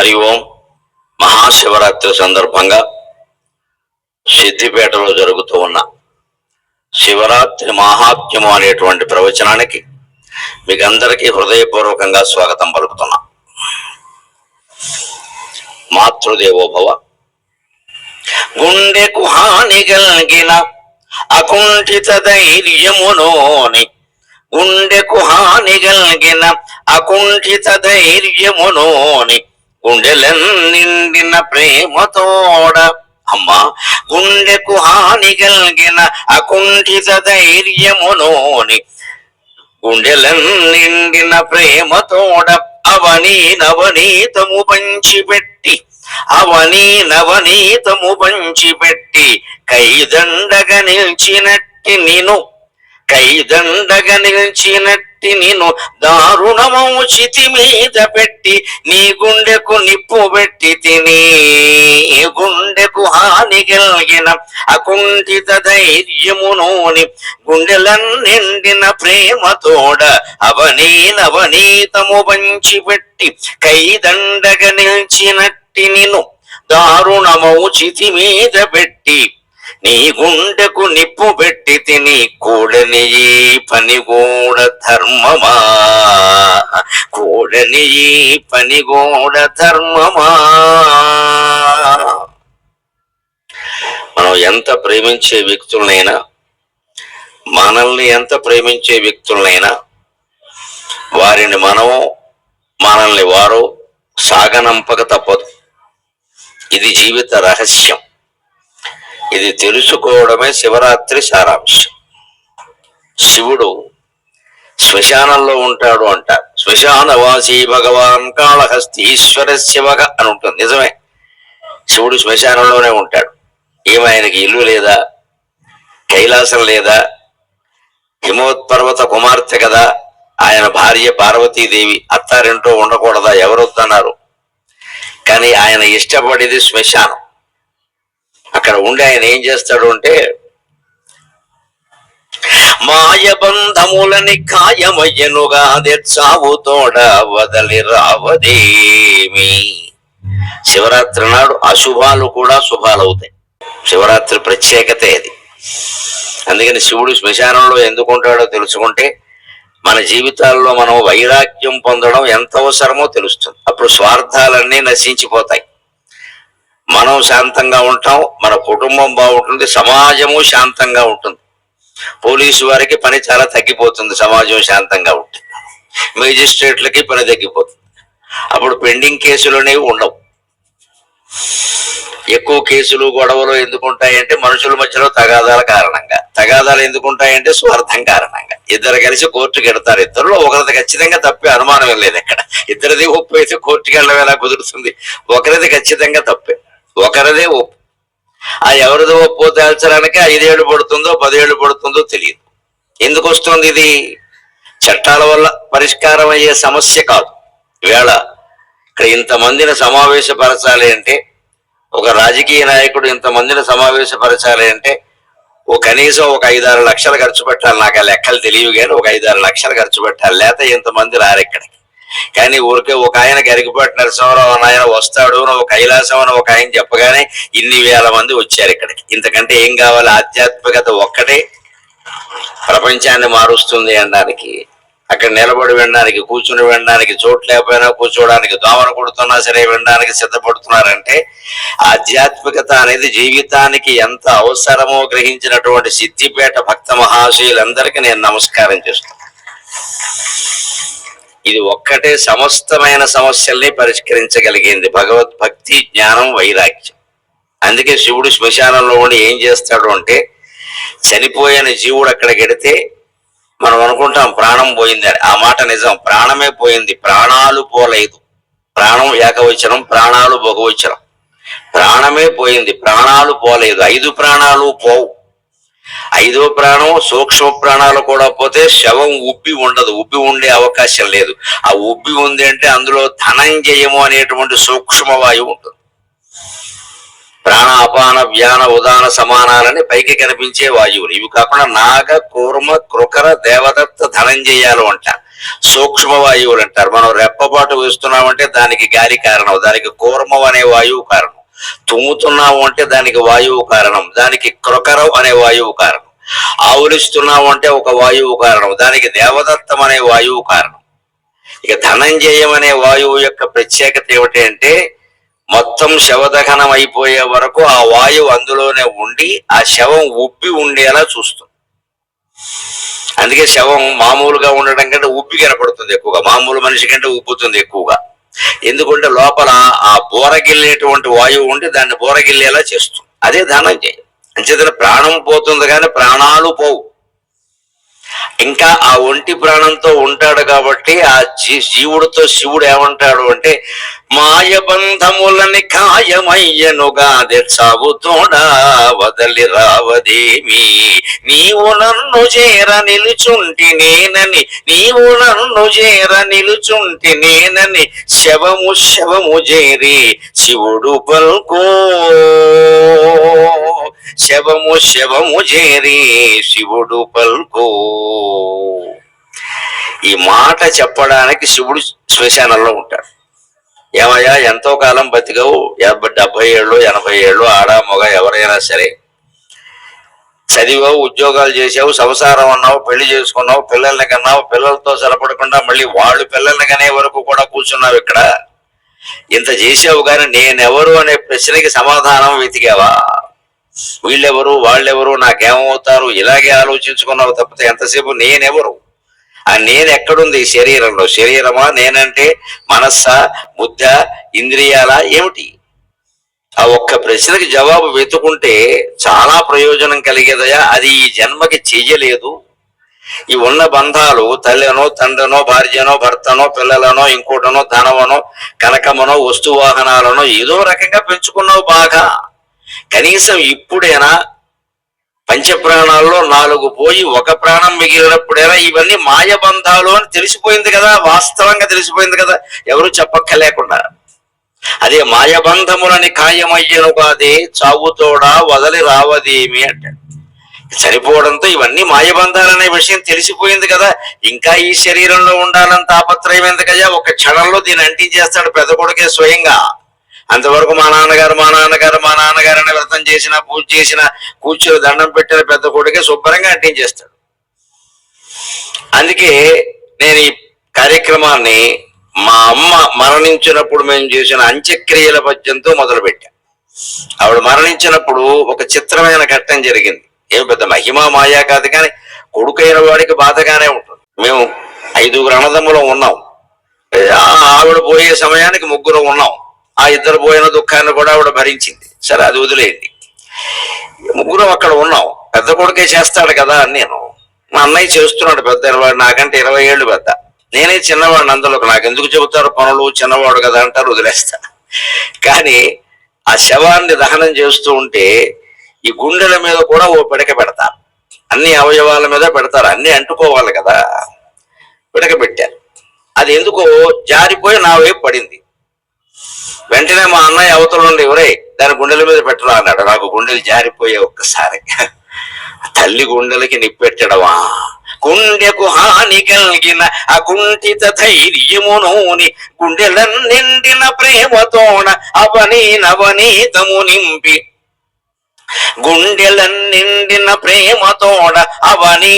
హరి ఓం. మహాశివరాత్రి సందర్భంగా సిద్దిపేటలో జరుగుతూ ఉన్న శివరాత్రి మహాత్మ్యము అనేటువంటి ప్రవచనానికి మీకు అందరికీ హృదయపూర్వకంగా స్వాగతం పలుకుతున్నా. మాతృదేవోభవ. గుండెకు హాని కలిగిన అకుంఠిత ధైర్యమునోని, గుండెకు హాని కలిగిన అకుంఠిత ధైర్యమునోని, గుండెలన్నిండిన ప్రేమతోడ. అమ్మా, గుండెకు హాని కలిగిన అకుంఠిత ధైర్యమునోని, గుండెలన్నిండిన ప్రేమతోడ అవని నవనీతము పంచిపెట్టి, అవని నవనీతము పంచిపెట్టి కైదండగ నిల్చినట్టి నిను, కైదండగ నిల్చినట్టి నిను దారుణమౌ చితి మీద పెట్టి నీ గుండెకు నిప్పు పెట్టి తిని. గుండెకు హాని కలిగిన అకుంఠిత ధైర్యమునోని, గుండెలన్నిండిన ప్రేమతోడ అవని నవనీతము పంచిపెట్టి కైదండగ నిల్చినట్టి నిను దారుణమౌ చితి మీద పెట్టి నీ గుండెకు నిప్పు పెట్టి తిని. కూడని ఈ పని కూడా ధర్మమా, కూడని ఈ పని కూడా ధర్మమా. మనం ఎంత ప్రేమించే వ్యక్తులనైనా, మనల్ని ఎంత ప్రేమించే వ్యక్తులనైనా వారిని మనము, మనల్ని వారు సాగనంపక తప్పదు. ఇది జీవిత రహస్యం. ఇది తెలుసుకోవడమే శివరాత్రి సారాంశం. శివుడు శ్మశానంలో ఉంటాడు అంటారు. శ్మశానవాసి భగవాన్ కాళహస్తీశ్వర శివగ అని ఉంటుంది. నిజమే, శివుడు శ్మశానంలోనే ఉంటాడు. ఆయనకి ఇల్లు లేదా, కైలాసం లేదా, హిమోత్పర్వత కుమార్తె కదా ఆయన భార్య పార్వతీదేవి, అత్తారింటో ఉండకూడదా? ఎవరొద్దన్నారు? కానీ ఆయన ఇష్టపడేది శ్మశానం. అక్కడ ఉండి ఆయన ఏం చేస్తాడు అంటే, మాయబంధములని ఖాయమయ్యనుగా తెచ్చావుతోడ వదలి రావదేమి. శివరాత్రి నాడు అశుభాలు కూడా శుభాలవుతాయి. శివరాత్రి ప్రత్యేకతే అది. అందుకని శివుడు శ్మశానంలో ఎందుకుంటాడో తెలుసుకుంటే మన జీవితాల్లో మనం వైరాగ్యం పొందడం ఎంత అవసరమో తెలుస్తుంది. అప్పుడు స్వార్థాలన్నీ నశించిపోతాయి. మనం శాంతంగా ఉంటాం, మన కుటుంబం బాగుంటుంది, సమాజము శాంతంగా ఉంటుంది. పోలీసు వారికి పని చాలా తగ్గిపోతుంది సమాజం శాంతంగా ఉంటుంది. మేజిస్ట్రేట్లకి పని తగ్గిపోతుంది. అప్పుడు పెండింగ్ కేసులు అనేవి ఉండవు. ఎక్కువ కేసులు గొడవలు ఎందుకుంటాయంటే మనుషుల మధ్యలో తగాదాల కారణంగా. తగాదాలు ఎందుకుంటాయంటే స్వార్థం కారణంగా. ఇద్దరు కలిసి కోర్టుకి వెడతారు. ఇద్దరులో ఒకరిది ఖచ్చితంగా తప్పే, అనుమానం లేదు. ఎక్కడ ఇద్దరిది ఒప్పు అయితే కోర్టుకి వెళ్ళడం ఎలా కుదురుతుంది? ఒకరిది ఖచ్చితంగా తప్పే, ఒకరిదే ఒప్పు. ఆ ఎవరిది ఒప్పు తేల్చడానికి 5 ఏళ్ళు పడుతుందో 10 ఏళ్ళు పడుతుందో తెలియదు. ఎందుకు వస్తుంది ఇది? చట్టాల వల్ల పరిష్కారం అయ్యే సమస్య కాదు. ఈవేళ ఇక్కడ ఇంతమందిని సమావేశపరచాలి అంటే, ఒక రాజకీయ నాయకుడు ఇంతమందిని సమావేశపరచాలి అంటే కనీసం ఒక 5-6 లక్షలు ఖర్చు పెట్టాలి. నాకు ఆ లెక్కలు తెలియవు కానీ ఒక 5-6 లక్షలు ఖర్చు పెట్టాలి, లేకపోతే ఇంతమంది రారు ఇక్కడికి. కానీ ఊరికే ఒక ఆయన గరికపాటి నరసింహరావు అని ఆయన వస్తాడు, ఒక కైలాసం అని ఒక ఆయన చెప్పగానే ఇన్ని వేల మంది వచ్చారు ఇక్కడికి. ఇంతకంటే ఏం కావాలి? ఆధ్యాత్మికత ఒక్కటే ప్రపంచాన్ని మారుస్తుంది అనడానికి. అక్కడ నిలబడి వినడానికి, కూర్చుని వినడానికి, చోటు లేకపోయినా కూర్చోడానికి, దోమలు కొడుతున్నా సరే వినడానికి సిద్ధపడుతున్నారంటే ఆధ్యాత్మికత అనేది జీవితానికి ఎంత అవసరమో గ్రహించినటువంటి సిద్దిపేట భక్త మహాశయులందరికీ నేను నమస్కారం చేస్తున్నాను. ఇది ఒక్కటే సమస్తమైన సమస్యల్ని పరిష్కరించగలిగింది. భగవద్భక్తి, జ్ఞానం, వైరాగ్యం. అందుకే శివుడు శ్మశానంలో ఉండి ఏం చేస్తాడు అంటే, చనిపోయిన జీవుడు అక్కడికి వెడితే మనం అనుకుంటాం ప్రాణం పోయిందని. ఆ మాట నిజం, ప్రాణమే పోయింది, ప్రాణాలు పోలేదు. ప్రాణం ఏకవచనం, ప్రాణాలు బహువచనం. ప్రాణమే పోయింది, ప్రాణాలు పోలేదు. 5 ప్రాణాలు పోవు. 5వ ప్రాణం సూక్ష్మ ప్రాణాలు కూడా పోతే శవం ఉబ్బి ఉండదు, ఉబ్బి ఉండే అవకాశం లేదు. ఆ ఉబ్బి ఉంది అంటే అందులో ధనంజయము అనేటువంటి సూక్ష్మ వాయువు ఉంటుంది. ప్రాణ అపాన వ్యాన ఉదాన సమానాలని పైకి కనిపించే వాయువులు. ఇవి కాకుండా నాగ కూర్మ కృకర దేవదత్త ధనంజయాలు అంటారు. సూక్ష్మ వాయువులు అంటారు. మనం రెప్పపాటు వేస్తున్నామంటే దానికి గాలి కారణం, దానికి కూర్మం అనే వాయువు కారణం. తుమ్ముతున్నాము అంటే దానికి వాయువు కారణం, దానికి కృకరం అనే వాయువు కారణం. ఆవులిస్తున్నాము అంటే ఒక వాయువు కారణం, దానికి దేవదత్తం అనే వాయువు కారణం. ఇక ధనంజయం అనే వాయువు యొక్క ప్రత్యేకత ఏమిటి అంటే మొత్తం శవదహనం అయిపోయే వరకు ఆ వాయువు అందులోనే ఉండి ఆ శవం ఉబ్బి ఉండేలా చూస్తుంది. అందుకే శవం మామూలుగా ఉండడం కంటే ఉబ్బి కనపడుతుంది ఎక్కువగా, మామూలు మనిషి కంటే ఉబ్బుతుంది ఎక్కువగా. ఎందుకంటే లోపల ఆ బోరగిల్లేటువంటి వాయువు ఉండి దాన్ని బోరగిల్లేలా చేస్తుంది. అదే ధనంజయం. అంచేతన ప్రాణం పోతుంది కానీ ప్రాణాలు పోవు. ఇంకా ఆ ఒంటి ప్రాణంతో ఉంటాడు కాబట్టి ఆ జీవుడితో శివుడు ఏమంటాడు అంటే మాయబంధములని ఖాయమయ్యనుగా చావుతోడా వదలి రావదేమి, నీవు నన్ను చేర నిలుచుంటి నేనని, నీవు నన్ను చేర నిలుచుంటి నేనని శవము శవము చేరి శివుడు పల్కో, శవము శవము చేరి శివుడు పల్కో. ఈ మాట చెప్పడానికి శివుడు శ్మశానంలో ఉంటాడు. ఏమయ్యా ఎంతో కాలం బతికవు, 70 ఏళ్ళు 80 ఏళ్ళు, ఆడ మగ ఎవరైనా సరే, చదివావు, ఉద్యోగాలు చేసావు, సంసారం అన్నావు, పెళ్లి చేసుకున్నావు, పిల్లల్ని కన్నావు, పిల్లలతో సరిపడకుండా మళ్ళీ వాళ్ళు పిల్లల్ని కనే వరకు కూడా కూర్చున్నావు ఇక్కడ. ఇంత చేసావు కానీ నేనెవరు అనే ప్రశ్నకి సమాధానం వెతికావా? వీళ్ళెవరు వాళ్ళెవరు నాకేమవుతారు ఇలాగే ఆలోచించుకున్నావు తప్పితే ఎంతసేపు నేనెవరు, ఆ నేను ఎక్కడుంది శరీరంలో? శరీరమా నేనంటే మనస్సా బుద్ధ ఇంద్రియాలా ఏమిటి? ఆ ఒక్క ప్రశ్నకి జవాబు వెతుకుంటే చాలా ప్రయోజనం కలిగేదయా. అది ఈ జన్మకి చెయ్యలేదు. ఈ ఉన్న బంధాలు తల్లినో తండ్రినో భార్యనో భర్తనో పిల్లలనో ఇంకోటనో ధనమనో కనకమనో వస్తువాహనాలనో ఏదో రకంగా పెంచుకున్నావు బాగా. కనీసం ఇప్పుడైనా పంచప్రాణాల్లో 4 పోయి ఒక ప్రాణం మిగిలినప్పుడైనా ఇవన్నీ మాయబంధాలు అని తెలిసిపోయింది కదా, వాస్తవంగా తెలిసిపోయింది కదా, ఎవరు చెప్పక్కలేకుండా. అదే మాయబంధములని ఖాయమయ్యను కాదే చావుతోడా వదలి రావదేమి అంటాడు. చనిపోవడంతో ఇవన్నీ మాయబంధాలనే విషయం తెలిసిపోయింది కదా, ఇంకా ఈ శరీరంలో ఉండాలని తాపత్రయం ఎందుకయ్యా? ఒక క్షణంలో దీన్ని అంటించేస్తాడు పెద్ద కొడుకే స్వయంగా. అంతవరకు మా నాన్నగారు అని వ్రతం చేసిన, పూజ చేసిన, కూర్చొని దండం పెట్టిన పెద్ద కొడుకే శుభ్రంగా అంటించేస్తాడు. అందుకే నేను ఈ కార్యక్రమాన్ని మా అమ్మ మరణించినప్పుడు మేము చేసిన అంత్యక్రియల పద్యంతో మొదలు పెట్టాం. ఆవిడ మరణించినప్పుడు ఒక చిత్రమైన ఘట్టం జరిగింది. ఏం పెద్ద మహిమా మాయా కాదు కానీ కొడుకైన వాడికి బాధగానే ఉంటుంది. మేము 5 అన్నదమ్ములం ఉన్నాం. ఆవిడ పోయే సమయానికి 3 ఉన్నాం. ఆ 2 పోయిన దుఃఖాన్ని కూడా ఆవిడ భరించింది. సరే అది వదిలేయండి. 3 అక్కడ ఉన్నాం. పెద్ద కొడుకే చేస్తాడు కదా అని నేను, మా అన్నయ్య చేస్తున్నాడు పెద్ద, నాకంటే 20 ఏళ్ళు పెద్ద. నేనే చిన్నవాడిని అందులోకి. నాకు ఎందుకు చెబుతారు పనులు, చిన్నవాడు కదా అంటారు, వదిలేస్తా. కానీ ఆ శవాన్ని దహనం చేస్తూ ఉంటే ఈ గుండెల మీద కూడా ఓ పిడక పెడతారు, అన్ని అవయవాల మీద పెడతారు, అన్ని అంటుకోవాలి కదా. పిడక పెట్టారు. అది ఎందుకో జారిపోయి నా వైపు పడింది. వెంటనే మా అన్నయ్య అవతల నుండి ఎవరే దాని గుండెల మీద పెట్టరా అన్నాడు. నాకు గుండెలు జారిపోయే ఒక్కసారి. తల్లి గుండెలకి నిప్పెట్టడమా? గుండెకు హాని కలిగిన అకుంఠిత ధైర్యమునోని గుండెలన్నిండిన ప్రేమతోన అవనీ నవనీతము నింపి, గుండెలన్నిండిన ప్రేమతోడ అవనీ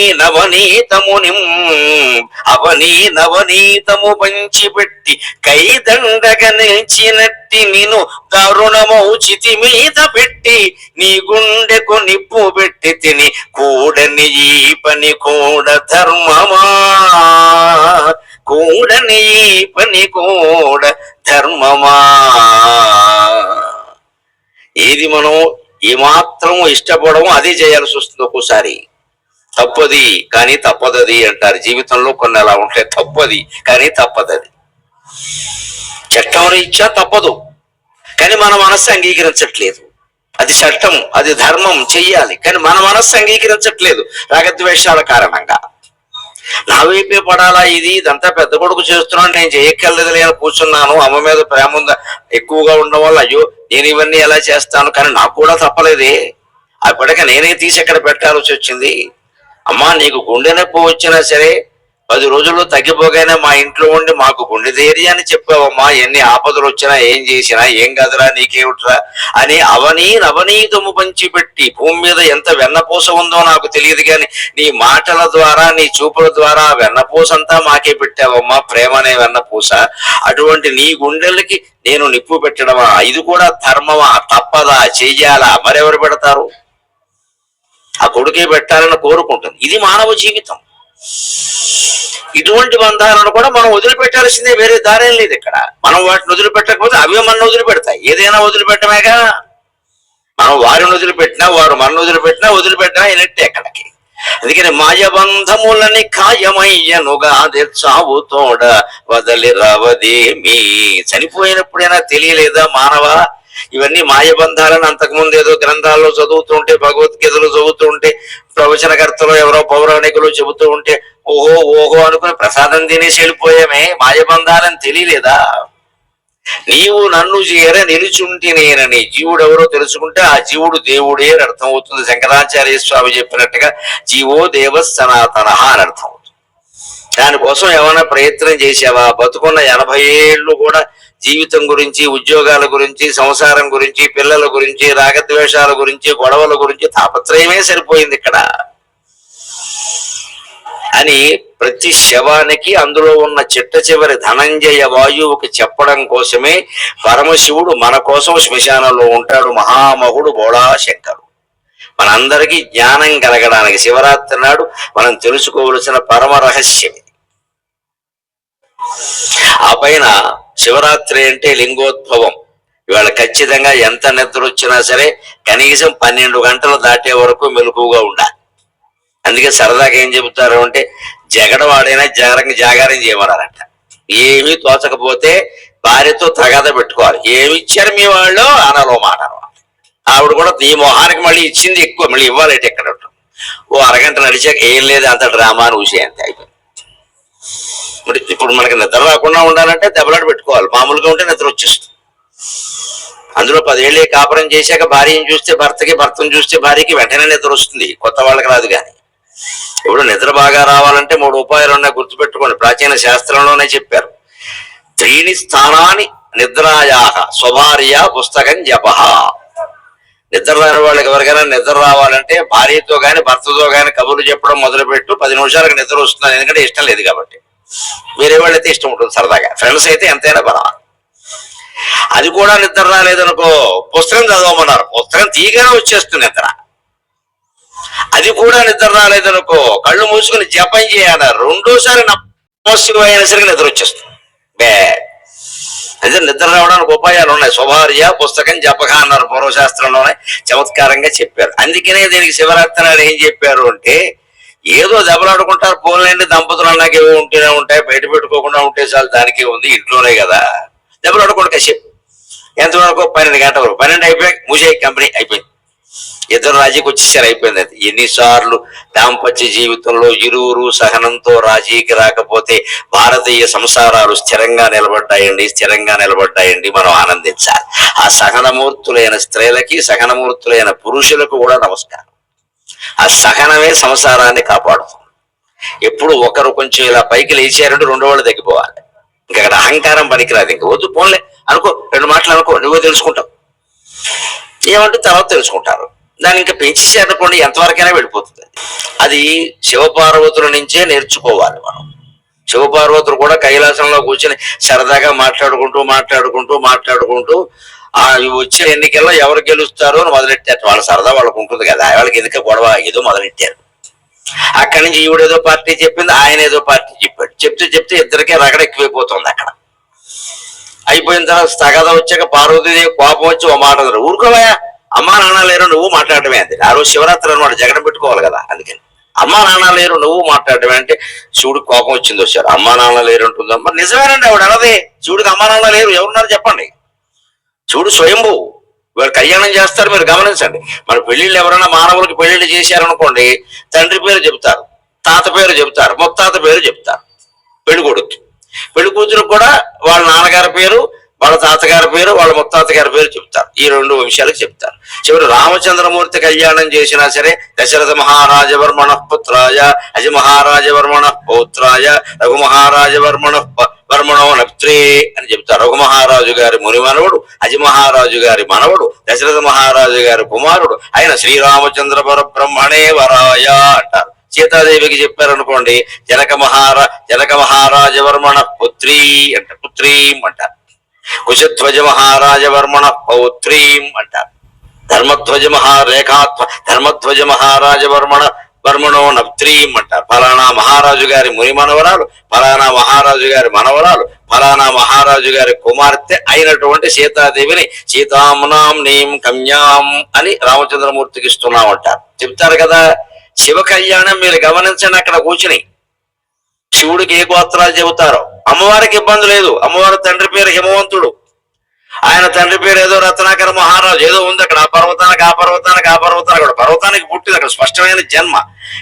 నవనీతము పంచిపెట్టి కైదండగ నిలిచినట్టి నిన్ను దారుణమౌచితి మీద పెట్టి నీ గుండెకు నిప్పు పెట్టి తిని కూడని ఈ పని కూడ ధర్మమా, కూడని ఈ పని కూడ ధర్మమా. ఏది మనం ఏమాత్రం ఇష్టపడము అదే చేయాల్సి వస్తుంది. ఒక్కోసారి తప్పది కానీ తప్పదది అంటారు. జీవితంలో కొన్ని అలా ఉంటాయి. తప్పది కానీ తప్పదది. చట్టం రీత్యా తప్పదు కానీ మన మనస్సు అంగీకరించట్లేదు. అది చట్టం, అది ధర్మం చెయ్యాలి కానీ మన మనస్సు అంగీకరించట్లేదు రాగద్వేషాల కారణంగా. నా వైపే పడాలా ఇదంతా పెద్ద కొడుకు చేస్తున్నాను, నేను చేయక్కర్లేదు నేను కూర్చున్నాను, అమ్మ మీద ప్రేమ ఉందా ఎక్కువగా ఉండడం వల్ల అయ్యో నేను ఇవన్నీ ఎలా చేస్తాను, కానీ నాకు కూడా తప్పలేదే, ఆ పిడక నేనే తీసి ఎక్కడ పెట్టాల్సి వచ్చింది. అమ్మా నీకు గుండె నొప్పి వచ్చినా సరే 10 రోజుల్లో తగ్గిపోగానే మా ఇంట్లో ఉండి మాకు గుండె ధైర్యాన్ని చెప్పావమ్మా, ఎన్ని ఆపదలు వచ్చినా ఏం చేసినా ఏం కదరా నీకేమిట్రా అని అవనీ నవనీతము పంచిపెట్టి భూమి మీద ఎంత వెన్నపూస ఉందో నాకు తెలియదు కానీ నీ మాటల ద్వారా నీ చూపుల ద్వారా వెన్నపూసంతా మాకే పెట్టావమ్మా, ప్రేమ అనే వెన్నపూస. అటువంటి నీ గుండెలకి నేను నిప్పు పెట్టడమా, ఇది కూడా ధర్మమా, తప్పదా, చెయ్యాలా, మరెవరు పెడతారు? ఆ కొడుకే పెట్టాలని కోరుకుంటుంది. ఇది మానవ జీవితం. ఇటువంటి బంధాలను కూడా మనం వదిలిపెట్టాల్సిందే, వేరే దారేం లేదు ఇక్కడ. మనం వాటిని వదిలిపెట్టకపోతే అవే మన వదిలిపెడతాయి. ఏదైనా వదిలిపెట్టమేగా, మనం వారిని వదిలిపెట్టినా వారు మన వదిలిపెట్టినా అయినట్టే అక్కడికి. అందుకని మాయబంధములని ఖాయమయ్యనుగా చావు తోడ వదలి రావదేమి. చనిపోయినప్పుడైనా తెలియలేదా మానవ, ఇవన్నీ మాయబంధాలను అంతకుముందు ఏదో గ్రంథాల్లో చదువుతుంటే, భగవద్గీతలు చదువుతుంటే, ప్రవచనకర్తలు ఎవరో పౌరాణికులు చెబుతూ ఉంటే ఓహో ఓహో అనుకుని ప్రసాదం తినేసి వెళ్ళిపోయామే, మాయబంధాలని తెలియలేదా? నీవు నన్ను చేర నిలుచుంటి నేనని జీవుడు ఎవరో తెలుసుకుంటే ఆ జీవుడు దేవుడే అని అర్థం అవుతుంది. శంకరాచార్య స్వామి చెప్పినట్టుగా జీవో దేవ సనాతన అని అర్థం అవుతుంది. దానికోసం ఏమైనా ప్రయత్నం చేసావా? బతుకున్న 80 ఏళ్ళు కూడా జీవితం గురించి, ఉద్యోగాల గురించి, సంసారం గురించి, పిల్లల గురించి, రాగద్వేషాల గురించి, గొడవల గురించి తాపత్రయమే సరిపోయింది ఇక్కడ అని ప్రతి శవానికి అందులో ఉన్న చిట్ట చివరి ధనంజయ వాయువుకి చెప్పడం కోసమే పరమశివుడు మన కోసం శ్మశానంలో ఉంటాడు. మహామహుడు బోళాశంకరుడు మనందరికీ జ్ఞానం కలగడానికి శివరాత్రి నాడు మనం తెలుసుకోవలసిన పరమ రహస్యం ఇది. ఆ పైన శివరాత్రి అంటే లింగోద్భవం. ఇవాళ ఖచ్చితంగా ఎంత నిద్ర వచ్చినా సరే కనీసం 12 గంటలు దాటే వరకు మెలకుగా ఉండాలి. అందుకే సరదాగా ఏం చెబుతారు అంటే జగడవాడైనా జాగారం చేయమన్నారంట. ఏమీ తోచకపోతే భార్యతో తగాద పెట్టుకోవాలి. ఏమి ఇచ్చారు మీ వాళ్ళు అనాలో మాట అనమాట. ఆవిడ కూడా ఈ మొహానికి మళ్ళీ ఇచ్చింది ఎక్కువ, మళ్ళీ ఇవ్వాలి ఎక్కడ ఓ అరగంట నడిచాక ఏం లేదు అంత డ్రామా అని ఊసే అంతే అయిపోయింది. ఇప్పుడు మనకి నిద్ర రాకుండా ఉండాలంటే దెబ్బలాట పెట్టుకోవాలి. మామూలుగా ఉంటే నిద్ర వచ్చేస్తుంది. అందులో 10 ఏళ్ళే కాపురం చేశాక భార్యను చూస్తే భర్తకి, భర్తను చూస్తే భార్యకి వెంటనే నిద్ర వస్తుంది. కొత్త వాళ్ళకి రాదు. కానీ ఇప్పుడు నిద్ర బాగా రావాలంటే 3 ఉపాయాలు ఉన్నాయి, గుర్తుపెట్టుకోండి. ప్రాచీన శాస్త్రంలోనే చెప్పారు. 3 స్థానాన్ని నిద్రాయాహ స్వభార్య పుస్తకం జప. నిద్ర రాని వాళ్ళకి ఎవరికైనా నిద్ర రావాలంటే భార్యతో గాని భర్తతో గాని కబుర్లు చెప్పడం మొదలుపెట్టు. 10 నిమిషాలకు నిద్ర వస్తుంది. ఎందుకంటే ఇష్టం లేదు కాబట్టి. వేరే వాళ్ళైతే ఇష్టం ఉంటుంది సరదాగా, ఫ్రెండ్స్ అయితే ఎంతైనా పర్వాలేదు. అది కూడా నిద్ర రాలేదనుకో పుస్తకం చదవమన్నారు. పుస్తకం తీయగానే వచ్చేస్తుంది నిద్ర. అది కూడా నిద్ర రాలేదనుకో కళ్ళు మూసుకుని జపం చేయన్నారు. 2సారి నమస్సు అయిన సరికి నిద్ర వచ్చేస్తుంది. అదే నిద్ర రావడానికి ఉపాయాలు ఉన్నాయి. స్వభార్య పుస్తకం జపక అన్నారు పూర్వశాస్త్రంలోనే చమత్కారంగా చెప్పారు. అందుకనే దీనికి శివరాత్రి నాడు ఏం చెప్పారు అంటే ఏదో దెబ్బలాడుకుంటారు పోలేండి దంపతులు అన్నాక ఏవో ఉంటూనే ఉంటాయి, బయట పెట్టుకోకుండా ఉంటే చాలు, దానికే ఉంది, ఇంట్లోనే కదా దెబ్బలాడుకోండి కాసేపు. ఎంతవరకు 12 గంటల వరకు. 12 అయిపోయాక మూసే కంపెనీ అయిపోయింది. ఇద్దరు రాజీకి వచ్చేసారు, అయిపోయింది. అది ఎన్నిసార్లు దాంపత్య జీవితంలో ఇరువురు సహనంతో రాజీకి రాకపోతే భారతీయ సంసారాలు స్థిరంగా నిలబడ్డాయండి. మనం ఆనందించాలి. ఆ సహనమూర్తులైన స్త్రీలకి, సహనమూర్తులైన పురుషులకు కూడా నమస్కారం. ఆ సహనమే సంసారాన్ని కాపాడుతుంది. ఎప్పుడు ఒకరు కొంచెం ఇలా పైకి లేచారంటే 2 వాళ్ళు తగ్గిపోవాలి. ఇంకా అక్కడ అహంకారం పనికిరాదు. ఇంక వద్దు పోన్లే అనుకో, 2 మాటలు అనుకో, నువ్వే తెలుసుకుంటావు. ఏమంటే తర్వాత తెలుసుకుంటారు. దాన్ని ఇంకా పెంచేసారనుకోండి ఎంతవరకైనా వెళ్ళిపోతుంది. అది శివపార్వతుల నుంచే నేర్చుకోవాలి మనం. శివపార్వతులు కూడా కైలాసంలో కూర్చొని సరదాగా మాట్లాడుకుంటూ వచ్చే ఎన్నికల్లో ఎవరు గెలుస్తారో అని మొదలెట్టారు. వాళ్ళ సరదా వాళ్ళకు ఉంటుంది కదా, వాళ్ళకి ఎందుకు గొడవ ఏదో మొదలెట్టారు. అక్కడి నుంచి ఈవిడ ఏదో పార్టీ చెప్పింది, ఆయన ఏదో పార్టీ చెప్పాడు. చెప్తే ఇద్దరికే రగడ ఎక్కువైపోతుంది. అక్కడ అయిపోయిన తర్వాత తగద వచ్చాక పార్వతీదేవి కోపం వచ్చి ఓ మాట ఊరుకోవయా, అమ్మా నాన్న లేరు నువ్వు మాట్లాడటమే అంతే. ఆ రోజు శివరాత్రి అనమాట, జగడం పెట్టుకోవాలి కదా. అందుకని అమ్మా నాన్న లేరు నువ్వు మాట్లాడటమే అంటే శివుడికి కోపం వచ్చింది. వచ్చారు అమ్మా నాన్న లేరు ఉంటుందమ్మా. నిజమేనండి ఆవిడ అన్నదే. శివుడికి అమ్మా నాన్న లేరు ఎవరున్నారు చెప్పండి. శివుడు స్వయంభూ. వీళ్ళు కళ్యాణం చేస్తారు, మీరు గమనించండి. మన పెళ్లిళ్ళు ఎవరైనా మానవులకి పెళ్లిళ్ళు చేశారనుకోండి తండ్రి పేరు చెబుతారు, తాత పేరు చెప్తారు, ముత్తాత పేరు చెప్తారు. పెళ్లి కొడుకు, పెళ్లి కూతురు కూడా వాళ్ళ నాన్నగారి పేరు, వాళ్ళ తాతగారి పేరు, వాళ్ళ ముత్తాత గారి పేరు చెప్తారు. ఈ 2 విషయాలకు చెప్తారు. చివరి రామచంద్రమూర్తి కళ్యాణం చేసినా సరే దశరథ మహారాజవర్మణ పుత్రాయ అజ మహారాజవర్మణ పౌత్రాయ రఘు మహారాజవర్మణ వర్మణో నప్త్రే అని చెప్తారు. రఘు మహారాజు గారి ముని మనవుడు, అజ మహారాజు గారి మనవడు, దశరథ మహారాజు గారి కుమారుడు అయిన శ్రీరామచంద్ర పరబ్రహ్మణే వరాయ అంటారు. సీతాదేవికి చెప్పారనుకోండి జనక మహారాజవర్మణ పుత్రీ అంట, పుత్రీం అంటారు. కుశధ్వజ మహారాజవర్మణ పౌత్రీం అంటారు. ధర్మధ్వజ మహారాజవర్మణ వర్మణో నప్త్రీం అంటారు. ఫలానా మహారాజు గారి ముని మనవరాలు, ఫలానా మహారాజు గారి మనవరాలు, ఫలానా మహారాజు గారి కుమార్తె అయినటువంటి సీతాదేవిని సీతాంనాం నీం కన్యాం అని రామచంద్రమూర్తికి ఇస్తున్నామంటారు. చెప్తారు కదా. శివ కళ్యాణం మీరు గమనించండి. అక్కడ కూర్చుని శివుడికి ఏ గోత్రాలు చెబుతారో అమ్మవారికి ఇబ్బంది లేదు. అమ్మవారి తండ్రి పేరు హిమవంతుడు, ఆయన తండ్రి పేరు ఏదో రత్నాకర మహారాజు ఏదో ఉంది అక్కడ. ఆ పర్వతానికి కూడా పర్వతానికి పుట్టింది అక్కడ స్పష్టమైన జన్మ.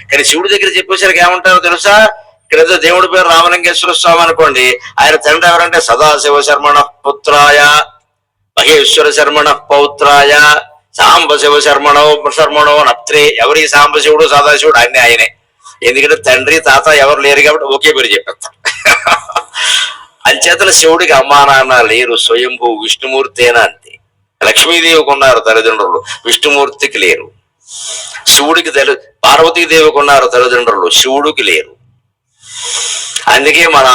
కానీ శివుడి దగ్గర చెప్పేసరికి ఏమంటారో తెలుసా? ఇక్కడ ఏదో దేవుడి పేరు రామలింగేశ్వర స్వామి అనుకోండి, ఆయన తండ్రి ఎవరంటే సదాశివ శర్మణ పుత్రాయ మహేశ్వర శర్మణ పౌత్రాయ సాంబశివ శర్మణో నప్త్రే. ఎవరి సాంబశివుడు సదాశివుడు అన్ని ఆయనే. ఎందుకంటే తండ్రి తాత ఎవరు లేరు కాబట్టి ఒకే పేరు చెప్పేస్తారు. అంచేతన శివుడికి అమ్మా నాన్న లేరు, స్వయంభూ విష్ణుమూర్తేనా అంతే. లక్ష్మీదేవికి ఉన్నారు తల్లిదండ్రులు, విష్ణుమూర్తికి లేరు. శివుడికి పార్వతీదేవికి ఉన్నారు తల్లిదండ్రులు, శివుడికి లేరు. అందుకే మన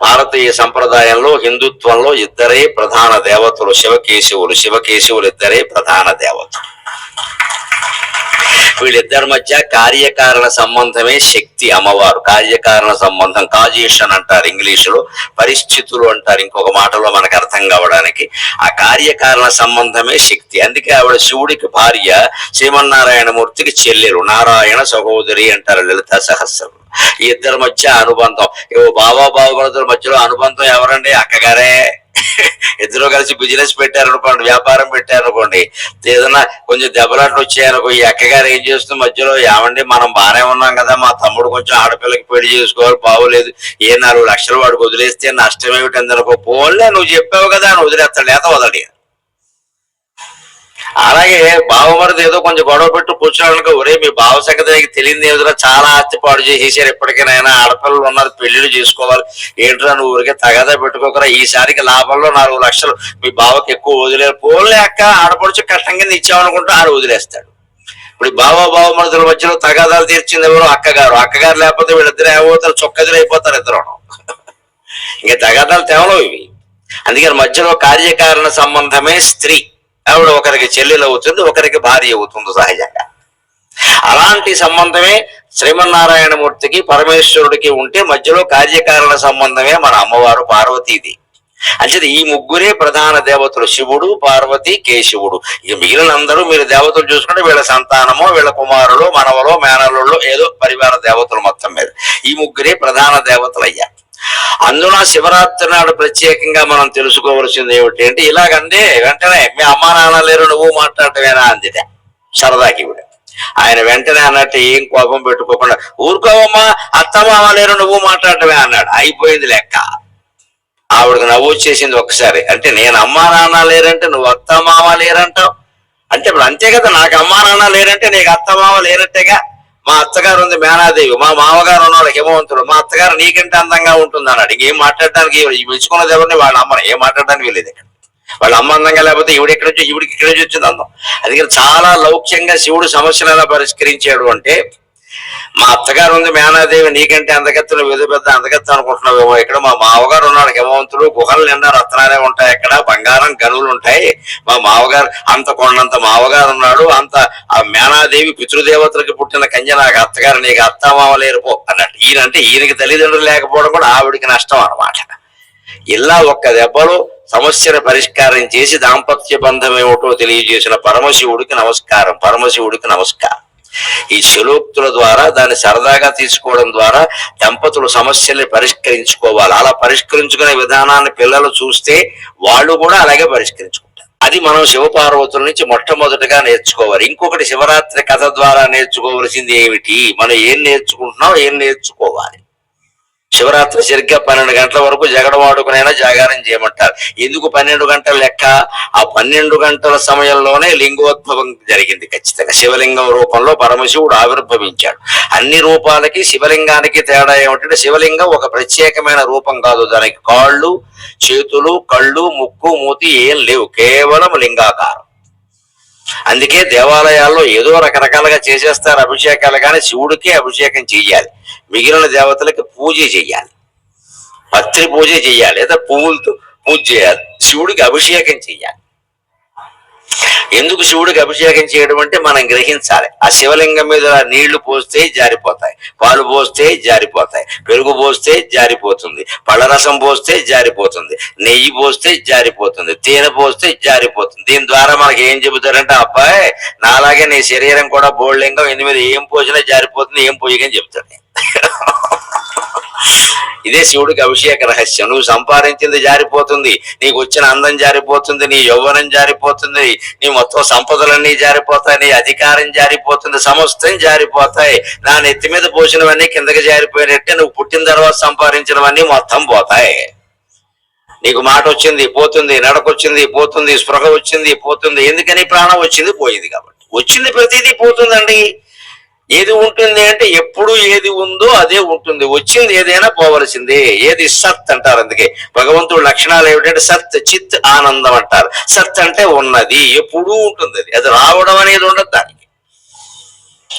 భారతీయ సంప్రదాయంలో హిందుత్వంలో ఇద్దరే ప్రధాన దేవతలు, శివకేశవులు ఇద్దరే ప్రధాన దేవతలు. వీళ్ళిద్దరి మధ్య కార్యకారణ సంబంధమే శక్తి అమ్మవారు. కార్యకారణ సంబంధం కాజేషన్ అంటారు ఇంగ్లీషులో, పరిస్థితులు అంటారు ఇంకొక మాటలో మనకు అర్థం కావడానికి. ఆ కార్యకారణ సంబంధమే శక్తి. అందుకే ఆవిడ శివుడికి భార్య, శ్రీమన్నారాయణమూర్తికి చెల్లెలు, నారాయణ సహోదరి అంటారు లలితా సహస్రం. ఈ ఇద్దరి మధ్య అనుబంధం, బావమరుదుల మధ్యలో అనుబంధం ఎవరండి? అక్కగారే. ఇద్దరు కలిసి బిజినెస్ పెట్టారనుకోండి, వ్యాపారం పెట్టారనుకోండి, ఏదైనా కొంచెం దెబ్బలాట్లు వచ్చాయనుకో, ఈ అక్కగారు ఏం చేస్తుంది మధ్యలో, ఏమండి మనం బాగానే ఉన్నాం కదా, మా తమ్ముడు కొంచెం ఆడపిల్లకి పెళ్లి చేసుకోవాలి, బాగోలేదు, 4 లక్షలు వాడికి వదిలేస్తే నష్టం ఏమిటి అందనుకో, పోన్లే నువ్వు చెప్పావు కదా అని వదిలేస్తాడు, లేత వదలడి. అలాగే బావమరిది ఏదో కొంచెం గొడవ పెట్టు కూర్చోడానికి, ఒరే మీ బావ సంగతి తెలియదు ఏదో చాలా ఆస్తి పాడు చేసేసారు, ఎప్పటికైనా ఆడపిల్లలు ఉన్నారు, పెళ్లిళ్ళు చేసుకోవాలి, ఏంట్రా నువ్వు ఊరికే తగాదా పెట్టుకోకరా, ఈసారికి లాభంలో 4 లక్షలు మీ బావకి ఎక్కువ వదిలేరు, పోన్లే అక్క ఆడపడుచు కష్టం కింద ఇచ్చామనుకుంటూ ఆడు వదిలేస్తాడు. ఇప్పుడు బావమరుదుల మధ్యలో తగాదాలు తీర్చింది ఎవరు? అక్కగారు లేకపోతే వీళ్ళిద్దరు ఏమవుతారు? చొక్కదిరు అయిపోతారు ఇద్దరు. ఇంకా తగాదాలు తేవలో ఇవి. అందుకని మధ్యలో కార్యకారణ సంబంధమే స్త్రీ. ఆవిడ ఒకరికి చెల్లెలు అవుతుంది, ఒకరికి భార్య అవుతుంది సహజంగా. అలాంటి సంబంధమే శ్రీమన్నారాయణమూర్తికి పరమేశ్వరుడికి ఉంటే మధ్యలో కార్యకారణ సంబంధమే మన అమ్మవారు పార్వతీది. అంటే ఈ ముగ్గురే ప్రధాన దేవతలు, శివుడు, పార్వతి, కేశవుడు. ఇక మిగిలినందరూ మీరు దేవతలు చూసుకుంటే వీళ్ళ సంతానమో, వీళ్ళ కుమారులు, మనవలో, మేనల్లో ఏదో పరివార దేవతలు మొత్తం మీద ఈ ముగ్గురే ప్రధాన దేవతలు అయ్యా. అందున శివరాత్రి నాడు ప్రత్యేకంగా మనం తెలుసుకోవలసింది ఏమిటి అంటే, ఇలాగంటే వెంటనే మీ అమ్మా నాన్న లేరు నువ్వు మాట్లాడటమేనా అందిట సరదాకి ఇవిడ. ఆయన వెంటనే అన్నట్టు ఏం కోపం పెట్టుకోకుండా, ఊరుకోవమ్మా అత్తమామ లేరు నువ్వు మాట్లాడటమే అన్నాడు. అయిపోయింది లెక్క. ఆవిడకు నవ్వు వచ్చేసింది ఒక్కసారి. అంటే నేను అమ్మా నాన్న లేరంటే నువ్వు అత్తమామ లేరంటావు అంటే ఇప్పుడు అంతే కదా, నాకు అమ్మా నాన్న లేరంటే నీకు అత్తమామ లేనట్టేగా. మా అత్తగారు ఉంది మేనాదేవి, మా మామగారు ఉన్నాడు హిమవంతుడు, మా అత్తగారు నీకంటే అందంగా ఉంటుంది అన్నాడు. ఇంకేం మాట్లాడడానికి, మెచ్చుకున్నది ఎవరిని? వాళ్ళ అమ్మని. ఏం మాట్లాడడానికి వెళ్ళేది ఇక్కడ. వాళ్ళ అమ్మ అందంగా లేకపోతే ఈవిడికి ఇక్కడి నుంచి వచ్చింది అందం. అందుకని చాలా లౌక్యంగా శివుడు సమస్యను ఎలా పరిష్కరించాడు అంటే, మా అత్తగారు ఉంది మేనాదేవి నీకంటే అందగత్తెను పెద్ద అందగత్తె అనుకుంటున్నావేమో, ఇక్కడ మా మామగారు ఉన్నాడు హిమవంతుడు, గుహలు నిండా రత్నాలే ఉంటాయి, అక్కడ బంగారం గనులు ఉంటాయి, మా మామగారు అంత కొండంత మామగారు ఉన్నాడు, అంత ఆ మేనాదేవి పితృదేవతలకు పుట్టిన కన్య నాకు అత్తగారు, నీకు అత్తమామ లేరుపో అన్నట్టు. ఈయనకి తల్లిదండ్రులు లేకపోవడం కూడా ఆవిడికి నష్టం అన్నమాట. ఇలా ఒక్క దెబ్బలో సమస్యను పరిష్కారం చేసి దాంపత్య బంధం ఏమిటో తెలియజేసిన పరమశివుడికి నమస్కారం. ఈ శలోక్తుల ద్వారా దాన్ని సరదాగా తీసుకోవడం ద్వారా దంపతులు సమస్యల్ని పరిష్కరించుకోవాలి. అలా పరిష్కరించుకునే విధానాన్ని పిల్లలు చూస్తే వాళ్ళు కూడా అలాగే పరిష్కరించుకుంటారు. అది మనం శివపార్వతుల నుంచి మొట్టమొదటిగా నేర్చుకోవాలి. ఇంకొకటి శివరాత్రి కథ ద్వారా నేర్చుకోవలసింది ఏమిటి, మనం ఏం నేర్చుకుంటున్నాం, ఏం నేర్చుకోవాలి. శివరాత్రి సరిగ్గా 12 గంటల వరకు జగడవాడుకునైనా జాగారం చేయమంటారు. ఎందుకు 12 గంటల లెక్క? ఆ 12 గంటల సమయంలోనే లింగోద్భవం జరిగింది. ఖచ్చితంగా శివలింగం రూపంలో పరమశివుడు ఆవిర్భవించాడు. అన్ని రూపాలకి శివలింగానికి తేడా ఏమిటంటే, శివలింగం ఒక ప్రత్యేకమైన రూపం కాదు. దానికి కాళ్ళు, చేతులు, కళ్ళు, ముక్కు, మూతి ఏం లేవు, కేవలం లింగాకారం. అందుకే దేవాలయాల్లో ఏదో రకరకాలుగా చేసేస్తారు అభిషేకాలు, కానీ శివుడికే అభిషేకం చెయ్యాలి, మిగిలిన దేవతలకి పూజ చెయ్యాలి, పత్రి పూజ చెయ్యాలి, లేదా పువ్వులతో పూజ చేయాలి. శివుడికి అభిషేకం చెయ్యాలి. ఎందుకు శివుడికి అభిషేకం చేయడం అంటే మనం గ్రహించాలి. ఆ శివలింగం మీద నీళ్లు పోస్తే జారిపోతాయి, పాలు పోస్తే జారిపోతాయి, పెరుగు పోస్తే జారిపోతుంది, పళ్ళరసం పోస్తే జారిపోతుంది, నెయ్యి పోస్తే జారిపోతుంది, తేనె పోస్తే జారిపోతుంది. దీని ద్వారా మనకి ఏం చెబుతారంటే, అబ్బాయి నాలాగే నీ శరీరం కూడా బోళ్ళింగం, ఇందు మీద ఏం పోసినా జారిపోతుంది, ఏం పోయకని చెప్తాడు. ఇదే శివుడికి అభిషేక రహస్యం. నువ్వు సంపాదించింది జారిపోతుంది, నీకు వచ్చిన అందం జారిపోతుంది, నీ యౌవనం జారిపోతుంది, నీ మొత్తం సంపదలన్నీ జారిపోతాయి, నీ అధికారం జారిపోతుంది, సమస్తం జారిపోతాయి. నా నెత్తి మీద పోసినవన్నీ కిందకి జారిపోయినట్టే నువ్వు పుట్టిన తర్వాత సంపాదించినవన్నీ మొత్తం పోతాయి. నీకు మాట వచ్చింది పోతుంది, నడకొచ్చింది పోతుంది, స్పృహ వచ్చింది పోతుంది. ఎందుకని? ప్రాణం వచ్చింది పోయింది కాబట్టి. వచ్చింది ప్రతిదీ పోతుందండి. ఏది ఉంటుంది అంటే ఎప్పుడు ఏది ఉందో అదే ఉంటుంది, వచ్చింది ఏదైనా పోవలసిందే. ఏది సత్ అంటారు. అందుకే భగవంతుడు లక్షణాలు ఏమిటంటే సత్, చిత్, ఆనందం అంటారు. సత్ అంటే ఉన్నది, ఎప్పుడూ ఉంటుంది. అది రావడం అనేది ఉండదు దానికి.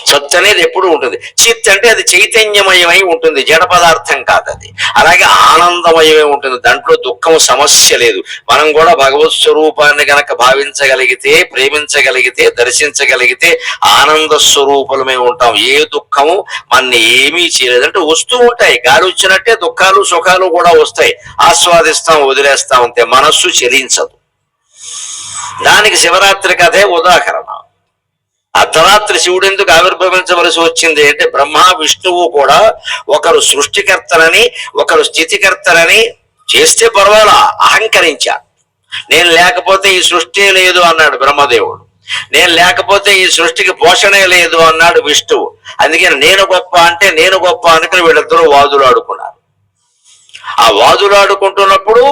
సత్ అనేది ఎప్పుడు ఉంటుంది. చిత్ అంటే అది చైతన్యమయమై ఉంటుంది, జడ పదార్థం కాదు అది. అలాగే ఆనందమయమై ఉంటుంది, దాంట్లో దుఃఖం సమస్య లేదు. మనం కూడా భగవత్ స్వరూపాన్ని గనక భావించగలిగితే, ప్రేమించగలిగితే, దర్శించగలిగితే ఆనంద స్వరూపులమై ఉంటాం. ఏ దుఃఖము మన ఏమీ చేయలేదు. అంటే వస్తూ ఉంటాయి, గాలి వచ్చినట్టే దుఃఖాలు సుఖాలు కూడా వస్తాయి, ఆస్వాదిస్తాం, వదిలేస్తాం, అంతే. మనస్సు చెలించదు. దానికి శివరాత్రి కథే ఉదాహరణ. అర్ధరాత్రి శివుడు ఎందుకు ఆవిర్భవించవలసి వచ్చింది అంటే, బ్రహ్మ విష్ణువు కూడా ఒకరు సృష్టికర్తలని ఒకరు స్థితికర్తలని చేస్తే పర్వాలా, అహంకరించా. నేను లేకపోతే ఈ సృష్టి లేదు అన్నాడు బ్రహ్మదేవుడు, నేను లేకపోతే ఈ సృష్టికి పోషణే లేదు అన్నాడు విష్ణువు. అందుకని నేను గొప్ప అంటే నేను గొప్ప అనుకుని వీళ్ళిద్దరూ వాదులాడుకున్నారు. ఆ వాదులాడుకుంటున్నప్పుడు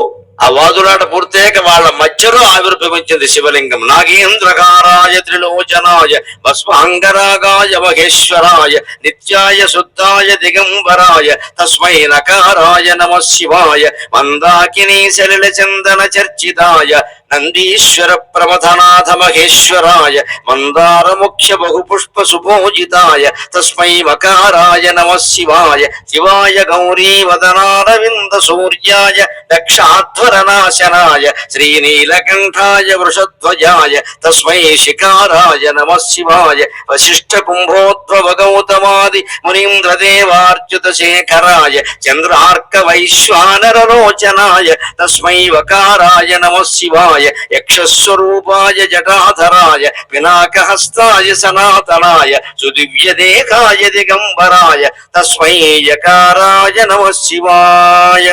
ఆ వాదులాట పూర్తయ్యాక వాళ్ళ మధ్యలో ఆవిర్భవించింది శివలింగం. నాగేంద్రకారాయ త్రిలోచనాయ భస్మాంగరాగాయ మహేశ్వరాయ నిత్యాయ శుద్ధాయ దిగంబరాయ తస్మై నకారాయ నమః శివాయ మందాకినీ సలిల చందన చర్చితాయ నందీశ్వర ప్రమథనాథ మహేశ్వరాయ మందార ముఖ్య బహుపుష్ప సుభోజితాయ తస్మై మకారాయ నమః శివాయ శివాయ గౌరీ వదనారవింద సూర్యాయ దక్షాధ్వరనాశనాయ శ్రీనీలకంఠాయ వృషధ్వజాయ తస్మై శిఖారాయ నమః శివాయ వశిష్ఠ కుంభోద్భవ గౌతమాది మునీంద్రదేవార్చుత శేఖరాయ చంద్రార్క వైశ్వానరలోచనాయ తస్మై వకారాయ నమః శివాయ యక్షస్వరూపాయ జటాధరాయ పినాకహస్తాయ సనాతనాయ సుదివ్యదేహాయ దిగంబరాయ తస్మై యకారాయ నమః శివాయ.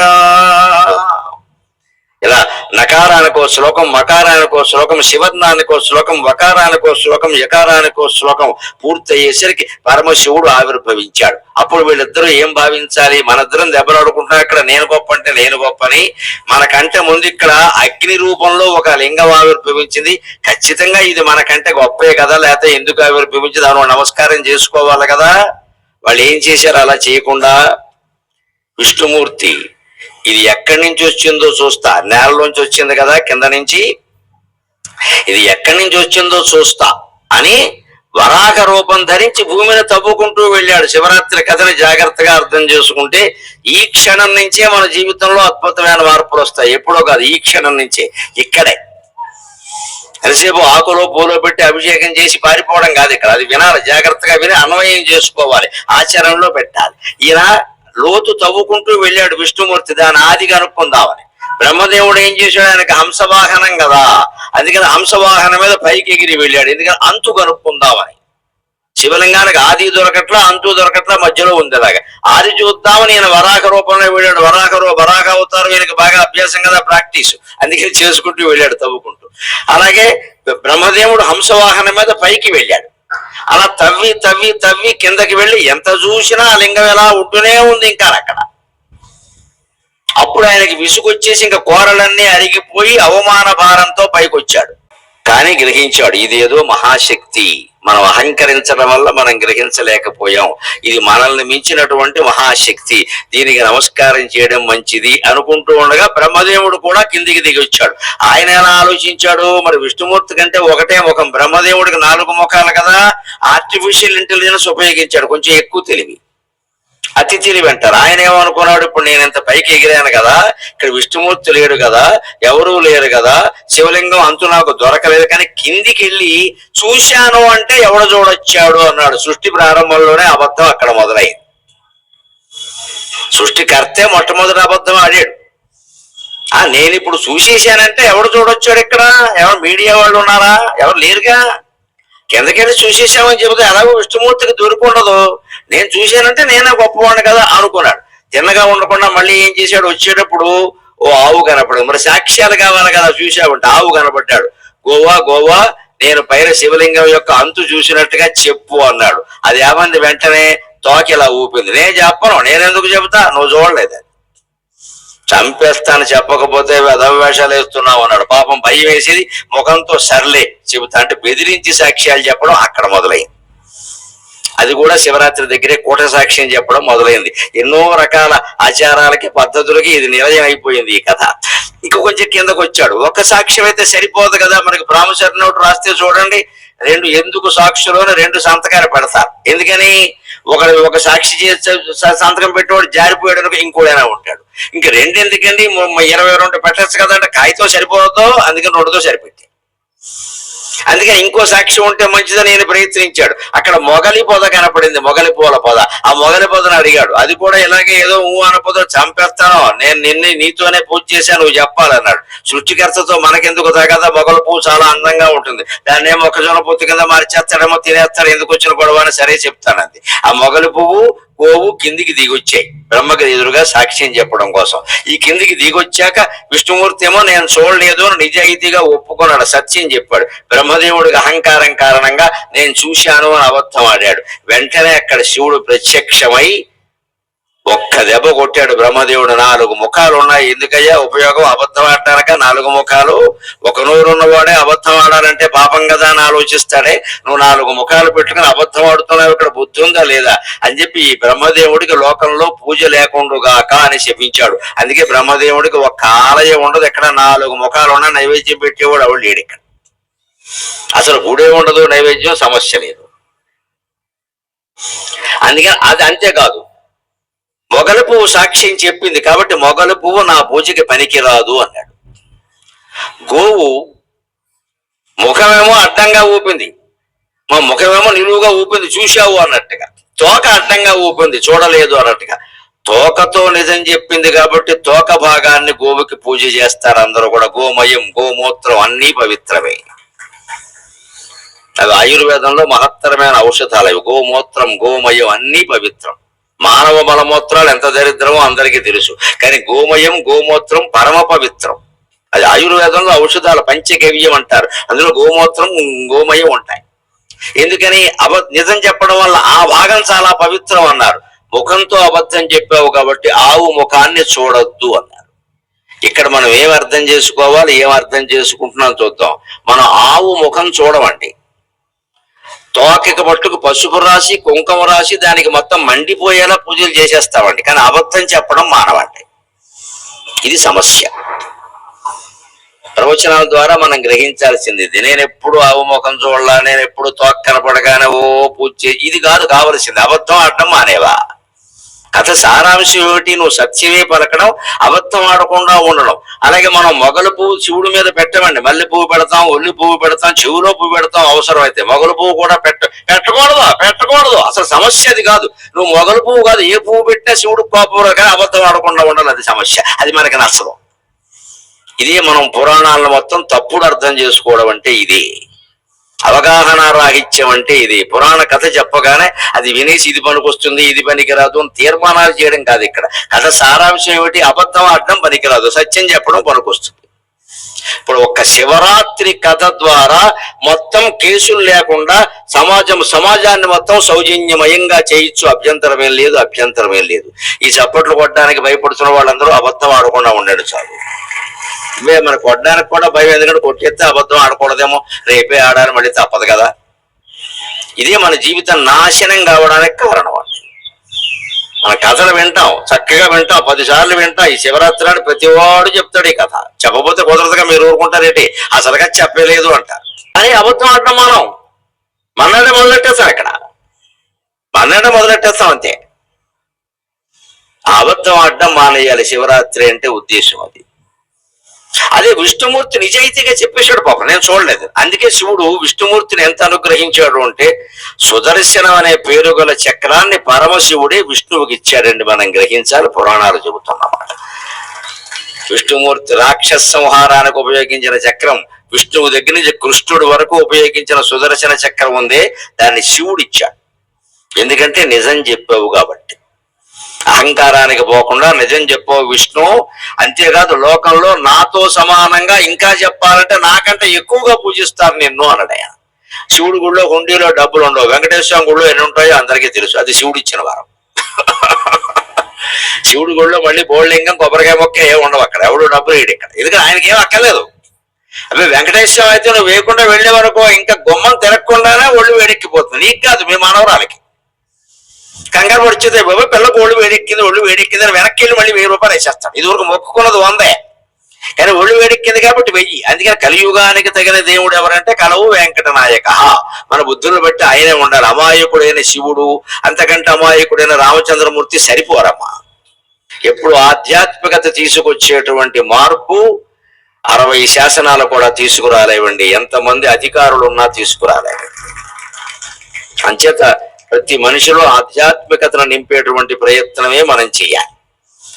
ఇలా నకారానికో శ్లోకం, మకారానికో శ్లోకం, శివర్ణానికో శ్లోకం, వకారానికో శ్లోకం, యకారానికో శ్లోకం పూర్తయ్యేసరికి పరమశివుడు ఆవిర్భవించాడు. అప్పుడు వీళ్ళిద్దరూ ఏం భావించాలి? మనిద్దరం దెబ్బలాడుకుంటున్నాం, ఇక్కడ నేను గొప్ప అంటే నేను గొప్పని. మనకంటే ముందు ఇక్కడ అగ్ని రూపంలో ఒక లింగం ఆవిర్భవించింది. ఖచ్చితంగా ఇది మనకంటే గొప్పే కదా, లేకపోతే ఎందుకు ఆవిర్భవించింది దాని నమస్కారం చేసుకోవాలి కదా. వాళ్ళు ఏం చేశారు? అలా చేయకుండా విష్ణుమూర్తి ఇది ఎక్కడి నుంచి వచ్చిందో చూస్తా, నేలలోంచి వచ్చింది కదా కింద నుంచి, ఇది ఎక్కడి నుంచి వచ్చిందో చూస్తా అని వరాహ రూపం ధరించి భూమిని తవ్వుకుంటూ వెళ్ళాడు. శివరాత్రి కథని జాగ్రత్తగా అర్థం చేసుకుంటే ఈ క్షణం నుంచే మన జీవితంలో అద్భుతమైన మార్పులు వస్తాయి. ఎప్పుడో కాదు, ఈ క్షణం నుంచే, ఇక్కడే. ఎంతసేపు ఆకులో పూలో పెట్టి అభిషేకం చేసి పారిపోవడం కాదు ఇక్కడ. అది వినాలి, జాగ్రత్తగా విని అన్వయం చేసుకోవాలి, ఆచరణలో పెట్టాలి. ఈయన లోతు తవ్వుకుంటూ వెళ్ళాడు విష్ణుమూర్తి, దాని ఆది కనుక్కుందామని. బ్రహ్మదేవుడు ఏం చేశాడు? ఆయనకి హంసవాహనం కదా, అందుకని హంసవాహనం మీద పైకి ఎగిరి వెళ్ళాడు, ఎందుకని అంతు కనుక్కుందామని. శివలింగానికి ఆది దొరకట్లా, అంతు దొరకట్లా, మధ్యలో ఉంది అలాగా. ఆది చూద్దామని ఈయన వరాహ రూపంలో వెళ్ళాడు. వరాహ అవతారం ఈయనకి బాగా అభ్యాసం కదా, ప్రాక్టీస్, అందుకే చేసుకుంటూ వెళ్ళాడు తవ్వుకుంటూ. అలాగే బ్రహ్మదేవుడు హంసవాహనం మీద పైకి వెళ్ళాడు. అలా తవ్వి తవ్వి తవ్వి కిందకి వెళ్ళి ఎంత చూసినా ఆ లింగం ఎలా ఉంటూనే ఉంది ఇంకా అక్కడ. అప్పుడు ఆయనకి విసుగొచ్చేసి ఇంకా కూరలన్నీ అరిగిపోయి అవమాన భారంతో పైకి వచ్చాడు. కానీ గ్రహించాడు, ఇదేదో మహాశక్తి, మనం అహంకరించడం వల్ల మనం గ్రహించలేకపోయాం, ఇది మనల్ని మించినటువంటి మహాశక్తి, దీనికి నమస్కారం చేయడం మంచిది అనుకుంటూ ఉండగా బ్రహ్మదేవుడు కూడా కిందికి దిగి వచ్చాడు. ఆయన ఎలా ఆలోచించాడు, మరి విష్ణుమూర్తి కంటే ఒకటే ముఖం, బ్రహ్మదేవుడికి 4 ముఖాలు కదా, ఆర్టిఫిషియల్ ఇంటెలిజెన్స్ ఉపయోగించాడు, కొంచెం ఎక్కువ తెలివి, అతి తెలివి అంటారు. ఆయన ఏమనుకున్నాడు, ఇప్పుడు నేను ఇంత పైకి ఎగిరాను కదా, ఇక్కడ విష్ణుమూర్తి లేడు కదా, ఎవరూ లేరు కదా, శివలింగం అంతు నాకు దొరకలేదు, కానీ కిందికి వెళ్ళి చూశాను అంటే ఎవడు చూడొచ్చాడు అన్నాడు. సృష్టి ప్రారంభంలోనే అబద్ధం అక్కడ మొదలైంది. సృష్టికర్తే మొట్టమొదటి అబద్ధం ఆడాడు. నేను ఇప్పుడు చూసేశానంటే ఎవడు చూడొచ్చాడు, ఇక్కడ ఎవరు మీడియా వాళ్ళు ఉన్నారా, ఎవరు లేరుగా, కిందకెళ్ళి చూసేసామని చెబితే ఎలాగో విష్ణుమూర్తికి దొరికుండదు, నేను చూశానంటే నేనే గొప్పవాడిని కదా అనుకున్నాడు. తిన్నగా ఉండకుండా మళ్ళీ ఏం చేశాడు, వచ్చేటప్పుడు ఓ ఆవు కనపడదు, మరి సాక్ష్యాలు కావాలి కదా, చూసావంటే ఆవు కనపడ్డాడు. గోవా నేను పైన శివలింగం యొక్క అంతు చూసినట్టుగా చెప్పు అన్నాడు. అది ఏమంది, వెంటనే తోకిలా ఊపింది. నేను చెప్పను, నేనెందుకు చెబుతా, నువ్వు చూడలేదు, చంపేస్తాను చెప్పకపోతే వేషాలు వేస్తున్నావు అన్నాడు. పాపం భయం వేసేది, ముఖంతో సర్లే చెబుతా అంటే బెదిరించి సాక్ష్యాలు చెప్పడం అక్కడ మొదలైంది. అది కూడా శివరాత్రి దగ్గరే కూట సాక్ష్యం చెప్పడం మొదలైంది. ఎన్నో రకాల ఆచారాలకి పద్ధతులకి ఇది నిలయం అయిపోయింది ఈ కథ. ఇంక కొంచెం కిందకు వచ్చాడు. ఒక సాక్ష్యం అయితే సరిపోదు కదా, మనకి ప్రామిసరీ నోటు రాస్తే చూడండి, ఎందుకు సాక్షులోనే 2 సంతకాలు పెడతారు. ఎందుకని, ఒక సాక్షి సంతకం పెట్టేవాడు జారిపోయాడు, ఇంకోడైనా ఉంటాడు. ఇంక 2 ఎందుకండి, 22 పెట్టచ్చు కదా అంటే కాగితం సరిపోతుందో, అందుకని 2తో సరిపెట్టి, అందుకని ఇంకో సాక్ష్యం ఉంటే మంచిదని నేను ప్రయత్నించాడు. అక్కడ మొగలి పొద కనపడింది, మొగలి పూల పొద. ఆ మొగలి పొదను అడిగాడు. అది కూడా ఇలాగే ఏదో అనపోదో చంపేస్తాను, నేను నీతోనే పూజ చేశాను, నువ్వు చెప్పాలన్నాడు. సృష్టికర్తతో మనకెందుకు తగదా, మొగల పువ్వు చాలా అందంగా ఉంటుంది, దాన్నే మొక్కజొన్న పొత్తు కింద మార్చేస్తాడేమో, తినేస్తాడు, ఎందుకు వచ్చిన గొడవ అని సరే చెప్తానంది. ఆ మొగలి పువ్వు గోవు కిందికి దిగొచ్చాయి బ్రహ్మకి ఎదురుగా సాక్ష్యం చెప్పడం కోసం. ఈ కిందికి దిగొచ్చాక విష్ణుమూర్తి ఏమో నేను చూడలేదు అని నిజాయితీగా ఒప్పుకున్నాడు, సత్యం చెప్పాడు. బ్రహ్మదేవుడికి అహంకారం కారణంగా నేను చూశాను అని అబద్ధం ఆడాడు. వెంటనే అక్కడ శివుడు ప్రత్యక్షమై ఒక్క దెబ్బ కొట్టాడు. బ్రహ్మదేవుడు 4 ముఖాలు ఉన్నాయి, ఎందుకయ్యా ఉపయోగం, అబద్ధం ఆడటానక 4 ముఖాలు, ఒక నోరున్నవాడే అబద్ధం ఆడాలంటే పాపం కదా అని ఆలోచిస్తాడే, నువ్వు 4 ముఖాలు పెట్టుకుని అబద్ధం ఆడుతున్నావు, ఇక్కడ బుద్ధి ఉందా లేదా అని చెప్పి ఈ బ్రహ్మదేవుడికి లోకంలో పూజ లేకుండుగాక అని శపించాడు. అందుకే బ్రహ్మదేవుడికి ఒక్క ఆలయం ఉండదు, ఎక్కడ 4 ముఖాలు ఉన్నా నైవేద్యం పెట్టేవాడు ఎవడు లేడు. ఇక్కడ అసలు గుడే ఉండదు, నైవేద్యం సమస్య లేదు. అందుకని అది అంతేకాదు, మొగలి పువ్వు సాక్ష్యం చెప్పింది కాబట్టి మొగలి పువ్వు నా పూజకి పనికిరాదు అన్నాడు. గోవు ముఖమేమో అడ్డంగా ఊపింది, మా ముఖమేమో నిలువుగా ఊపింది చూశావు అన్నట్టుగా, తోక అడ్డంగా ఊపింది చూడలేదు అన్నట్టుగా. తోకతో నిజం చెప్పింది కాబట్టి తోక భాగాన్ని గోవుకి పూజ చేస్తారు అందరూ కూడా. గోమయం, గోమూత్రం అన్నీ పవిత్రమే. అవి ఆయుర్వేదంలో మహత్తరమైన ఔషధాలు. అవి గోమూత్రం, గోమయం అన్నీ పవిత్రం. మానవ మలమూత్రాలు ఎంత దరిద్రమో అందరికీ తెలుసు, కానీ గోమయం, గోమూత్రం పరమ పవిత్రం. అది ఆయుర్వేదంలో ఔషధాలు, పంచగవ్యం అంటారు, అందులో గోమూత్రం, గోమయం ఉంటాయి. ఎందుకని, నిజం చెప్పడం వల్ల ఆ భాగం చాలా పవిత్రం అన్నారు. ముఖంతో అబద్ధం చెప్పావు కాబట్టి ఆవు ముఖాన్ని చూడొద్దు అన్నారు. ఇక్కడ మనం ఏం అర్థం చేసుకోవాలి, ఏం అర్థం చేసుకుంటున్నాం చూద్దాం. మనం ఆవు ముఖం చూడమండి, తోకకి పట్టుకు పసుపు రాసి కుంకుమ రాసి దానికి మొత్తం మండిపోయేలా పూజలు చేసేస్తామండి, కానీ అబద్ధం చెప్పడం మానవండి. ఇది సమస్య. ప్రవచనాల ద్వారా మనం గ్రహించాల్సింది ఇది. నేను ఎప్పుడు ఆవు ముఖం చూడలా, నేను ఎప్పుడు తోక కనపడగానే పూజ ఇది కాదు కావలసింది. అబద్ధం ఆడటం మానేవా. కథ సారాంశం ఏమిటి, నువ్వు సత్యమే పలకడం, అబద్ధం ఆడకుండా ఉండడం. అలాగే మనం మొగలు పువ్వు శివుడి మీద పెట్టమండి, మల్లె పువ్వు పెడతాం, ఒల్లి పువ్వు పెడతాం, చెవులో పువ్వు పెడతాం అవసరం అయితే. మొగలు పువ్వు కూడా పెట్టకూడదు అసలు సమస్య అది కాదు. నువ్వు మొగలు పువ్వు కాదు, ఏ పువ్వు పెట్టినా శివుడు కోపం, కానీ అబద్ధం ఆడకుండా ఉండాలి, అది సమస్య. అది మనకి నచ్చదు. ఇదే మనం పురాణాలను మొత్తం తప్పుడు అర్థం చేసుకోవడం అంటే ఇదే. అవగాహన రాహిత్యం అంటే ఇది. పురాణ కథ చెప్పగానే అది వినేసి ఇది పనికొస్తుంది ఇది పనికిరాదు అని తీర్మానాలు చేయడం కాదు. ఇక్కడ కథ సారాంశం ఏమిటి? అబద్ధం ఆడడం పనికిరాదు, సత్యం చెప్పడం పనికొస్తుంది. ఇప్పుడు ఒక్క శివరాత్రి కథ ద్వారా మొత్తం కేసులు లేకుండా సమాజాన్ని మొత్తం సౌజన్యమయంగా చేయొచ్చు. అభ్యంతరమేం లేదు. ఈ చప్పట్లు కొట్టడానికి భయపడుతున్న వాళ్ళందరూ అబద్ధం ఆడకుండా ఉండండి చాలు. మన కొట్టడానికి కూడా భయం, ఎందుకంటే కొట్టేస్తే అబద్ధం ఆడకూడదేమో, రేపే ఆడాలి, మళ్ళీ తప్పదు కదా. ఇదే మన జీవితం నాశనం కావడానికి కారణం. మన కథలు వింటాం, చక్కగా వింటాం, 10 సార్లు వింటాం. ఈ శివరాత్రి నాడు ప్రతివాడు చెప్తాడు ఈ కథ. చెప్పబోతే కుదరదుగా మీరు ఊరుకుంటారేంటి, అసలుగా చెప్పలేదు అంటారు. అని అబద్ధం ఆడటం మన్నాడే మొదలెట్టేస్తాం. ఇక్కడ మన్నాడే మొదలెట్టేస్తాం అంతే. ఆ అబద్ధం ఆడడం మానేయాలి శివరాత్రి అంటే ఉద్దేశం అది. అదే విష్ణుమూర్తి నిజాయితీగా చెప్పేశాడు. పాపం నేను చూడలేదు. అందుకే శివుడు విష్ణుమూర్తిని ఎంత అనుగ్రహించాడు అంటే సుదర్శనం అనే పేరు గల చక్రాన్ని పరమశివుడే విష్ణువుకి ఇచ్చాడండి. మనం గ్రహించాలి, పురాణాలు చెబుతున్నమాట. విష్ణుమూర్తి రాక్షస సంహారానికి ఉపయోగించిన చక్రం, విష్ణువు దగ్గర నుంచి కృష్ణుడి వరకు ఉపయోగించిన సుదర్శన చక్రం ఉందే, దాన్ని శివుడు ఇచ్చాడు. ఎందుకంటే నిజం చెప్పావు కాబట్టి. అహంకారానికి పోకుండా నిజం చెప్పావు విష్ణు. అంతేకాదు లోకంలో నాతో సమానంగా ఇంకా చెప్పాలంటే నాకంటే ఎక్కువగా పూజిస్తారు నిన్ను అన్నాడు. శివుడి గుడిలో హుండీలో డబ్బులు ఉండవు. వెంకటేశ్వర గుడిలో ఎన్ని ఉంటాయో అందరికీ తెలుసు. అది శివుడు ఇచ్చిన వారం. శివుడి గుడిలో మళ్ళీ బోల్లింగం కొబ్బరికాయ మొక్క ఏమి ఉండవు. అక్కడ ఎవడు డబ్బులు వేయడు ఇక్కడ. ఎందుకంటే ఆయనకి ఏం అక్కర్లేదు. అవి వెంకటేశ్వరం అయితే నువ్వు వేయకుండా వెళ్లే వరకు ఇంకా గుమ్మం తిరగకుండానే ఒళ్ళు వేడెక్కిపోతుంది. నీకు కాదు, మీ మనవరాలకి. కంగారు పడిచేదే బాబా పిల్లలకు ఒళ్ళు వేడెక్కింది అని వెనక్కి వెళ్ళి మళ్ళీ 1000 రూపాయలు వేసేస్తాడు. ఇదివరకు మొక్కుకున్నది 100, కానీ ఒళ్ళు వేడెక్కింది కాబట్టి 1000. అందుకని కలియుగానికి తగిన దేవుడు ఎవరంటే కలవు వెంకటనాయక. మన బుద్ధులను బట్టి ఆయనే ఉండాలి. అమాయకుడైన శివుడు, అంతకంటే అమాయకుడైన రామచంద్రమూర్తి సరిపోరమ్మా. ఎప్పుడు ఆధ్యాత్మికత తీసుకొచ్చేటువంటి మార్పు 60 శాసనాలు కూడా తీసుకురాలేవండి. ఎంతమంది అధికారులు ఉన్నా తీసుకురాలేవండి. అంచేత ప్రతి మనిషిలో ఆధ్యాత్మికతను నింపేటువంటి ప్రయత్నమే మనం చేయాలి.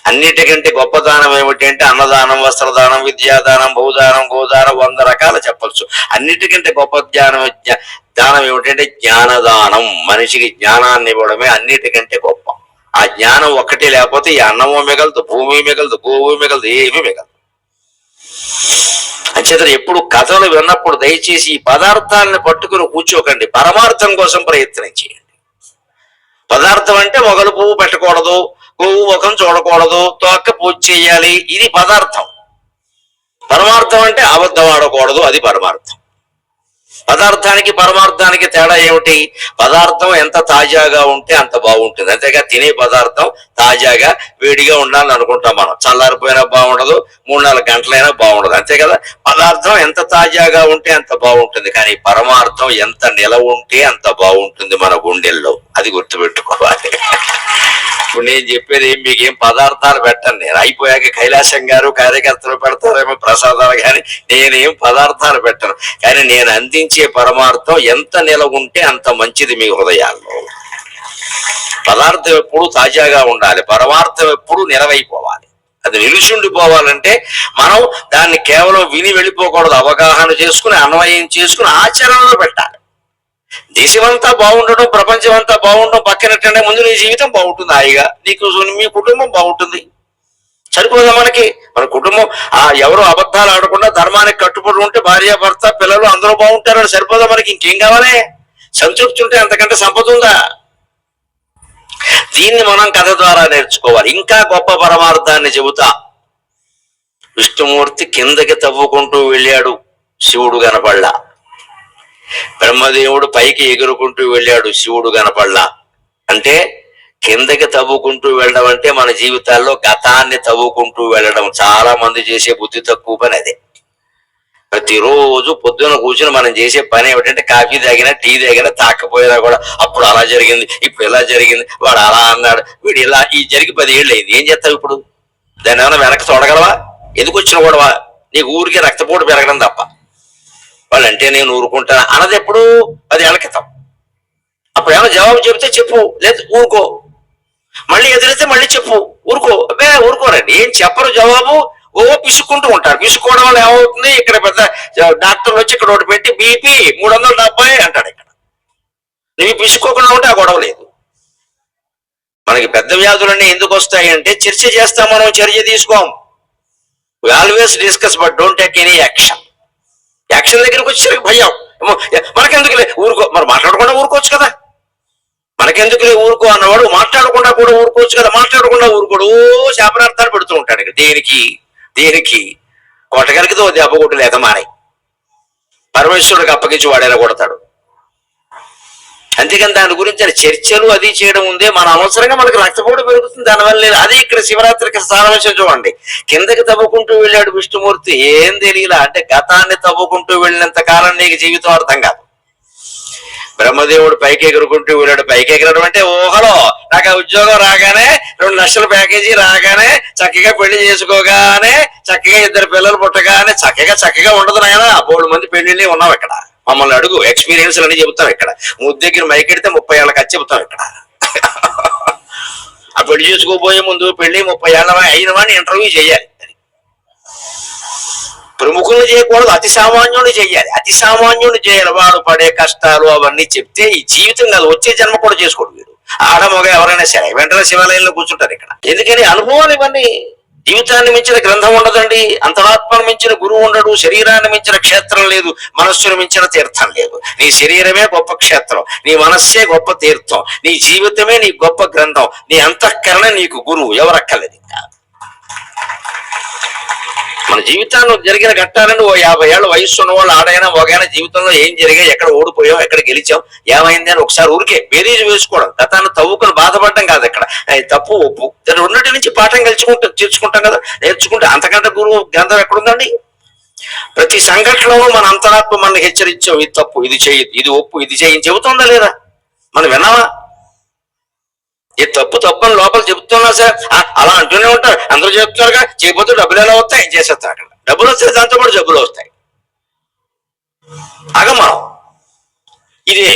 అన్నిటికంటే గొప్ప దానం ఏమిటి అంటే అన్నదానం, వస్త్రదానం, విద్యాదానం, భూదానం, గోదానం, 100 రకాలు చెప్పచ్చు. అన్నిటికంటే గొప్ప దానం ఏమిటంటే జ్ఞానదానం. మనిషికి జ్ఞానాన్ని ఇవ్వడమే అన్నిటికంటే గొప్ప. ఆ జ్ఞానం ఒక్కటే లేకపోతే ఈ అన్నము మిగలదు, భూమి మిగలదు, గోవు మిగలదు, ఏమీ మిగలదు. అంచేత ఎప్పుడు కథలు విన్నప్పుడు దయచేసి ఈ పదార్థాలను పట్టుకుని కూర్చోకండి. పరమార్థం కోసం ప్రయత్నం చేయండి. పదార్థం అంటే మొగలు పువ్వు పెట్టకూడదు, పువ్వు ముఖం చూడకూడదు, తోక పూజ చేయాలి, ఇది పదార్థం. పరమార్థం అంటే అబద్ధం ఆడకూడదు, అది పరమార్థం. పదార్థానికి పరమార్థానికి తేడా ఏమిటి? పదార్థం ఎంత తాజాగా ఉంటే అంత బాగుంటుంది. అంతేగా తినే పదార్థం తాజాగా వేడిగా ఉండాలని అనుకుంటాం మనం. చల్లారిపోయినా బాగుండదు, 3-4 గంటలైనా బాగుండదు, అంతే కదా. పదార్థం ఎంత తాజాగా ఉంటే అంత బాగుంటుంది, కానీ పరమార్థం ఎంత నిలవ ఉంటే అంత బాగుంటుంది మన గుండెల్లో. అది గుర్తుపెట్టుకోవాలి. ఇప్పుడు నేను చెప్పేది మీకేం పదార్థాలు పెట్టండి. నేను అయిపోయాక కైలాసం గారు కార్యకర్తలు పెడతారేమో ప్రసాదాలు, కానీ నేనేం పదార్థాలు పెట్టను. కానీ నేను అందించే పరమార్థం ఎంత నిలవ ఉంటే అంత మంచిది మీ హృదయాల్లో. పదార్థం ఎప్పుడు తాజాగా ఉండాలి, పరమార్థం ఎప్పుడు నిలవైపోవాలి. అది నిలుచుండిపోవాలంటే మనం దాన్ని కేవలం విని వెళ్ళిపోకూడదు. అవగాహన చేసుకుని, అన్వయం చేసుకుని ఆచరణలో పెట్టాలి. దేశమంతా బాగుండడం, ప్రపంచం అంతా బాగుండడం పక్కనట్టంటే ముందు నీ జీవితం బాగుంటుంది, హాయిగా నీకు మీ కుటుంబం బాగుంటుంది. సరిపోదా మనకి? మన కుటుంబం ఎవరు అబద్ధాలు ఆడకుండా ధర్మానికి కట్టుబడి ఉంటే భార్య, భర్త, పిల్లలు అందరూ బాగుంటారని సరిపోదా మనకి? ఇంకేం కావాలి? సంతృప్తి ఉంటే అంతకంటే సంపద ఉందా? దీన్ని మనం కథ ద్వారా నేర్చుకోవాలి. ఇంకా గొప్ప పరమార్థాన్ని చెబుతా. విష్ణుమూర్తి కిందకి తవ్వుకుంటూ వెళ్ళాడు, శివుడు కనపడ్డా. బ్రహ్మదేవుడు పైకి ఎగురుకుంటూ వెళ్ళాడు, శివుడు కనపడ్లా. అంటే కిందకి తవ్వుకుంటూ వెళ్ళడం అంటే మన జీవితాల్లో గతాన్ని తవ్వుకుంటూ వెళ్ళడం. చాలా మంది చేసే బుద్ధి తక్కువ పని అదే. ప్రతిరోజు పొద్దున కూర్చుని మనం చేసే పని ఏమిటంటే కాఫీ తాగినా, టీ తాగినా, తాకపోయినా కూడా అప్పుడు అలా జరిగింది, ఇప్పుడు ఇలా జరిగింది, వాడు అలా అన్నాడు, వీడు ఇలా, ఈ జరిగి 10 ఏళ్ళు అయింది, ఏం చేస్తావు ఇప్పుడు? దాన్ని ఏమైనా వెనక్కి చూడగలవా? ఎందుకు వచ్చిన గొడవ? నీకు ఊరికి రక్తపోటు పెరగడం తప్ప. వాళ్ళంటే నేను ఊరుకుంటాను అన్నది ఎప్పుడు 10 ఏళ్ల క్రితం. అప్పుడు ఏమైనా జవాబు చెబితే చెప్పు, లేదు ఊరుకో. మళ్ళీ ఎదురైతే మళ్ళీ చెప్పు, ఊరుకో. అబ్బే ఊరుకోరండి, ఏం చెప్పరు జవాబు, పిసుక్కుంటూ ఉంటారు. పిసుక్కోవడం వల్ల ఏమవుతుంది, ఇక్కడ పెద్ద డాక్టర్లు వచ్చి ఇక్కడ ఒకటి పెట్టి బీపీ 370 అంటాడు. ఇక్కడ నువ్వు పిసుక్కోకుండా ఉంటే ఆ గొడవ లేదు. మనకి పెద్ద వ్యాధులన్నీ ఎందుకు వస్తాయి అంటే చర్చ చేస్తాం, మనం చర్య తీసుకోం. We always discuss but don't take any action. Action దగ్గరికి వచ్చేసరికి భయం. మనకెందుకులే ఊరుకో, మరి మాట్లాడకుండా ఊరుకోవచ్చు కదా. మనకెందుకులే ఊరుకో అన్నవాడు మాట్లాడకుండా కూడా ఊరుకోవచ్చు కదా. మాట్లాడకుండా ఊరుకోడు, శాపనార్థాలు పెడుతూ ఉంటాడు. ఇక దేనికి కొట్టగలిగితే దెబ్బ కొట్టు లేక మానే పరమేశ్వరుడికి అప్పగించి వాడేలా కొడతాడు. అంతేకాని దాని గురించి చర్చలు అది చేయడం ఉందే, మన అవసరంగా మనకి రక్తపోటు పెరుగుతుంది దానివల్ల లేదు. అదే ఇక్కడ శివరాత్రికి సారాంశం చూడండి. కిందకి తవ్వుకుంటూ వెళ్ళాడు విష్ణుమూర్తి, ఏం తెలియలా అంటే గతాన్ని తవ్వుకుంటూ వెళ్ళినంత కాలం నీకు జీవితం అర్థం కాదు. బ్రహ్మదేవుడు పైకి ఎగురుకుంటూ వెళ్ళాడు. పైకి ఎగరడం అంటే ఊహలో నాకు ఉద్యోగం రాగానే 2 లక్షల ప్యాకేజీ రాగానే చక్కగా పెళ్లి చేసుకోగానే చక్కగా 2 పిల్లలు పుట్టగానే చక్కగా ఉండదు నాయన. 3 మంది పెళ్లిళ్ళే ఉన్నాం ఇక్కడ. మమ్మల్ని అడుగు, ఎక్స్పీరియన్స్ అని చెబుతాం ఇక్కడ. ముద్దు దగ్గర మైకెడితే 30 ఏళ్ళకి వచ్చి చెబుతాం ఇక్కడ. ఆ పెళ్లి చేసుకోబోయే ముందు పెళ్లి 30 ఏళ్ళ అయిన వాడిని ఇంటర్వ్యూ చేయాలి. ప్రముఖులను చేయకూడదు, అతి సామాన్యుని చేయాలి. అతి సామాన్యుని చేయాలి. వాడు పడే కష్టాలు అవన్నీ చెప్తే ఈ జీవితం కాదు, వచ్చే జన్మ కూడా చేసుకోడు వీడు. ఆడ మగ ఎవరైనా సరే వెంటనే శివాలయంలో కూర్చుంటారు ఇక్కడ. ఎందుకని అనుభవాలు ఇవన్నీ. జీవితాన్ని మించిన గ్రంథం ఉండదండి, అంతరాత్మను మించిన గురువు ఉండడు, శరీరాన్ని మించిన క్షేత్రం లేదు, మనస్సును మించిన తీర్థం లేదు. నీ శరీరమే గొప్ప క్షేత్రం, నీ మనస్సే గొప్ప తీర్థం, నీ జీవితమే నీ గొప్ప గ్రంథం, నీ అంతఃకరణ నీకు గురువు, ఎవరక్కర్లేదు. ఇంకా మన జీవితాల్లో జరిగిన ఘట్టాలను 50 ఏళ్ళ వయస్సు ఉన్నవాళ్ళు ఆడైనా మగైనా జీవితంలో ఏం జరిగాయి, ఎక్కడ ఓడిపోయాం, ఎక్కడ గెలిచాం, ఏమైంది అని ఒకసారి ఊరికే బేరీజు వేసుకోవడం, గతాన్ని తవ్వుకుని బాధపడడం కాదు. ఇక్కడ తప్పు ఒప్పు రెండింటి నుంచి పాఠం తీర్చుకుంటాం కదా, నేర్చుకుంటే అంతకంటే గురువు గ్రంథం ఎక్కడుందండి. ప్రతి సంఘటనలో మన అంతరాత్మ మనల్ని హెచ్చరించాం, ఇది తప్పు, ఇది చెయ్యి, ఇది ఒప్పు, ఇది చెయ్యి చెబుతుందా లేదా, మనం విన్నావా? ఈ తప్పు అని లోపల చెబుతున్నా సార్ అలా అంటూనే ఉంటారు. అందరూ చెప్తున్నారుగా, చేయకపోతే డబ్బులు ఎలా వస్తాయి, చేసేస్తారు. అక్కడ డబ్బులు వస్తాయి, దాంతో పాటు జబ్బులు వస్తాయి. అగమనం ఇదే.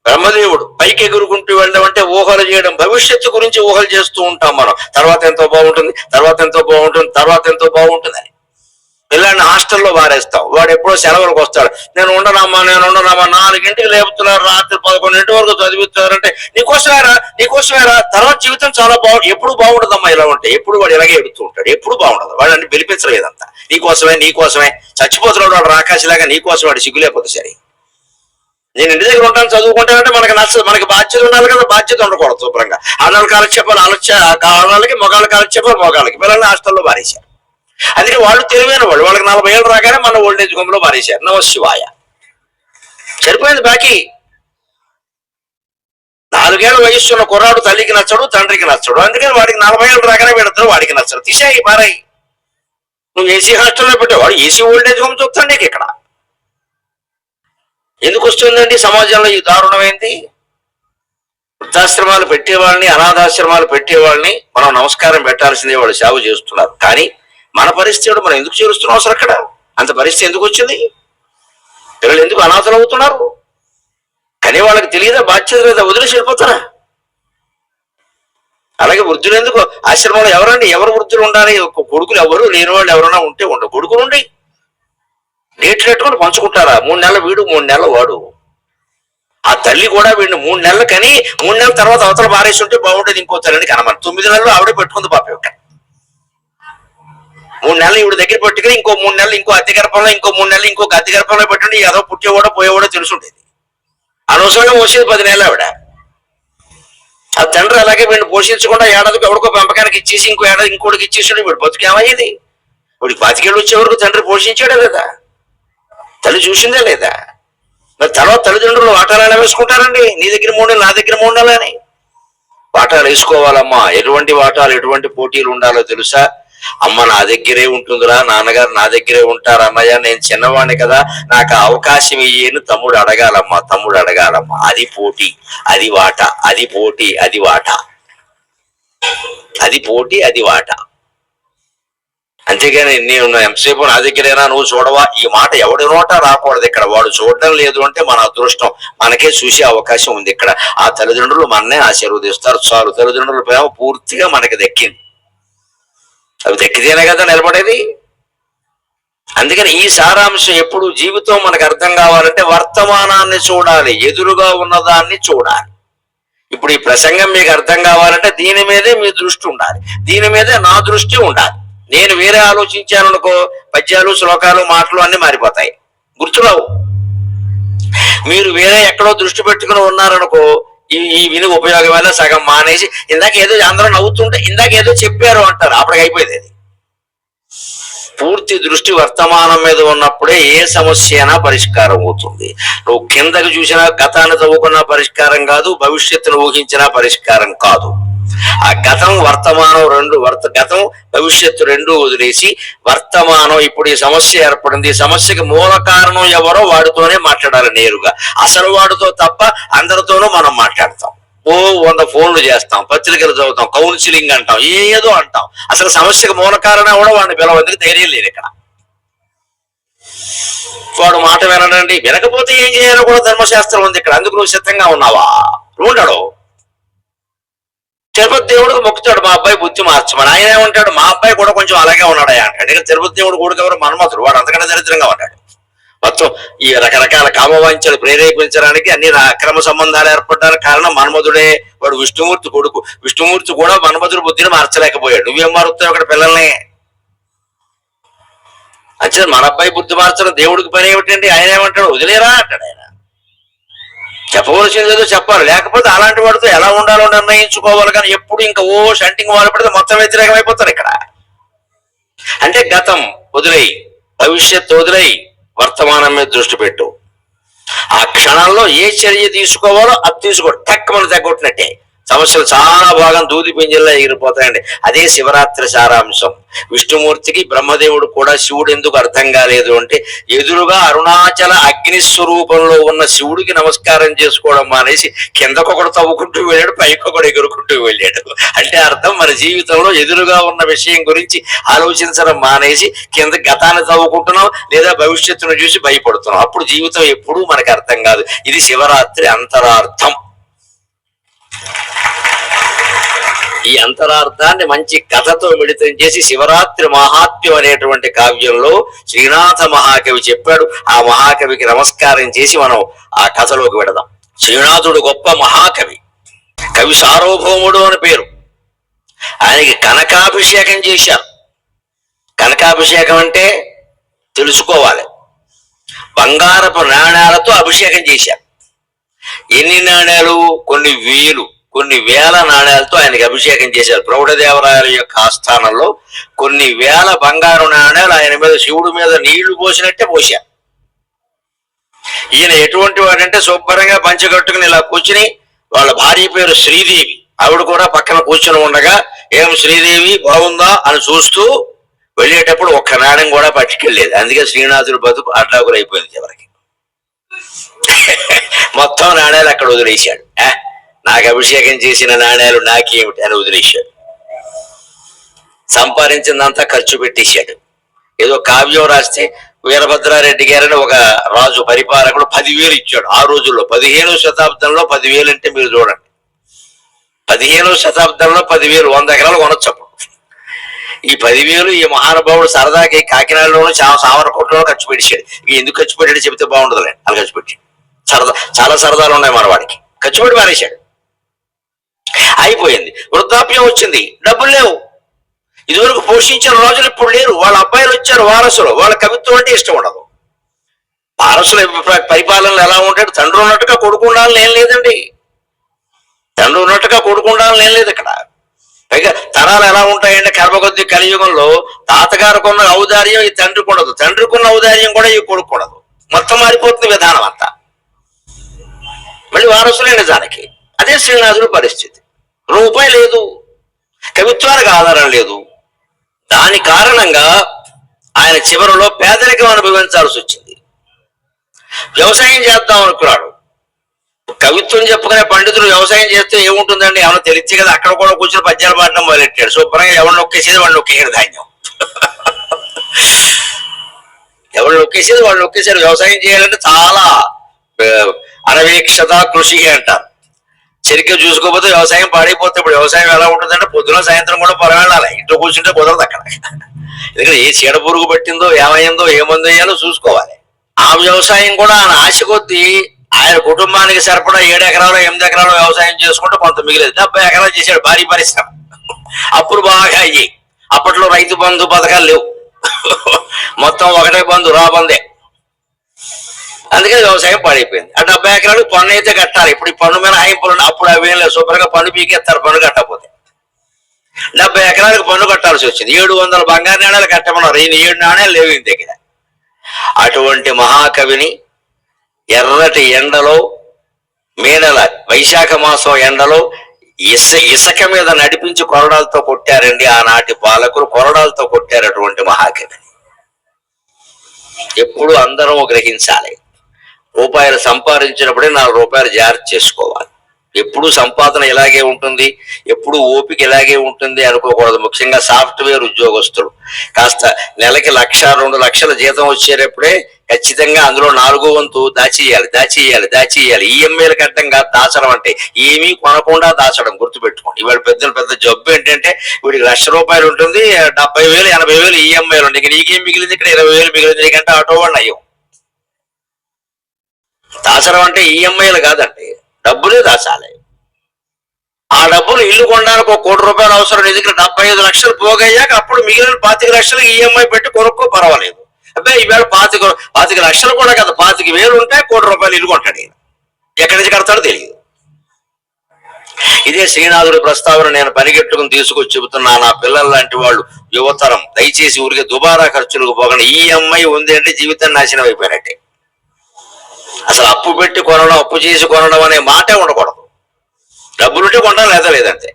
బ్రహ్మదేవుడు పైకి ఎగురుకుంటూ వెళ్ళడం అంటే ఊహలు చేయడం, భవిష్యత్తు గురించి ఊహలు చేస్తూ ఉంటాం మనం. తర్వాత ఎంతో బాగుంటుంది, తర్వాత ఎంతో బాగుంటుంది అని. పిల్లాడిని హాస్టల్లో వారేస్తాం, వాడు ఎప్పుడో సెలవులకు వస్తాడు. నేను ఉండనమ్మా 4ంటికి లేపుతున్నారు, రాత్రి 11 వరకు చదివిస్తున్నారంటే నీకోసమేరా తర్వాత జీవితం చాలా ఎప్పుడు బాగుండదమ్మా ఇలా ఉంటే. ఎప్పుడు వాడు ఇలాగే ఎడుతూ ఉంటాడు, ఎప్పుడు బాగుండదు. వాడు అన్ని పిలిపించలేదంతా నీకోసమే చచ్చిపోతున్నాడు వాడు రాకాశలాగా, నీకోసం వాడు సిగ్గు లేకపోతే సరే. నేను ఇంటి దగ్గర ఉంటాను చదువుకుంటానంటే మనకు నచ్చదు, మనకి బాధ్యత ఉండాలి కదా, బాధ్యత ఉండకూడదు. శుభ్రంగా ఆడవాళ్ళ కాలక్షేపాలు ఆడవాళ్ళకి, మగాళ్ళ కాలక్షేపాలు మగాళ్ళకి. పిల్లల్ని హాస్టల్లో మారేశారు. అందుకే వాళ్ళు తెలివైన వాళ్ళు, వాళ్ళకి 40 ఏళ్ళు రాగానే మన ఓల్డేజ్ హోమ్ లో మారేశారు. నమశివాయ సరిపోయింది. బాకీ 4 ఏళ్ల వయస్సున్న కుర్రాడు తల్లికి నచ్చడు, తండ్రికి నచ్చడు. అందుకని వాడికి 40 ఏళ్ళు రాగానే పెడతారు, వాడికి నచ్చడు. తీసేయి మారాయి. నువ్వు ఏసీ హాస్టల్లో పెట్టేవాడు ఏసీ ఓల్డేజ్ హోమ్ చూస్తాను నీకు. ఇక్కడ ఎందుకు వస్తుందండి సమాజంలో ఈ దారుణమైంది? వృద్ధాశ్రమాలు పెట్టేవాళ్ళని, అనాథాశ్రమాలు పెట్టేవాళ్ళని మనం నమస్కారం పెట్టాల్సిందే, వాళ్ళు సేవ చేస్తున్నారు. కానీ మన పరిస్థితి మనం ఎందుకు చేరుస్తున్నాం అసలు? అక్కడ అంత పరిస్థితి ఎందుకు వచ్చింది? పిల్లలు ఎందుకు అనాథలు అవుతున్నారు? కానీ వాళ్ళకి తెలియదా, బాధ్యత లేదా, వదిలేసి వెళ్ళిపోతారా? అలాగే వృద్ధులు ఎందుకు ఆశ్రమంలో ఎవరు వృద్ధులు ఉండాలి? కొడుకులు ఎవరు లేని వాళ్ళు ఎవరైనా ఉంటే ఉండవు. కొడుకులు ఉండి డేట్లు పెట్టుకొని పంచుకుంటారా? 3 నెలలు వీడు, 3 నెలలు వాడు. ఆ తల్లి కూడా వీడిని 3 నెలలు కని 3 నెలల తర్వాత అవతల మారేసి ఉంటే బాగుంటుంది. ఇంకో తల్లిని కనమని 9 నెలలు ఆవిడే పెట్టుకుంది పాప. యొక్క 3 నెలలు ఈవిడ దగ్గర పెట్టుకుని ఇంకో 3 నెలలు ఇంకో అద్దె గర్భంలో, ఇంకో 3 నెలలు ఇంకొక అద్దె గర్భంలో పెట్టండి. ఏదో పుట్టేవాడో పోయేవాడో తెలుసుండేది. అనవసరంగా పోసేది 10 నెలలు ఆవిడ. ఆ తండ్రి అలాగే వీడిని పోషించకుండా ఏడాదికి ఎవరికో పెంపకానికి ఇచ్చేసి ఇంకో ఏడాది ఇంకోటికి ఇచ్చేసి వీడు బతుకు ఏమయ్యేది? వీడికి 25 ఏళ్ళు వచ్చే వరకు తండ్రి పోషించాడా లేదా? తల్లి చూసిందా లేదా? మరి తర్వాత తల్లిదండ్రులు వాటాలు ఎలా వేసుకుంటారండి? నీ దగ్గర 3 నెలలు, నా దగ్గర 3 నెలలు అని వాటాలు వేసుకోవాలమ్మా. ఎటువంటి వాటాలు, ఎటువంటి పోటీలు ఉండాలో తెలుసా? అమ్మ నా దగ్గరే ఉంటుందిరా, నాన్నగారు నా దగ్గరే ఉంటారు. అన్నయ్య నేను చిన్నవాడిని కదా, నాకు అవకాశం ఇయ్యని తమ్ముడు అడగాలమ్మా. అది పోటీ, అది వాటా. అది పోటీ, అది వాటా. అది పోటీ, అది వాటా. అంతేగాని నేను ఎంతసేపు నా దగ్గరేనా, నువ్వు చూడవా, ఈ మాట ఎవడి నోట రాకూడదు. ఇక్కడ వాడు చూడడం లేదు అంటే మన అదృష్టం, మనకే చూసే అవకాశం ఉంది. ఇక్కడ ఆ తల్లిదండ్రులు మననే ఆశీర్వదిస్తారు చాలు. తల్లిదండ్రుల ప్రేమ పూర్తిగా మనకి దక్కింది. అవి దక్కితేనే కదా నిలబడేది. అందుకని ఈ సారాంశం ఎప్పుడు జీవితం మనకు అర్థం కావాలంటే వర్తమానాన్ని చూడాలి, ఎదురుగా ఉన్నదాన్ని చూడాలి. ఇప్పుడు ఈ ప్రసంగం మీకు అర్థం కావాలంటే దీని మీదే మీ దృష్టి ఉండాలి, దీని మీదే నా దృష్టి ఉండాలి. నేను వేరే ఆలోచించాను అనుకో, పద్యాలు శ్లోకాలు మాటలు అన్ని మారిపోతాయి, గుర్తురావు. మీరు వేరే ఎక్కడో దృష్టి పెట్టుకుని ఉన్నారనుకో, ఈ విని ఉపయోగం సగం మానేసి ఇందాక ఏదో అందరూ నవ్వుతుంటే ఇందాక ఏదో చెప్పారు అంటారు, అప్పటికి అయిపోయింది. అది పూర్తి దృష్టి వర్తమానం మీద ఉన్నప్పుడే ఏ సమస్య అయినా పరిష్కారం అవుతుంది. నువ్వు కిందకి చూసినా, గతాన్ని తవ్వుకున్నా పరిష్కారం కాదు, భవిష్యత్తును ఊహించినా పరిష్కారం కాదు. ఆ గతం వర్తమానం రెండు, గతం భవిష్యత్తు రెండు వదిలేసి వర్తమానం, ఇప్పుడు ఈ సమస్య ఏర్పడింది, ఈ సమస్యకి మూల కారణం ఎవరో వాడితోనే మాట్లాడాలి నేరుగా. అసలు వాడితో తప్ప అందరితోనూ మనం మాట్లాడతాం. 100 ఫోన్లు చేస్తాం, పత్రికలు చదువుతాం, కౌన్సిలింగ్ అంటాం, ఏదో అంటాం. అసలు సమస్యకు మూల కారణం కూడా వాడిని పిలవడానికి ధైర్యం లేదు ఇక్కడ. వాడు మాట వినడండి, వినకపోతే ఏం చేయాలో కూడా ధర్మశాస్త్రం ఉంది ఇక్కడ. అందుకు నువ్వు సిద్ధంగా ఉన్నావా? ఉంటాడు తిరుపతి దేవుడికి మొక్కుతాడు, మా అబ్బాయి బుద్ధి మార్చమని. ఆయన ఏమంటాడు, మా అబ్బాయి కూడా కొంచెం అలాగే ఉన్నాడా అంటాడు. ఇక తిరుపతి దేవుడు కొడుకు ఎవరు? మన్మథుడు. వాడు అంతకన్నా దరిద్రంగా ఉన్నాడు. మొత్తం ఈ రకరకాల కామవాంఛలు ప్రేరేపించడానికి, అన్ని అక్రమ సంబంధాలు ఏర్పడడానికి కారణం మన్మధుడే. వాడు విష్ణుమూర్తి కొడుకు. విష్ణుమూర్తి కూడా మన్మధుడి బుద్ధిని మార్చలేకపోయాడు. నువ్వేం మారుతావు అక్కడ పిల్లల్ని? అంటే మన అబ్బాయి బుద్ధి మార్చడం దేవుడికి పని ఏమిటండి? ఆయన ఏమంటాడు, వదిలేరా అంటాడు. ఆయన చెప్పవలసింది ఏదో చెప్పాలి, లేకపోతే అలాంటి వాడితో ఎలా ఉండాలో నిర్ణయించుకోవాలి. కానీ ఎప్పుడు ఇంకా షంటింగ్ వాళ్ళు పడితే మొత్తం వ్యతిరేకం అయిపోతారు ఇక్కడ. అంటే గతం వదిలేయి, భవిష్యత్తు వదిలేయి, వర్తమానం మీద దృష్టి పెట్టు. ఆ క్షణంలో ఏ చర్య తీసుకోవాలో అది తీసుకో, టక్కుమని తగ్గొట్టినట్టే సమస్యలు చాలా భాగం దూది పింజల్లో ఎగిరిపోతాయండి. అదే శివరాత్రి సారాంశం. విష్ణుమూర్తికి బ్రహ్మదేవుడు కూడా శివుడు ఎందుకు అర్థం కాలేదు అంటే, ఎదురుగా అరుణాచల అగ్ని స్వరూపంలో ఉన్న శివుడికి నమస్కారం చేసుకోవడం మానేసి కిందకొకడు తవ్వుకుంటూ వెళ్ళాడు, పైకొకడు ఎగురుకుంటూ వెళ్ళాడు. అంటే అర్థం, మన జీవితంలో ఎదురుగా ఉన్న విషయం గురించి ఆలోచించడం మానేసి కింద గతాన్ని తవ్వుకుంటున్నాం, లేదా భవిష్యత్తును చూసి భయపడుతున్నాం. అప్పుడు జీవితం ఎప్పుడూ మనకు అర్థం కాదు. ఇది శివరాత్రి అంతరార్థం. ఈ అంతరార్థాన్ని మంచి కథతో మిళితం చేసి శివరాత్రి మహాత్మ్యం అనేటువంటి కావ్యంలో శ్రీనాథ మహాకవి చెప్పాడు. ఆ మహాకవికి నమస్కారం చేసి మనం ఆ కథలోకి వెడదాం. శ్రీనాథుడు గొప్ప మహాకవి, కవి సార్వభౌముడు అని పేరు. ఆయనకి కనకాభిషేకం చేశారు. కనకాభిషేకం అంటే తెలుసుకోవాలి, బంగారపు నాణ్యాలతో అభిషేకం చేశారు. ఎన్ని నాణ్యాలు? కొన్ని వేల నాణ్యాలతో ఆయనకి అభిషేకం చేశారు. ప్రౌఢదేవరాయల యొక్క ఆస్థానంలో కొన్ని వేల బంగారు నాణ్యాలు ఆయన మీద, శివుడి మీద నీళ్లు పోసినట్టే పోశారు. ఈయన ఎటువంటి వాడంటే శుభ్రంగా పంచగట్టుకుని ఇలా కూర్చుని, వాళ్ళ భార్య పేరు శ్రీదేవి, ఆవిడ కూడా పక్కన కూర్చుని ఉండగా, ఏం శ్రీదేవి బాగుందా అని చూస్తూ వెళ్ళేటప్పుడు ఒక్క నాణ్యం కూడా పట్టుకెళ్ళలేదు. అందుకే శ్రీనాథుడి బతుకు అడ్డాకులు అయిపోయింది చివరికి. మొత్తం నాణ్యాలు అక్కడ వదిలేశాడు. నాకు అభిషేకం చేసిన నాణ్యాలు నాకేమిటి అని వదిలేశాడు. సంపాదించిందంతా ఖర్చు పెట్టేశాడు. ఏదో కావ్యం రాస్తే వీరభద్రారెడ్డి గారని ఒక రాజు పరిపాలకుడు 10,000 ఇచ్చాడు ఆ రోజుల్లో. 15వ శతాబ్దంలో 10,000 అంటే మీరు చూడండి, 15వ శతాబ్దంలో 10,000 100 ఎకరాలు కొనొచ్చు అప్పుడు. ఈ 10,000 ఈ మహానుభావుడు సరదాకి కాకినాడలోనూ సామరకోటలో ఖర్చు పెట్టాడు. ఎందుకు ఖర్చు పెట్టాడు చెబితే బాగుండదులే, అలా ఖర్చు పెట్టాడు. చాలా సరదాలు ఉన్నాయి మన వాడికి. ఖర్చు పెట్టి మానేశాడు. అయిపోయింది. వృద్ధాప్యం వచ్చింది, డబ్బులు లేవు. ఇదివరకు పోషించిన రోజులు ఇప్పుడు లేరు. వాళ్ళ అబ్బాయిలు వచ్చారు వారసులు, వాళ్ళ కవిత్వం అంటే ఇష్టం ఉండదు. వారసుల పరిపాలనలు ఎలా ఉంటాడు? తండ్రి ఉన్నట్టుగా కొడుకు ఉండాలని ఏం లేదండి. తండ్రి ఉన్నట్టుగా కొడుకు ఉండాలని ఏం లేదు ఇక్కడ. పైగా తరాలు ఎలా ఉంటాయంటే, కర్మకొద్ది కలియుగంలో తాతగారికి ఉన్న ఔదార్యం ఈ తండ్రికి ఉండదు, తండ్రికి ఉన్న ఔదార్యం కూడా ఈ కొడుకు ఉండదు. మొత్తం మారిపోతుంది విధానం అంతా. మళ్ళీ వారసులే నిజానికి. అదే శ్రీనాథుడి పరిస్థితి. రూపాయి లేదు, కవిత్వానికి ఆధారం లేదు. దాని కారణంగా ఆయన చివరిలో పేదరికం అనుభవించాల్సి వచ్చింది. వ్యవసాయం చేద్దాం అనుకున్నాడు. కవిత్వం చెప్పుకునే పండితులు వ్యవసాయం చేస్తే ఏముంటుందండి, ఏమన్నా తెలిసి కదా. అక్కడ కూడా కూర్చొని పద్యాలు పాడడం మొదలెట్టాడు. శుభ్రంగా ఎవరు నొక్కేసేది వాళ్ళు నొక్కేసాడు ధాన్యం. ఎవరు నొక్కేసేది వాళ్ళు నొక్కేసారు. వ్యవసాయం చేయాలంటే చాలా అనవేక్షత కృషి అంటారు. సరిగ్గా చూసుకోకపోతే వ్యవసాయం పాడైపోతే ఇప్పుడు వ్యవసాయం ఎలా ఉంటుందంటే పొద్దున సాయంత్రం కూడా పొలం వెళ్ళాలి, ఇంట్లో కూర్చుంటే కుదరదు అక్కడ. ఎందుకంటే ఏ చీడ పురుగు పట్టిందో ఏమైందో ఏమందో అయ్యాలో చూసుకోవాలి. ఆ వ్యవసాయం కూడా ఆయన ఆశ కొద్దీ ఆయన కుటుంబానికి సరిపడా 7 ఎకరాలు 8 ఎకరాలు వ్యవసాయం చేసుకుంటే కొంత మిగిలేదు. 70 ఎకరాలు చేశాడు, భారీ పరిశ్రమ. అప్పుడు బాగా అయ్యి అప్పట్లో రైతు బంధు పథకాలు లేవు, మొత్తం ఒకటే బంధు రా బందే. అందుకే వ్యవసాయం పాడైపోయింది. ఆ 70 ఎకరాలు పన్ను అయితే కట్టాలి. ఇప్పుడు ఈ పన్ను మీద హాయింపులు, అప్పుడు అవేం లేదు, శుభ్రంగా పన్ను పీకేస్తారు పన్ను కట్టకపోతే. 70 ఎకరాలకు పన్ను కట్టాల్సి వచ్చింది. 700 బంగారు నాణ్యాలు కట్టమన్నారు, ఈయన 7 నాణ్యాలు లేవు ఈయన దగ్గర. అటువంటి మహాకవిని ఎర్రటి ఎండలో, మేడల వైశాఖ మాసం ఎండలో ఇసుక మీద నడిపించి కొరడాలతో కొట్టారండి ఆనాటి పాలకులు. కొరడాలతో కొట్టారు అటువంటి మహాకవిని. ఎప్పుడు అందరం గ్రహించాలి, రూపాయలు సంపాదించినప్పుడే 4 రూపాయలు జాగ్రత్త చేసుకోవాలి. ఎప్పుడు సంపాదన ఇలాగే ఉంటుంది, ఎప్పుడు ఓపిక ఇలాగే ఉంటుంది అనుకోకూడదు. ముఖ్యంగా సాఫ్ట్వేర్ ఉద్యోగస్తులు కాస్త నెలకి 1,00,000 2 లక్షల జీతం వచ్చేటప్పుడే ఖచ్చితంగా అందులో 4వ వంతు దాచేయాలి. ఈఎంఐలు కట్టంగా దాచడం అంటే ఏమీ కొనకుండా దాచడం, గుర్తుపెట్టుకోండి. ఇవాళ పెద్ద జబ్బు ఏంటంటే వీడికి 1,00,000 రూపాయలు ఉంటుంది, 70,000 80,000 ఈఎంఐలు ఉంటాయి. నీకేం మిగిలింది? ఇక్కడ 20,000 మిగిలింది. నీకంటే ఆటో వాడిని అయ్యం. దాచడం అంటే ఈఎంఐలు కాదండి, డబ్బులే దాచాలి. ఆ డబ్బులు ఇల్లు కొనడానికి 1 కోటి రూపాయలు అవసరం, నీ దగ్గర 75 లక్షలు పోగయ్యాక అప్పుడు మిగిలిన 25 లక్షలు ఈఎంఐ పెట్టి కొనుక్కో, పర్వాలేదు. అబ్బాయి ఈవేళ 25 లక్షలు కూడా కదా, 25,000 ఉంటే 1 కోటి రూపాయలు ఇల్లు కొంటాడు. ఈయన ఎక్కడి నుంచి కడతాడో తెలియదు. ఇదే శ్రీనాథుడి ప్రస్తావన నేను పనిగట్టుకుని తీసుకొచ్చి చెబుతున్నా. నా పిల్లల లాంటి వాళ్ళు, యువతరం, దయచేసి ఊరికే దుబారా ఖర్చులకు పోకండి. ఈఎంఐ ఉంది అంటే జీవితం నాశనం అయిపోయినట్టే. అసలు అప్పు పెట్టి కొనడం, అప్పు చేసి కొనడం అనే మాటే ఉండకూడదు. డబ్బులుంటే కొనడం, లేదంతే.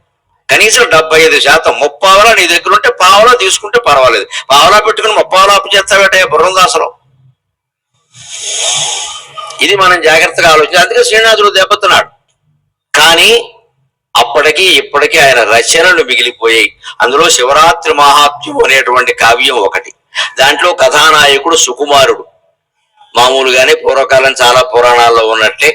కనీసం 75%, 30 నీ దగ్గర ఉంటే 1/2 తీసుకుంటే పర్వాలేదు. 1/2 పెట్టుకుని 30 అప్పు చేస్తావేటే బృందాసనం. ఇది మనం జాగ్రత్తగా ఆలోచించాలి. అందుకే శ్రీనాథుడు దెబ్బతున్నాడు. కానీ అప్పటికి ఇప్పటికీ ఆయన రచనలు మిగిలిపోయాయి. అందులో శివరాత్రి మహాత్మ్యం అనేటువంటి కావ్యం ఒకటి. దాంట్లో కథానాయకుడు సుకుమారుడు. మామూలుగానే పూర్వకాలం చాలా పురాణాల్లో ఉన్నట్లే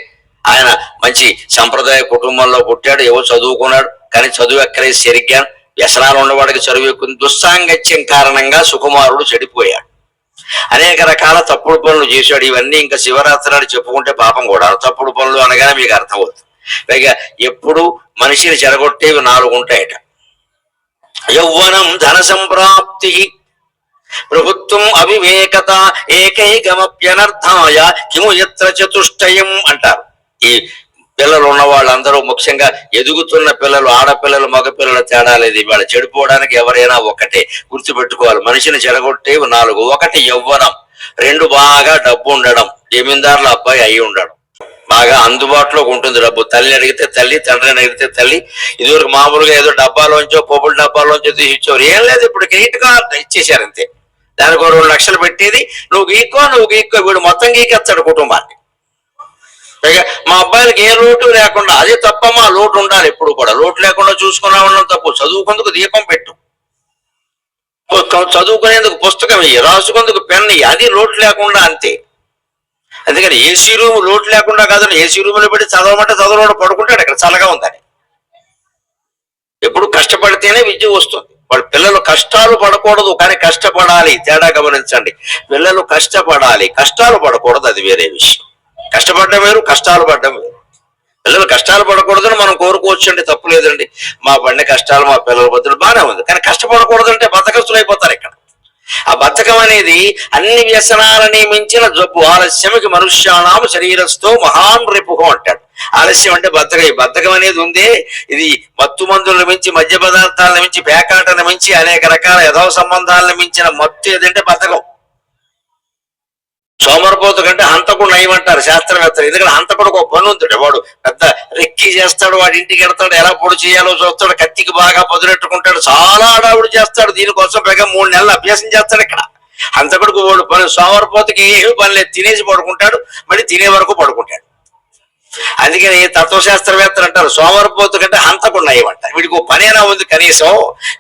ఆయన మంచి సంప్రదాయ కుటుంబంలో పుట్టాడు. ఏవో చదువుకున్నాడు, కానీ చదువు ఎక్కడే సరిగ్గా వ్యసనాలు ఉన్నవాడికి చదువు ఎక్కువ. దుస్సాంగత్యం కారణంగా సుకుమారుడు చెడిపోయాడు. అనేక రకాల తప్పుడు పనులు చేశాడు. ఇవన్నీ ఇంకా శివరాత్రి చెప్పుకుంటే పాపం కూడా. తప్పుడు పనులు అనగానే మీకు అర్థమవుతుంది. పైగా ఎప్పుడు మనిషిని చెడగొట్టేవి 4 ఉంటాయట. యౌవనం ధన సంప్రాప్తి, ప్రభుత్వం అవివేకత, ఏకైకమప్యనర్థాయ కిము యత్ర చతుష్టయం అంటారు. ఈ పిల్లలు ఉన్న వాళ్ళందరూ, ముఖ్యంగా ఎదుగుతున్న పిల్లలు, ఆడపిల్లలు మగపిల్లల తేడా లేదు. ఇవాళ చెడిపోవడానికి ఎవరైనా ఒకటే గుర్తుపెట్టుకోవాలి. మనిషిని చెడగొట్టేవి 4. 1 యవ్వనం, 2 బాగా డబ్బు ఉండడం, జమీందారుల అబ్బాయి అయి ఉండడం. బాగా అందుబాటులోకి ఉంటుంది డబ్బు. తల్లిని అడిగితే తల్లి, తండ్రిని అడిగితే తల్లి. ఇదివరకు మామూలుగా ఏదో డబ్బాలోంచో, పప్పుల డబ్బాలోంచో తీసి ఇచ్చేవారు. ఏం లేదు, ఇప్పుడు క్రెడిట్ కార్డు ఇచ్చేశారు అంతే. దానికి 2 లక్షలు పెట్టేది, నువ్వు గీక్కో, వీడు మొత్తం గీకేస్తాడు కుటుంబాన్ని. పైగా మా అబ్బాయిలకి ఏ లోటు లేకుండా, అదే తప్పమ్మా, లోటు ఉండాలి ఎప్పుడు కూడా. లోటు లేకుండా చూసుకున్నా ఉండడం తప్పు. చదువుకుందుకు దీపం పెట్టు, చదువుకునేందుకు పుస్తకం ఇయ్యి, రాసుకుందుకు పెన్ ఇయ్యి, అది లోటు లేకుండా అంతే. అందుకని ఏసీ రూమ్ లోటు లేకుండా కాదు, ఏసీ రూములో పెట్టి చదవమంటే చదవడం, పడుకుంటాడు అక్కడ చల్లగా ఉందని. ఎప్పుడు కష్టపడితేనే విద్య వస్తుంది. వాళ్ళ పిల్లలు కష్టాలు పడకూడదు, కానీ కష్టపడాలి. తేడా గమనించండి. పిల్లలు కష్టపడాలి, కష్టాలు పడకూడదు, అది వేరే విషయం. కష్టపడడం వేరు, కష్టాలు పడడం వేరు. పిల్లలు కష్టాలు పడకూడదని మనం కోరుకోవచ్చు అండి, తప్పు లేదండి. మా పడిన కష్టాలు మా పిల్లల బతులు బాగానే ఉంది, కానీ కష్టపడకూడదంటే బద్ధకస్తులు అయిపోతారు ఇక్కడ. ఆ బద్ధకం అనేది అన్ని వ్యసనాలని మించిన జబ్బు. ఆలస్యమికి మనుష్యానాము శరీరస్థో మహాన్ రిపుహం అంటాడు. ఆలస్యం అంటే బద్ధకం. ఈ బద్ధకం అనేది ఉందే, ఇది మత్తు మందులను మించి, మద్య పదార్థాలను మించి, పేకాటను మించి, అనేక రకాల యథవ సంబంధాలను మించిన మత్తు ఏదంటే బద్ధకం. సోమరపోతు కంటే హంతకుడు నయమంటారు శాస్త్రవేత్తలు. ఎందుకంటే హంతకుడికి ఒక పని ఉంటుంది. వాడు పెద్ద రెక్కి చేస్తాడు, వాడి ఇంటికి వెళ్తాడు, ఎలా పొడి చేయాలో చూస్తాడు, కత్తికి బాగా పొదులెట్టుకుంటాడు, చాలా అడావుడు చేస్తాడు. దీనికోసం పైగా 3 నెలలు అభ్యాసం చేస్తాడు. ఇక్కడ హంతకుడికి వాడు పని, సోమరపోతుకి ఏమి పని లేదు, తినేసి పడుకుంటాడు, మళ్ళీ తినే వరకు పడుకుంటాడు. అందుకని తత్వశాస్త్రవేత్తలు అంటారు సోమరపోతు కంటే హంతకుడు నయమంటారు. వీడికి ఒక పనైనా ఉంది కనీసం,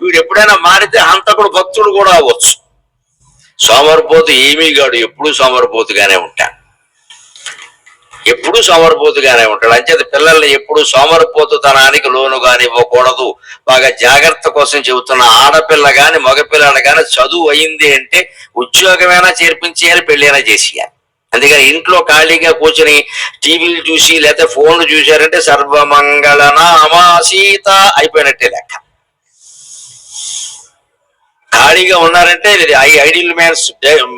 వీడు ఎప్పుడైనా మారితే హంతకుడు భక్తుడు కూడా అవ్వచ్చు. సోమరిపోతు ఏమీ గాడు, ఎప్పుడు సోమరిపోతుగానే ఉంటాడు. ఎప్పుడు సోమరిపోతుగానే ఉంటాడు. అంచేత పిల్లల్ని ఎప్పుడు సోమరిపోతుతనానికి లోను కానివ్వకూడదు. బాగా జాగ్రత్త కోసం చెబుతున్న ఆడపిల్ల గాని మగపిల్లాడు గాని చదువు అయింది అంటే ఉద్యోగమైనా చేర్పించేయాలి, పెళ్ళైనా చేసేయాలి. అందుకని ఇంట్లో ఖాళీగా కూర్చొని టీవీలు చూసి లేకపోతే ఫోన్లు చూశారంటే సర్వమంగళ నామా సీత అయిపోయినట్టే లెక్క. ఖాళీగా ఉన్నారంటే ideal man's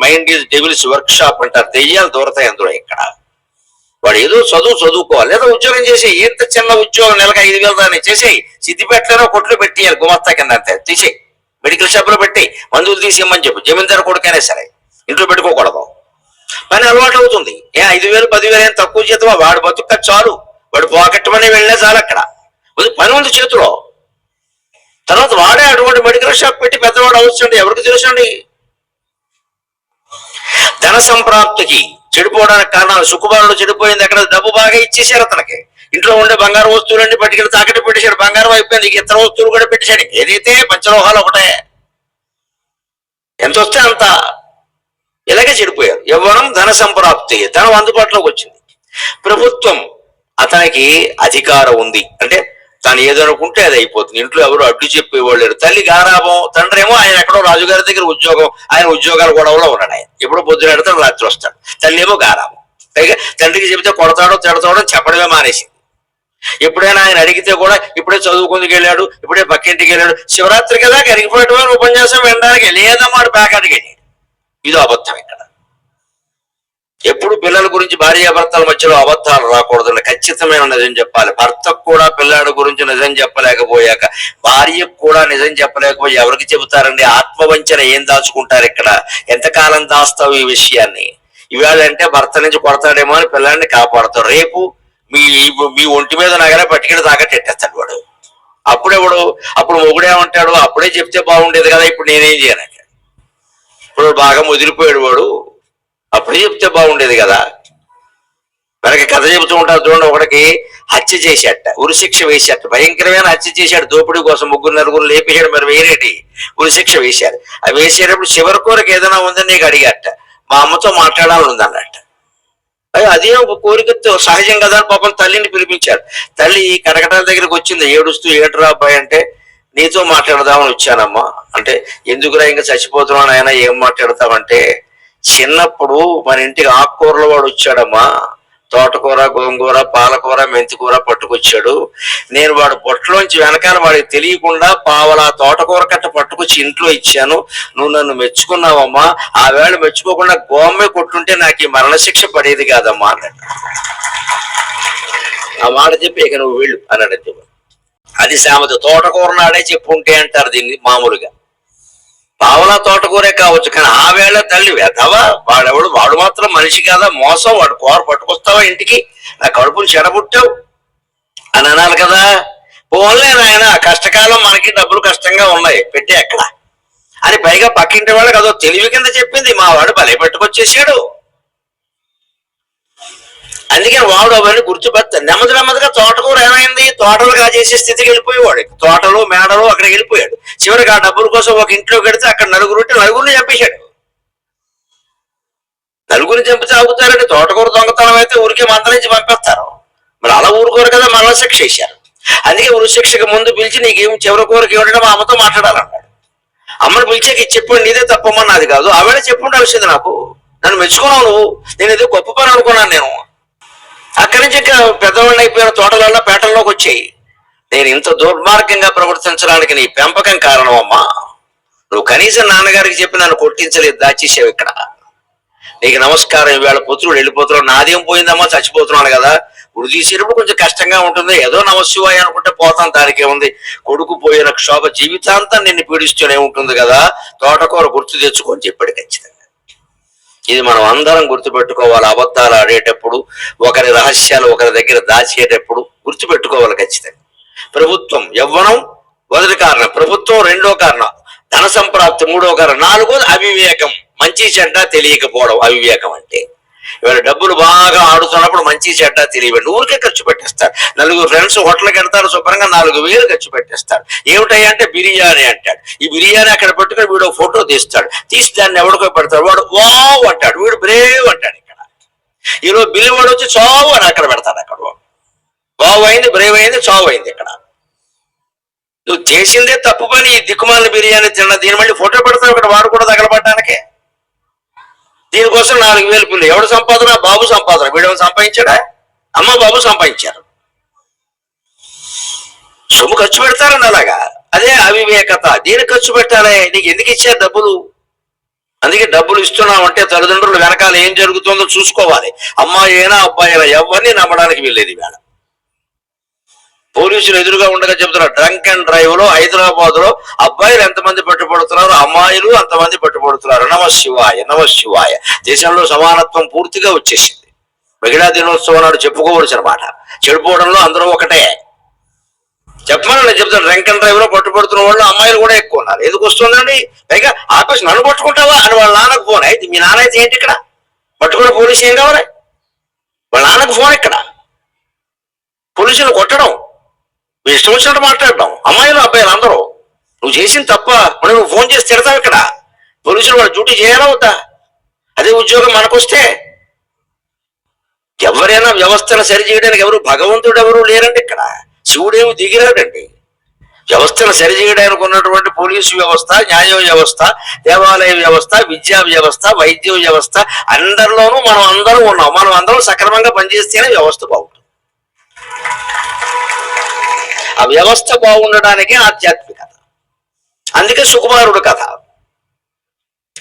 mind is devil's workshop అంటారు. దెయ్యాలు దూరతాయి అందులో. ఇక్కడ వాడు ఏదో చదువుకోవాలి, లేదా ఉద్యోగం చేసి ఎంత చిన్న ఉద్యోగం నెలకు 5,000 దాన్ని చేసేయి. సిద్దిపేటలో కొట్లు పెట్టేయాలి గుమస్తా కింద, అంతే తీసేయి. మెడికల్ షాప్ లో పెట్టి మందులు తీసేయమని చెప్పు. జమీందారు కొడుకైనా సరే ఇంట్లో పెట్టుకోకూడదు. పని అలవాటు అవుతుంది. 5,000 10,000 ఏం తక్కువ జీతమా? వాడు బతుక చాలు, వాడు పాకెట్ మనీ వెళ్ళినా చాలు. అక్కడ పని ఉంది చేతిలో. తర్వాత వాడే అటువంటి మెడికల్ షాప్ పెట్టి పెద్దవాడు అవసరం ఎవరికి తెలుసండి. ధన సంప్రాప్తికి చెడిపోవడానికి కారణాలు, సుఖబాలు చెడిపోయింది. అక్కడ డబ్బు బాగా ఇచ్చేసారు అతనికి. ఇంట్లో ఉండే బంగారు వస్తువులన్నీ పట్టుకెళ్ళి తాకట్టు పెట్టేశాడు. బంగారం అయిపోయింది, ఇతర వస్తువులు కూడా పెట్టేశాడు. ఏదైతే పంచలోహాలు ఒకటే, ఎంత వస్తే అంత. ఇలాగే చెడిపోయారు. యవ్వనం ధన సంప్రాప్తి, ధనం అందుబాటులోకి వచ్చింది. ప్రభుత్వం అతనికి అధికారం ఉంది అంటే తను ఏదనుకుంటే అది అయిపోతుంది. ఇంట్లో ఎవరు అడ్డు చెప్పేవాళ్ళు లేరు. తల్లి గారాభం, తండ్రి ఏమో ఆయన ఎక్కడో రాజుగారి దగ్గర ఉద్యోగం, ఆయన ఉద్యోగాల గొడవలో ఉన్నాడు. ఆయన ఎప్పుడు పొద్దున ఎడతాడు, రాత్రి వస్తాడు. తల్లి ఏమో గారాభం. పైగా తండ్రికి చెబితే కొడతాడో తిడతాడో చెప్పడమే మానేసింది. ఎప్పుడైనా ఆయన అడిగితే కూడా ఇప్పుడే చదువుకుందుకు వెళ్ళాడు, ఇప్పుడే పక్కింటికి వెళ్ళాడు, శివరాత్రి కదా కరిగిపోయేటువంటి ఉపన్యాసం వినడానికి లేదమ్మా బ్యాకాడికి వెళ్ళాడు. ఇదో అబద్ధం. ఇక్కడ ఎప్పుడు పిల్లల గురించి భార్యాభర్తల మధ్యలో అబద్ధాలు రాకూడదు, ఖచ్చితమైన నిజం చెప్పాలి. భర్తకు కూడా పిల్లాడి గురించి నిజం చెప్పలేకపోయాక భార్యకు కూడా నిజం చెప్పలేకపోయి ఎవరికి చెబుతారండి? ఆత్మవంచన ఏం దాచుకుంటారు ఇక్కడ? ఎంతకాలం దాస్తావు ఈ విషయాన్ని? ఇవాళ అంటే భర్త నుంచి కొడతాడేమో అని పిల్లాడిని కాపాడతాడు. రేపు మీ ఒంటి మీద నగరే పట్టుకెళ్ళి తాకట్టెట్టేస్తాడు వాడు. అప్పుడు మొగుడేమంటాడు? అప్పుడే చెప్తే బాగుండేది కదా, ఇప్పుడు నేనేం చేయను. ఇప్పుడు బాగా ముదిరిపోయాడు వాడు, అప్పుడే చెప్తే బాగుండేది కదా. మనకి కథ చెబుతూ ఉంటారు చూడండి. ఒకడికి హత్య చేశాట, ఉరిశిక్ష వేశాట, భయంకరమైన హత్య చేశాడు. దోపిడీ కోసం 3-4 లేపేశాడు. మరి వేరేటి ఉరిశిక్ష వేశారు. అవి వేసేటప్పుడు చివరి కోరిక ఏదైనా ఉందని నీకు అడిగాట. మా అమ్మతో మాట్లాడాలని ఉందన్నట్ట. అదే ఒక కోరికతో సహజం కదా. పాపం తల్లిని పిలిపించాడు. తల్లి కటకటాల దగ్గరికి వచ్చింది ఏడుస్తూ. ఏడురా అబ్బాయి అంటే, నీతో మాట్లాడదామని వచ్చానమ్మా అంటే, ఎందుకురా ఇంకా చచ్చిపోతున్నాను ఆయన, ఏం మాట్లాడతామంటే, చిన్నప్పుడు మన ఇంటికి ఆకుకూరల వాడు వచ్చాడమ్మా. తోటకూర, గోంగూర, పాలకూర, మెంతికూర పట్టుకొచ్చాడు. నేను వాడు బొట్టలోంచి వెనకాల వాడికి తెలియకుండా పావలా తోటకూర కట్ట పట్టుకొచ్చి ఇంట్లో ఇచ్చాను. నువ్వు నన్ను మెచ్చుకున్నావమ్మా. ఆ వేళ మెచ్చుకోకుండా గోమ్మే కొట్టుంటే నాకు ఈ మరణశిక్ష పడేది కాదమ్మా అన్నాడు. ఆ మాట చెప్పి ఇక నువ్వు వెళ్ళు అన్నాడు. అది సామెత. తోటకూర నాడే చెప్పుంటే అంటారు దీన్ని మామూలుగా. పావలా తోటకూరే కావచ్చు, కానీ ఆ వేళ తల్లి వెధవా, వాడు మాత్రం మనిషి కాదా, మోసం, వాడు కూర పట్టుకొస్తావా ఇంటికి, నా కడుపులు చెడబుట్టావు అని అనాలి కదా. పోన్లే నాయన, కష్టకాలం మనకి డబ్బులు కష్టంగా ఉన్నాయి, పెట్టే ఎక్కడ అని పైగా పక్కింటి వాళ్ళకి అదో తెలివి కింద చెప్పింది. మా వాడు భలే పట్టుకొచ్చేసాడు. అందుకని వాడు అవన్నీ గుర్తుపెడతాడు. నెమ్మదిగా తోటకూర ఏమైంది, తోటలు కాజేసే స్థితికి వెళ్ళిపోయేవాడు. తోటలు మేడలు అక్కడికి వెళ్ళిపోయాడు. చివరికి ఆ డబ్బుల కోసం ఒక ఇంట్లో కడితే అక్కడ నలుగురిని చంపేశాడు. నలుగురిని చంపితే ఆగుతారంటే, తోటకూర దొంగతనం అయితే ఊరికే మందరించి పంపేస్తారు. మరి అలా ఊరుకోరు కదా, మరణ శిక్ష వేశారు. అందుకే ఉరిశిక్షకు ముందు పిలిచి నీకేం చివరి కోరిక ఏమిటంటే మా అమ్మతో మాట్లాడాలన్నాడు. అమ్మని పిలిచాక చెప్పండి, నీదే తప్పమ్మా నాది కాదు. ఆవేళ చెప్పుండాల్సింది నాకు. నన్ను మెచ్చుకున్నావు నువ్వు, నేను ఏదో గొప్ప పని అనుకున్నాను నేను. అక్కడి నుంచి ఇంకా పెద్దవాళ్ళు అయిపోయిన తోటలలో పేటల్లోకి వచ్చాయి. నేను ఇంత దుర్మార్గంగా ప్రవర్తించడానికి నీ పెంపకం కారణం అమ్మా. నువ్వు కనీసం నాన్నగారికి చెప్పి నన్ను కొట్టించలేదు, దాచేసావు ఇక్కడ. నీకు నమస్కారం, ఈవేళ పుత్రుడు వెళ్ళిపోతున్నాడు. నాదేం పోయిందమ్మా, చచ్చిపోతున్నాను కదా. ఉరి తీసేటప్పుడు కొంచెం కష్టంగా ఉంటుంది, ఏదో నమశివాయ అనుకుంటే పోతాం, దానికే ఉంది. కొడుకు పోయిన క్షోభ జీవితాంతం నిన్ను పీడిస్తూనే ఉంటుంది కదా, తోటకూర గుర్తు తెచ్చుకొని చెప్పాడు ఖచ్చితంగా. ఇది మనం అందరం గుర్తుపెట్టుకోవాలి. అబద్ధాలు ఆడేటప్పుడు, ఒకరి రహస్యాలు ఒకరి దగ్గర దాచేటప్పుడు గుర్తుపెట్టుకోవాలి ఖచ్చితంగా. ప్రభుత్వం యవ్వనం మొదటి కారణం, ప్రభుత్వం రెండో కారణం, ధన సంప్రాప్తి మూడో కారణం, నాలుగోది అవివేకం, మంచి చెడ్డ తెలియకపోవడం. అవివేకం అంటే ఇవాళ డబ్బులు బాగా ఆడుతున్నప్పుడు మంచి చెడ్డ తెలియవండి, ఊరికే ఖర్చు పెట్టేస్తారు. 4 ఫ్రెండ్స్ హోటల్కి వెళ్తారు, శుభ్రంగా 4,000 ఖర్చు పెట్టేస్తారు. ఏమిటయ్యా అంటే బిర్యానీ అంటాడు. ఈ బిర్యానీ అక్కడ పెట్టుకుని వీడు ఫోటో తీస్తాడు, తీసి దాన్ని ఎవడికో పెడతాడు. వాడు వావ్ అంటాడు, వీడు బ్రేవ్ అంటాడు. ఇక్కడ ఈరోజు బిల్లు వాడు వచ్చి చావు అని అక్కడ పెడతాడు. అక్కడ బావు అయింది, బ్రేవ్ అయింది, చావు అయింది. ఇక్కడ నువ్వు చేసిందే తప్పు పని. ఈ దిక్కుమాలిన బిర్యానీ తిన్న దీని మళ్ళీ ఫోటో పెడతావు ఇక్కడ వాడు కూడా తగలబడ్డానికే. దీనికోసం 4,000 పిల్లలు. ఎవడు సంపాదన? బాబు సంపాదన. వీడేమో సంపాదించాడా? అమ్మ బాబు సంపాదించారు. సొమ్ము ఖర్చు పెడతారని అలాగా. అదే అవివేకత. దేనికి ఖర్చు పెట్టాలి? నీకు ఎందుకు ఇచ్చారు డబ్బులు? అందుకే డబ్బులు ఇస్తున్నావు అంటే తల్లిదండ్రులు వెనకాల ఏం జరుగుతుందో చూసుకోవాలి. అమ్మాయి అయినా అబ్బాయి అయినా ఎవరిని నమ్మడానికి వెళ్ళేది వేళ. పోలీసులు ఎదురుగా ఉండగా చెబుతున్నారు, డ్రంక్ అండ్ డ్రైవ్ లో హైదరాబాద్ లో అబ్బాయిలు ఎంతమంది పట్టుబడుతున్నారు, అమ్మాయిలు అంతమంది పట్టుబడుతున్నారు. నమశివాయ నమశివాయ. దేశంలో సమానత్వం పూర్తిగా వచ్చేసింది. మహిళా దినోత్సవం నాడు చెప్పుకోవచ్చు అనమాట. చెడిపోవడంలో అందరూ ఒకటే. చెప్పమని నేను చెప్తాను, డ్రంక్ అండ్ డ్రైవ్ లో పట్టుబడుతున్న వాళ్ళు అమ్మాయిలు కూడా ఎక్కువ ఉన్నారు. ఎందుకు వస్తుందండి? పైగా ఆపేసి నన్ను పట్టుకుంటావా అని వాళ్ళ నాన్నకు ఫోన్. అయితే మీ నాన్న అయితే ఏంటి ఇక్కడ పట్టుకున్న పోలీసు ఏం కావాలి? వాళ్ళ నాన్నకు ఫోన్. ఇక్కడ పోలీసులు కొట్టడం, ఇష్టం వచ్చినట్టు మాట్లాడడం. అమ్మాయిలు అబ్బాయిలు అందరూ నువ్వు చేసింది తప్ప మరి నువ్వు ఫోన్ చేసి తిడతావు. ఇక్కడ పోలీసులు వాళ్ళ డ్యూటీ చేయాలా వద్దా? అదే ఉద్యోగం మనకొస్తే ఎవరైనా వ్యవస్థను సరి చేయడానికి ఎవరు భగవంతుడు ఎవరు లేరండి. ఇక్కడ శివుడేమి దిగిరాడండి. వ్యవస్థను సరిచేయడానికి ఉన్నటువంటి పోలీసు వ్యవస్థ, న్యాయ వ్యవస్థ, దేవాలయ వ్యవస్థ, విద్యా వ్యవస్థ, వైద్య వ్యవస్థ అందరిలోనూ మనం అందరం ఉన్నాం. మనం అందరం సక్రమంగా పనిచేస్తేనే వ్యవస్థ బాగుంటుంది. ఆ వ్యవస్థ బాగుండడానికే ఆధ్యాత్మికత. అందుకే సుకుమారుడు కథ.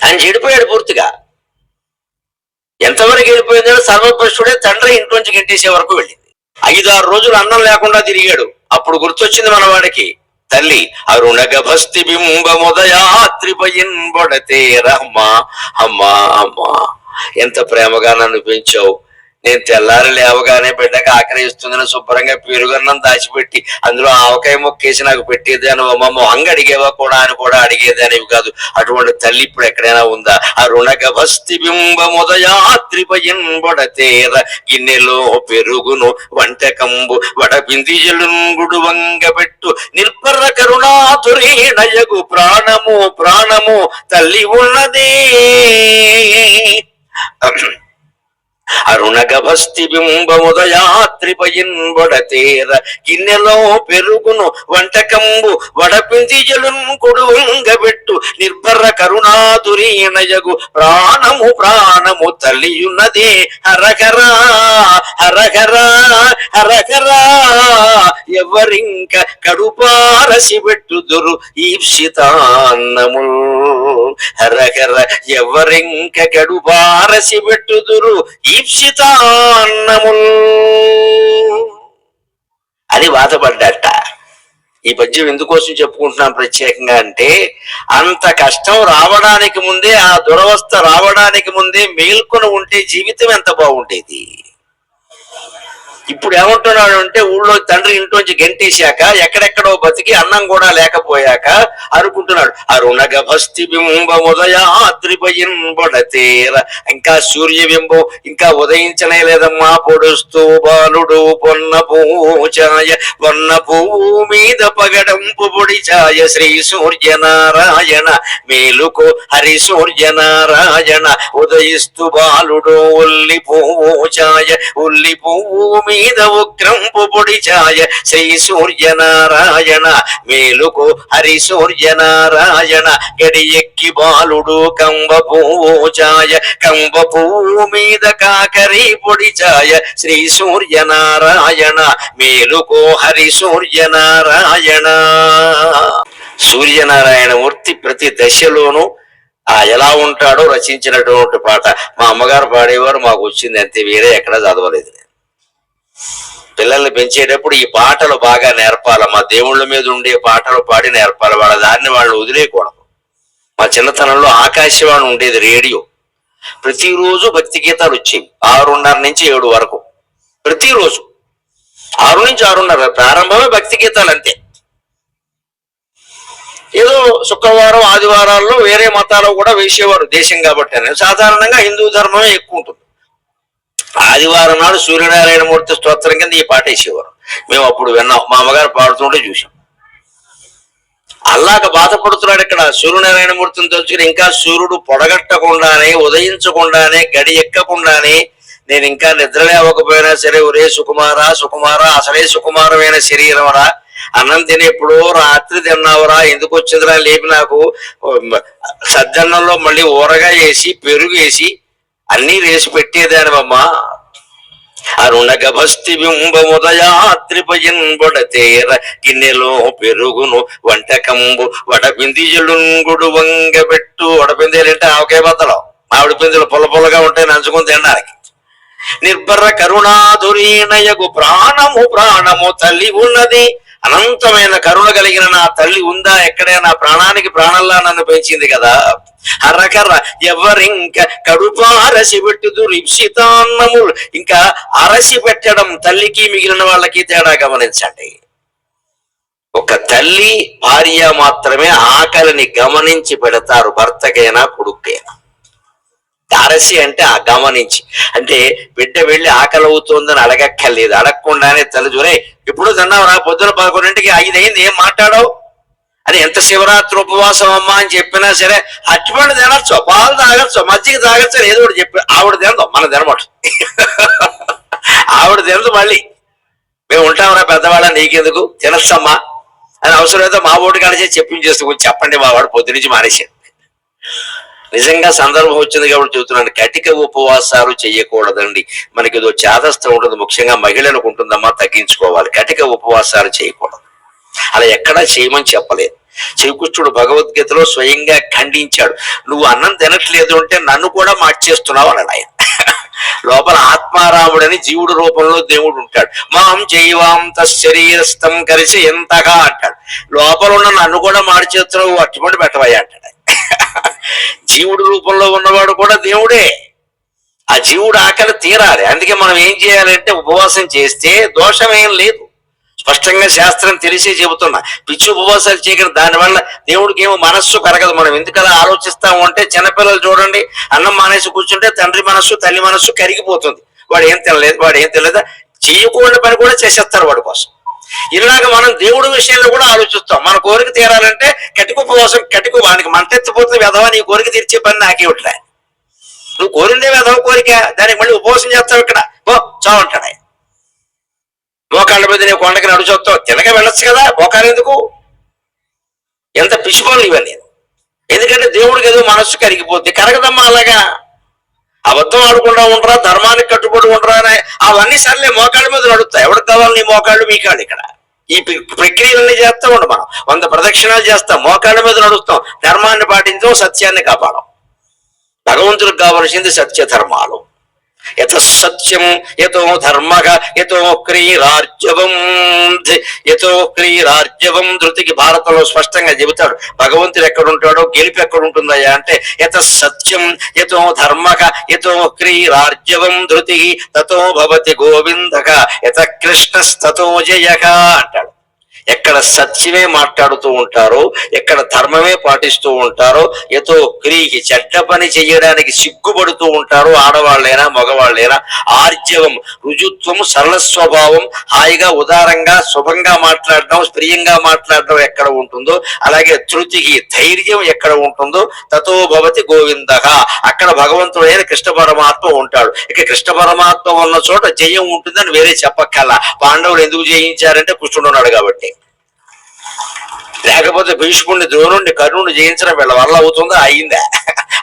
ఆయన చెడిపోయాడు పూర్తిగా. ఎంతవరకు వెళ్ళిపోయిందో సర్వభ్రష్టుడే తండ్రి ఇంట్లోంచి గెంటేసే వరకు వెళ్ళింది. 5-6 రోజులు అన్నం లేకుండా తిరిగాడు. అప్పుడు గుర్తొచ్చింది మనవాడికి తల్లి. అరుణగభస్తి బింబముదయాత్రిపయిన్ బొడతేరమ్మా. అమ్మా అమ్మా ఎంత ప్రేమగా నన్ను పెంచావు. నేను తెల్లారి లేవగానే బిడ్డకి ఆకలిస్తుందని శుభ్రంగా పెరుగన్నం దాచిపెట్టి అందులో ఆవకాయ మొక్కేసి నాకు పెట్టేదాని. మా మొహంగా అడిగేవా కూడా అని కూడా అడిగేదానివి కాదు. అటువంటి తల్లి ఇప్పుడు ఎక్కడైనా ఉందా? అరుణగభస్తి బింబముదయాత్రిపయిన్ బొడతేర గిన్నెలో పెరుగును వంటకంబు వడబింది జలుంగుడు వంగబెట్టు నిర్భర కరుణాతురీణయగు ప్రాణము ప్రాణము తల్లి ఉన్నదే. అరుణగభస్తి బింబముదయాత్రిపయిన్ బొడతేర గిన్నెలో పెరుగును వంటకంబు వడపింది జలుంగుడు వంగబెట్టు నిర్భర కరుణాతురీణయగు ప్రాణము ప్రాణము తల్లియున్నదే. హరహరా హరహరా హరహరా ఎవరింక కడుపారసి పెట్టుదురు ఈప్సితాన్నము. హరహర ఎవరింక కడుపారసి పెట్టుదురు ఈప్సితాన్నముల్ అని బాధపడ్డట. ఈ పద్యం ఎందుకోసం చెప్పుకుంటున్నాం ప్రత్యేకంగా అంటే, అంత కష్టం రావడానికి ముందే, ఆ దురవస్థ రావడానికి ముందే మేల్కొని ఉంటే జీవితం ఎంత బాగుండేది. ఇప్పుడు ఏమంటున్నాడు అంటే, ఊళ్ళో తండ్రి ఇంట్లోంచి గెంటేశాక ఎక్కడెక్కడో బతికి అన్నం కూడా లేకపోయాక అనుకుంటున్నాడు, అరుణగభస్తి బింబముదయాద్రిపయిన్ బొడతేర. ఇంకా సూర్యబింబం ఇంకా ఉదయించనే లేదమ్మా. పొడుస్తూ బాలుడు పొన్న పూచాయ పొన్న పువ్వు మీద పగడంపు పొడిచాయ. శ్రీ సూర్యనారాయణ మేలుకో హరి సూర్యనారాయణ. ఉదయిస్తూ బాలుడు ఉల్లి పూచాయ ఉల్లి పువ్వు మీద ఉగ్రంపు పొడిచాయ. శ్రీ సూర్యనారాయణ మేలుకు హరి సూర్యనారాయణ. గడి ఎక్కి బాలుడు కంబ పూచాయ కంబ పువ్వు మీద కాకరి పొడిచాయ. శ్రీ సూర్యనారాయణ మేలుకు హరి సూర్యనారాయణ. సూర్యనారాయణ మూర్తి ప్రతి దశలోనూ ఎలా ఉంటాడో రచించినటువంటి పాట. మా అమ్మగారు పాడేవారు, మాకు వచ్చింది అంతే, వేరే ఎక్కడా చదవలేదు. పిల్లల్ని పెంచేటప్పుడు ఈ పాటలు బాగా నేర్పాలి. మా దేవుళ్ళ మీద ఉండే పాటలు పాడి నేర్పాలి. వాళ్ళ దాన్ని వాళ్ళు వదిలేయకూడదు. మా చిన్నతనంలో ఆకాశవాణి ఉండేది, రేడియో. ప్రతిరోజు భక్తి గీతాలు వచ్చేవి 6:30 నుంచి 7 వరకు. ప్రతిరోజు 6 నుంచి 6:30 ప్రారంభమే భక్తి గీతాలు అంతే. ఏదో శుక్రవారం ఆదివారాల్లో వేరే మతాలు కూడా వేసేవారు, దేశం కాబట్టి అని. సాధారణంగా హిందూ ధర్మమే ఎక్కువ ఉంటుంది. ఆదివారం నాడు సూర్యనారాయణమూర్తి స్తోత్రం కింద ఈ పాట వేసేవారు. మేము అప్పుడు విన్నాం, మా అమ్మగారు పాడుతుంటే చూసాం. అలాగ బాధపడుతున్నాడు ఇక్కడ. సూర్యనారాయణమూర్తిని తలుచుకుని ఇంకా సూర్యుడు పొడగట్టకుండానే, ఉదయించకుండానే, గడి ఎక్కకుండానే నేను ఇంకా నిద్రలే అవ్వకపోయినా సరే, ఒరే సుకుమారా సుకుమారా, అసలే సుకుమారమైన శరీరమరా, అన్నం తిని ఎప్పుడో రాత్రి తిన్నావురా, ఎందుకు వచ్చిందిరా లేపి నాకు సద్దన్నంలో మళ్ళీ ఊరగా వేసి పెరుగు వేసి అన్నీ వేసి పెట్టేదానివమ్మా. అరుణగభస్తి బింబముదయాత్రిపయన్బొడతేర గిన్నెలో పెరుగును వంటకంబు వడపిందిజులుంగుడు వంగబెట్టు. వడపిందేలంటే ఆవకాయ బద్దలు, మామిడి పిందులు పుల్ల పుల్లగా ఉంటాయి నంచుకుని తినడానికి. నిర్భర కరుణాధురీనయగు ప్రాణము ప్రాణము తల్లి ఉన్నది. అనంతమైన కరుణ కలిగిన నా తల్లి ఉందా ఎక్కడే? నా ప్రాణానికి ప్రాణంలా నన్ను పెంచింది కదా. అరకర్ర ఎవరింక కడుపు అరసి పెట్టుదు రిప్సితాన్నములు. ఇంకా అరసి పెట్టడం తల్లికి మిగిలిన వాళ్ళకి తేడా గమనించండి. ఒక తల్లి భార్య మాత్రమే ఆకలిని గమనించి పెడతారు, భర్తకైనా కొడుకైనా. అరసి అంటే ఆ గమనించి, అంటే బిడ్డ వెళ్ళి ఆకలి అవుతుందని అడగక్కర్లేదు, అడగకుండానే తల్లి చూరే ఎప్పుడు తిన్నావు రా, పొద్దున 11ంటికి 5 అయింది, ఏం మాట్లాడవు అని. ఎంత శివరాత్రి ఉపవాసం అమ్మా అని చెప్పినా సరే అట్టుపండు తినచ్చు, పాలు తాగచ్చు, మజ్జిగ తాగచ్చు, ఏదో ఒకటి చెప్పి ఆవిడ తినదు, మన తినమాట. ఆవిడ తినదు. మళ్ళీ మేము ఉంటామరా పెద్దవాళ్ళ, నీకెందుకు తినచ్చమ్మా అని అవసరమైతే మా ఓటు కలిసి చెప్పించేస్తూ చెప్పండి మా వాడు పొద్దు నుంచి మానేసాడు. నిజంగా సందర్భం వచ్చింది కాబట్టి చెబుతున్నాను, కటిక ఉపవాసాలు చేయకూడదండి. మనకి ఏదో చేదస్తం ఉంటుంది, ముఖ్యంగా మహిళలకు ఉంటుందమ్మా, తగ్గించుకోవాలి. కటిక ఉపవాసాలు చేయకూడదు, అలా ఎక్కడా చేయమని చెప్పలేదు. శ్రీకృష్ణుడు భగవద్గీతలో స్వయంగా ఖండించాడు. నువ్వు అన్నం తినట్లేదు అంటే నన్ను కూడా మార్చేస్తున్నావు అన్నాడు ఆయన. లోపల ఆత్మారాముడని జీవుడు రూపంలో దేవుడు ఉంటాడు. మాం జైవాంత శరీరస్థం కలిసి ఎంతగా అంటాడు. లోపల ఉన్న నన్ను కూడా మార్చేస్తున్నావు, అట్టుబడి పెట్టవయ్యా అంటాడు. జీవుడు రూపంలో ఉన్నవాడు కూడా దేవుడే. ఆ జీవుడు ఆకలి తీరాలి. అందుకే మనం ఏం చేయాలంటే ఉపవాసం చేస్తే దోషమేం లేదు. స్పష్టంగా శాస్త్రం తెలిసే చెబుతున్నా. పిచ్చి ఉపవాసాలు చేయకుండా దానివల్ల దేవుడికి ఏమో మనస్సు కరగదు. మనం ఎందుకలా ఆలోచిస్తాము అంటే, చిన్నపిల్లలు చూడండి, అన్నం మానేసి కూర్చుంటే తండ్రి మనస్సు తల్లి మనస్సు కరిగిపోతుంది. వాడు ఏం తినలేదు చేయకూడని పని కూడా చేసేస్తారు వాడి కోసం. ఇలాగ మనం దేవుడి విషయంలో కూడా ఆలోచిస్తాం. మన కోరిక తీరాలంటే కటిక ఉపవాసం, వానికి మంటెత్తిపోతుంది, వెధవా నీ కోరిక తీర్చే పని నాకే ఉంటా. నువ్వు కోరిందే వెధవ కోరిక, దానికి మళ్ళీ ఉపవాసం చేస్తావు, ఇక్కడ చావంటాడు ఆయన. మోకాళ్ళ మీద నీ కొండకి నడుచొస్తావు, తినగా వెళ్ళొచ్చు కదా, మోకాలు ఎందుకు? ఎంత పిచ్చిపోలు ఇవన్నీ. ఎందుకంటే దేవుడికి ఏదో మనస్సు కరిగిపోద్ది. కరగదమ్మా అలాగా. అబద్ధం ఆడకుండా ఉండరా, ధర్మానికి కట్టుబడి ఉండరా అని అవన్నీ సర్లే మోకాళ్ళ మీద నడుస్తాయి. ఎవరికి కావాలి నీ మోకాళ్ళు మీ కాళ్ళు? ఇక్కడ ఈ ప్రక్రియలన్నీ చేస్తూ ఉండం. మనం 100 ప్రదక్షిణాలు చేస్తాం, మోకాళ్ళ మీద నడుస్తాం, ధర్మాన్ని పాటించాం, సత్యాన్ని కాపాడం. భగవంతుడికి కావలసింది సత్య ధర్మాలు. యత సత్యం యతో ధర్మః యతో క్రీరార్జవం ధృతికి భారతంలో స్పష్టంగా చెబుతాడు. భగవంతుడు ఎక్కడుంటాడో గెలుపు ఎక్కడుంటుందయ్యా అంటే, యత సత్యం యతో ధర్మః యతో క్రీరార్జవం ధృతి తతో భవతి గోవిందః యత కృష్ణస్తతో జయః అంటాడు. ఎక్కడ సత్యమే మాట్లాడుతూ ఉంటారో, ఎక్కడ ధర్మమే పాటిస్తూ ఉంటారో, ఎతో క్రీకి చెడ్డ పని చేయడానికి సిగ్గుపడుతూ ఉంటారో, ఆడవాళ్ళైనా మగవాళ్ళైనా, ఆర్జవం రుజుత్వం సరళ స్వభావం, హాయిగా ఉదారంగా శుభంగా మాట్లాడడం, ప్రియంగా మాట్లాడడం ఎక్కడ ఉంటుందో, అలాగే ధృతికి ధైర్యం ఎక్కడ ఉంటుందో, తతో భవతి గోవిందః అక్కడ భగవంతుడైన కృష్ణ పరమాత్మ ఉంటాడు. ఇక కృష్ణ పరమాత్మ ఉన్న చోట జయం ఉంటుందని వేరే చెప్పక్కల్లా. పాండవులు ఎందుకు జయించారంటే కృష్ణుడు ఉన్నాడు కాబట్టి. లేకపోతే భీష్ముడిని, ద్రోణుడిని, కర్ణుడిని జయించడం వీళ్ళ వల్ల అవుతుందా? అయిందా?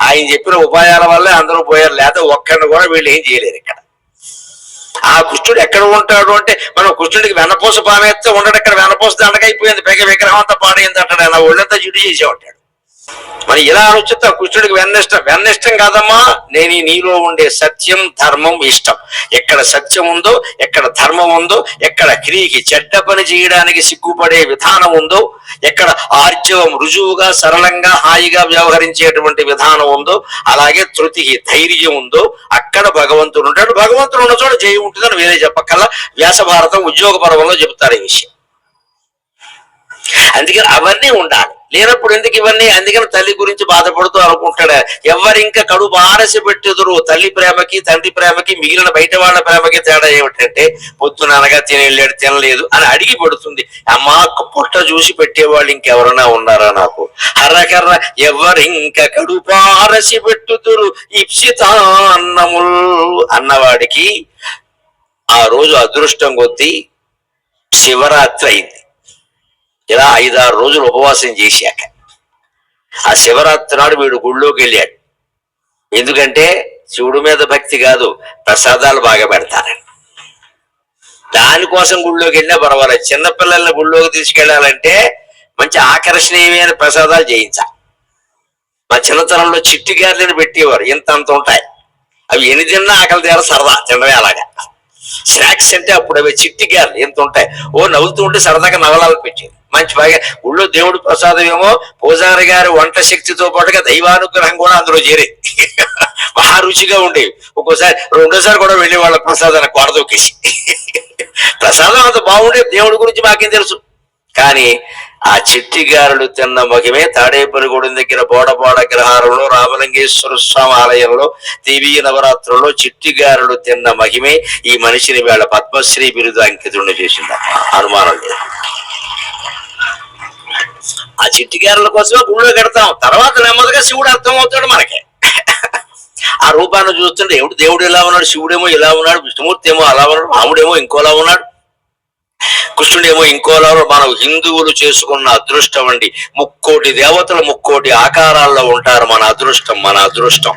ఆయన చెప్పిన ఉపాయాల వల్లే అందరూ పోయారు, లేకపోతే ఒక్కడిని కూడా వీళ్ళు ఏం చేయలేరు. ఇక్కడ ఆ కృష్ణుడు ఎక్కడ ఉంటాడు అంటే, మనం కృష్ణుడికి వెన్నపూస పామేస్తే ఉండడు. ఇక్కడ వెన్నపూస దండకైపోయింది, పైగా విగ్రహం అంతా పాడైంది అంటాడు. ఆయన ఒళ్ళంతా జిడ్డు చేసేవాడు. మరి ఇలా ఆలోచిస్తాం, కృష్ణుడికి వెన్నిష్టం కాదమ్మా, నేను నీలో ఉండే సత్యం ధర్మం ఇష్టం. ఎక్కడ సత్యం ఉందో, ఎక్కడ ధర్మం ఉందో, ఎక్కడ క్రియకి చెడ్డ పని చేయడానికి సిగ్గుపడే విధానం ఉందో, ఎక్కడ ఆర్జవం రుజువుగా సరళంగా హాయిగా వ్యవహరించేటువంటి విధానం ఉందో, అలాగే ధృతికి ధైర్యం ఉందో, అక్కడ భగవంతుడు ఉంటాడు. భగవంతుడు ఉన్న చోట జయం ఉంటుందని వేరే చెప్పక్కల్లా. వ్యాస భారతం ఉద్యోగ పర్వంలో చెబుతారు ఈ విషయం. అందుకని అవన్నీ ఉండాలి. లేనప్పుడు ఎందుకు ఇవన్నీ? అందుకని తల్లి గురించి బాధపడుతూ అనుకుంటాడు, ఎవరు ఇంకా కడుపు ఆరసి పెట్టెదురు. తల్లి ప్రేమకి తండ్రి ప్రేమకి మిగిలిన బయట వాళ్ళ ప్రేమకి తేడా ఏమిటంటే, పొద్దున అనగా తినలేడు, తినలేదు అని అడిగి పెడుతుంది. అమ్మా పుట్ట చూసి పెట్టేవాళ్ళు ఇంకెవరైనా ఉన్నారా నాకు? హర్రకర్ర ఎవరింక కడుపు ఆరసి పెట్టుదురు ఇప్సితాన్నముల్ అన్నవాడికి ఆ రోజు అదృష్టం కొద్దీ శివరాత్రి అయింది. ఇలా 5-6 రోజులు ఉపవాసం చేశాక ఆ శివరాత్రి నాడు వీడు గుళ్ళోకి వెళ్ళాడు. ఎందుకంటే శివుడి మీద భక్తి కాదు, ప్రసాదాలు బాగా పెడతారని. దానికోసం గుళ్ళోకి వెళ్ళినా పర్వాలేదు. చిన్నపిల్లల్ని గుళ్ళోకి తీసుకెళ్లాలంటే మంచి ఆకర్షణీయమైన ప్రసాదాలు చేయించాలి. మా చిన్నతనంలో చిట్టి గారెలను పెట్టేవారు, ఇంతంత ఉంటాయి. అవి ఎన్ని తిన్నా ఆకలి తీర, సరదా తినవే. అలాగా స్నాక్స్ అంటే అప్పుడు అవి చిట్టి గారెలు ఎంత ఉంటాయి, ఓ నవ్వుతూ ఉంటే సరదాగా నవలాలు పెట్టేది. మంచి బాగా ఊళ్ళో దేవుడి ప్రసాదం ఏమో పూజారి గారి వంట శక్తితో పాటుగా దైవానుగ్రహం కూడా అందులో చేరేది. మహా రుచిగా ఉండేవి. ఒక్కోసారి రెండోసారి కూడా వెళ్ళే వాళ్ళ ప్రసాదాన్ని కొడదొక్కేసి. ప్రసాదం అంత బాగుండే, దేవుడి గురించి మాకేం తెలుసు. కానీ ఆ చిట్టిగారులు తిన్న మహిమే తాడేపల్లిగూడెం దగ్గర బోడబోడ గ్రహారంలో రామలింగేశ్వర స్వామి ఆలయంలో దేవీ నవరాత్రుల్లో చిట్టిగారులు తిన్న మహిమే ఈ మనిషిని వేళ పద్మశ్రీ బిరుదు అంకితుడిని చేసింది. అనుమానం లేదు. ఆ చిట్టిగారుల కోసమే గుళ్ళో కడతాం. తర్వాత నెమ్మదిగా శివుడు అర్థమవుతాడు మనకి. ఆ రూపాన్ని చూస్తుంటే దేవుడు ఇలా ఉన్నాడు, శివుడేమో ఇలా ఉన్నాడు, విష్ణుమూర్తి ఏమో అలా ఉన్నాడు, రాముడేమో ఇంకోలా ఉన్నాడు, కృష్ణుడేమో ఇంకోలా. మనం హిందువులు చేసుకున్న అదృష్టం అండి. 3,000,000 దేవతలు 3,000,000 ఆకారాల్లో ఉంటారు. మన అదృష్టం, మన అదృష్టం.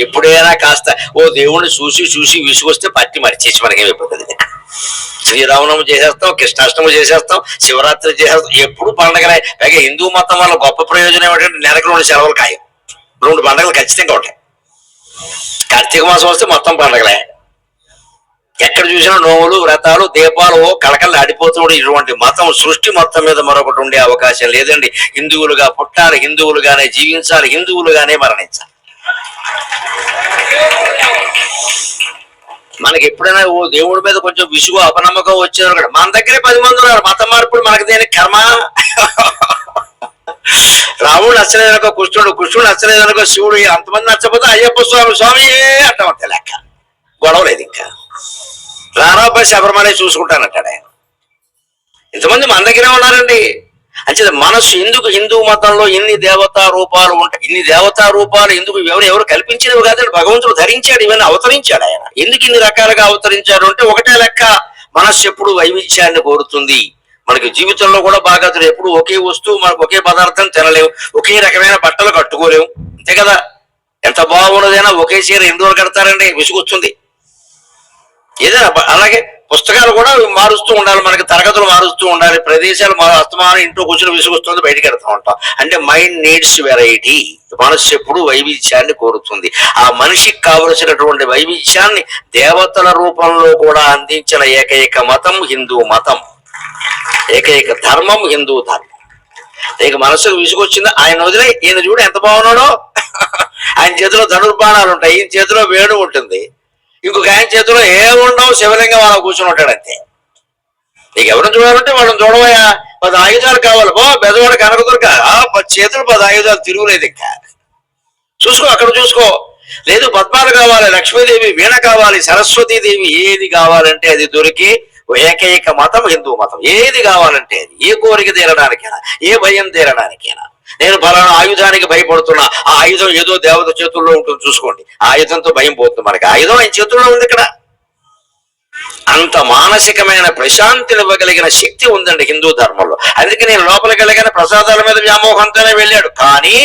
ఎప్పుడైనా కాస్త ఓ దేవుణ్ణి చూసి చూసి విసుగొస్తే పట్టి మరిచేసి మనకేం అయిపోతుంది. శ్రీరామనవమి చేసేస్తాం, కృష్ణాష్టమి చేసేస్తాం, శివరాత్రి చేసేస్తాం, ఎప్పుడు పండగలే. పైగా హిందూ మతం వల్ల గొప్ప ప్రయోజనం ఏమిటంటే నెలకు 2 సెలవులు ఖాయం. 2 పండగలు ఖచ్చితంగా ఉంటాయి. కార్తీక మాసం వస్తే మొత్తం పండగలే. ఎక్కడ చూసినా నోములు, వ్రతాలు, దీపాలు కళకళ ఆడిపోతుండే. ఇటువంటి మతం సృష్టి మొత్తం మీద మరొకటి ఉండే అవకాశం లేదండి. హిందువులుగా పుట్టాలి, హిందువులుగానే జీవించాలి, హిందువులుగానే మరణించాలి. మనకి ఎప్పుడైనా ఓ దేవుడి మీద కొంచెం విసుగు అపనమ్మకం వచ్చేవారు కదా, మన దగ్గరే 10 మంది ఉన్నారు. మత మార్పుడు మనకి దేనికి కర్మ? రాముడు నచ్చలేదనుకో కృష్ణుడు, కృష్ణుడు నచ్చలేదనుకో శివుడు, అంతమంది నచ్చకపోతే అయ్యప్ప స్వామి స్వామి అంటామంతే లెక్క. గొడవ లేదు. ఇంకా రారాపై శబరిమల చూసుకుంటానంటాడు ఆయన. ఇంతమంది మన దగ్గరే ఉన్నారండి. అంటే మనస్సు ఎందుకు హిందూ మతంలో ఇన్ని దేవతా రూపాలు ఉంటాయి? ఇన్ని దేవతా రూపాలు ఎందుకు? ఎవరు కల్పించినవి కాదండి, భగవంతుడు ధరించాడు, ఇవన్నీ అవతరించాడు ఆయన. ఎందుకు ఇన్ని రకాలుగా అవతరించాడు అంటే ఒకటే లెక్క, మనస్సు ఎప్పుడు వైవిధ్యాన్ని కోరుతుంది. మనకి జీవితంలో కూడా బాగా ఎప్పుడు ఒకే వస్తువు, మనకు ఒకే పదార్థం తినలేము, ఒకే రకమైన బట్టలు కట్టుకోలేము, అంతే కదా. ఎంత బాగున్నదైనా ఒకే చీర ఎందుకు కడతారండి? విసుగొస్తుంది. ఏదైనా అలాగే పుస్తకాలు కూడా మారుస్తూ ఉండాలి, మనకి తరగతులు మారుస్తూ ఉండాలి, ప్రదేశాలు అస్తమానం ఇంట్లో కూర్చొని విసుగొస్తుంది, బయటికి వెళ్తూ ఉంటాం. అంటే మైండ్ నీడ్స్ వెరైటీ. మనస్సు ఎప్పుడు వైవిధ్యాన్ని కోరుతుంది. ఆ మనిషికి కావలసినటువంటి వైవిధ్యాన్ని దేవతల రూపంలో కూడా అందించిన ఏకైక మతం హిందూ మతం, ఏకైక ధర్మం హిందూ ధర్మం. నీకు మనసుకు విసుగొచ్చిందా? ఆయన వదిలే, ఈయన చూడు ఎంత బాగున్నాడో. ఆయన చేతిలో ధనుర్బాణాలు ఉంటాయి, ఈయన చేతిలో వేణు ఉంటుంది, ఇంకొక ఆయన చేతిలో ఏముండవు, శివలింగం అలా కూర్చుని ఉంటాడు అంతే. నీకు ఎవరిని చూడాలంటే వాళ్ళని చూడవయా. 10 ఆయుధాలు కావాలి, బెదవాడు కనకదుర్గ చేతులు 10 ఆయుధాలు తిరుగులేదు. ఇంకా చూసుకో, అక్కడ చూసుకో. లేదు పద్మాలు కావాలి, లక్ష్మీదేవి వీణ కావాలి, సరస్వతీదేవి, ఏది కావాలంటే అది దొరికి ఏకైక మతం హిందూ మతం. ఏది కావాలంటే అది, ఏ కోరిక తీరడానికైనా, ఏ భయం తీరడానికైనా. నేను ఫలానా ఆయుధానికి భయపడుతున్నా, ఆ ఆయుధం ఏదో దేవత చేతుల్లో ఉంటుంది, చూసుకోండి. ఆ ఆయుధంతో భయం పోతుంది మనకి. ఆయుధం ఆయన చేతుల్లో ఉంది ఇక్కడ. అంత మానసికమైన ప్రశాంతిని ఇవ్వగలిగిన శక్తి ఉందండి హిందూ ధర్మంలో. అందుకే నేను లోపలికి వెళ్ళగానే ప్రసాదాల మీద వ్యామోహంతోనే వెళ్ళాడు. కానీ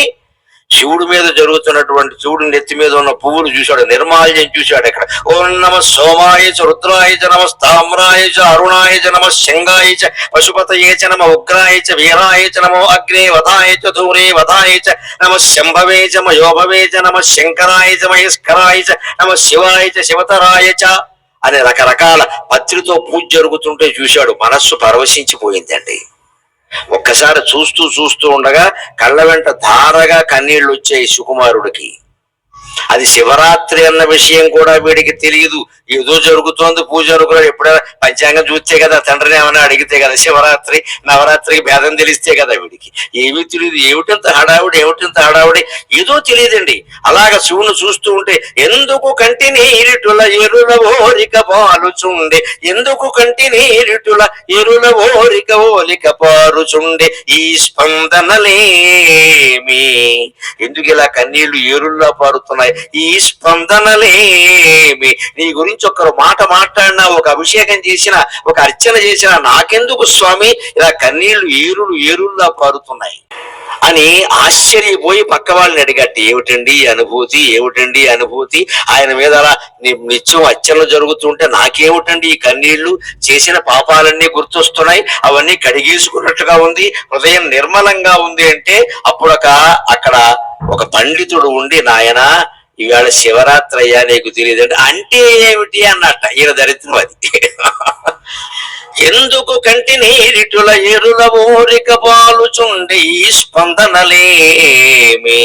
శివుడి మీద జరుగుతున్నటువంటి, శివుడి నెత్తి మీద ఉన్న పువ్వులు చూశాడు, నిర్మాల్యం చూశాడు. ఇక్కడ ఓం నమ సోమాయ చ రుద్రాయ చ నమ తామ్రాయ చ అరుణాయ చ నమ శంగాయ చ పశుపతయే చ నమ ఉగ్రాయ చ వీరాయ చ నమో అగ్రే వధాయ చ ధూరే వధాయ చ నమ శంభవే చ మయోభవే చ నమ శంకరాయ చ మహేశ్వరాయ చ నమ శివాయ చ శివతరాయ చ అనే రకరకాల పత్రితో పూజ జరుగుతుంటే చూశాడు. మనస్సు పరవశించిపోయిందండి. ఒక్కసారి చూస్తూ చూస్తూ ఉండగా కళ్ళ వెంట ధారగా కన్నీళ్లు వచ్చాయి సుకుమారుడికి. అది శివరాత్రి అన్న విషయం కూడా వీడికి తెలియదు. ఏదో జరుగుతోంది పూజ అనుకున్నాడు. ఎప్పుడైనా పంచాంగం చూస్తే కదా, తండ్రిని ఏమైనా అడిగితే కదా, శివరాత్రి నవరాత్రికి భేదం తెలిస్తే కదా వీడికి. ఏమీ తెలియదు. ఏమిటింత హడావుడి ఏదో తెలియదండి. అలాగ శివుని చూస్తూ ఉంటే ఎందుకు కంటి నీరిటుల ఎరుల ఓరిక పాలుచుండే, ఎందుకు కంటి నీరిటుల ఎరుల ఓరిక పారుచుండే, ఈ స్పందనలేమి, ఎందుకు ఇలా కన్నీళ్లు ఏరుల్లా పారుతున్నాయి, ఈ స్పందనలేమి, నీ గురించి ఒక్క మాట మాట్లాడినా, ఒక అభిషేకం చేసినా, ఒక అర్చన చేసినా నాకెందుకు స్వామి ఇలా కన్నీళ్లు ఏరుల్లా పారుతున్నాయి అని ఆశ్చర్యపోయి పక్క వాళ్ళని అడిగట్టి, ఏమిటండి అనుభూతి, ఆయన మీద అలా నిత్యం అర్చనలు జరుగుతుంటే నాకేమిటండి ఈ కన్నీళ్లు, చేసిన పాపాలన్నీ గుర్తొస్తున్నాయి, అవన్నీ కడిగేసుకున్నట్టుగా ఉంది, హృదయం నిర్మలంగా ఉంది అంటే అప్పుడు అక్కడ ఒక పండితుడు ఉండి, నాయన ఇవాళ శివరాత్రి అయ్యా నీకు తెలియదంటే, అంటే ఏమిటి అన్నట్ట. ఈయన దరిద్రం అది. ఎందుకు కంటి నీరిటుల ఎరుల ఓరిక పాలుచుండే, ఈ స్పందనలేమి,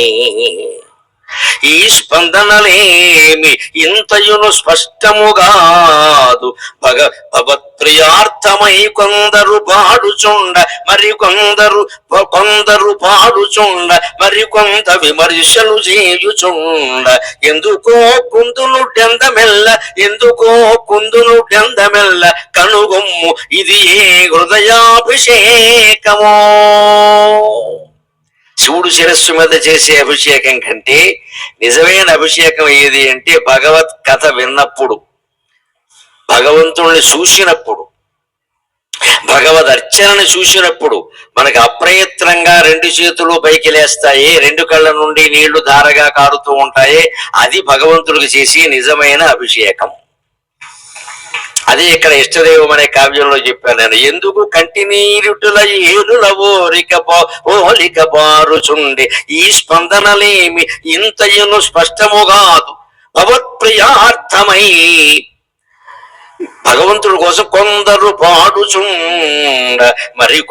ఈ స్పందనలేమి ఇంతయును స్పష్టముగాదు, భగవత్ప్రియార్థమై కొందరు పాడుచుండ, కొందరు పాడుచుండ, కొంత విమర్శలు చేయుచుండ, ఎందుకో కుందును డెందమెల్ల కనుగొమ్ము, ఇది ఏ హృదయాభిషేకమో. శివుడు శిరస్సు మీద చేసే అభిషేకం కంటే నిజమైన అభిషేకం ఏది అంటే భగవత్ కథ విన్నప్పుడు, భగవంతుణ్ణి చూసినప్పుడు, భగవద్ అర్చనని చూసినప్పుడు మనకు అప్రయత్నంగా రెండు చేతులు పైకి లేస్తాయి, రెండు కళ్ళ నుండి నీళ్లు ధారగా కారుతూ ఉంటాయి. అది భగవంతుడికి చేసి నిజమైన అభిషేకం. అదే ఇక్కడ ఇష్టదేవం అనే కావ్యంలో చెప్పాను నేను. ఎందుకు కంటి నీరుటుల ఏరుల ఓలిక పారుచుండే, ఈ స్పందనలేమి ఇంతయును స్పష్టముగాదు, భగవత్ప్రియార్థమై, భగవంతుడి కోసం కొందరు పాడుచుండ,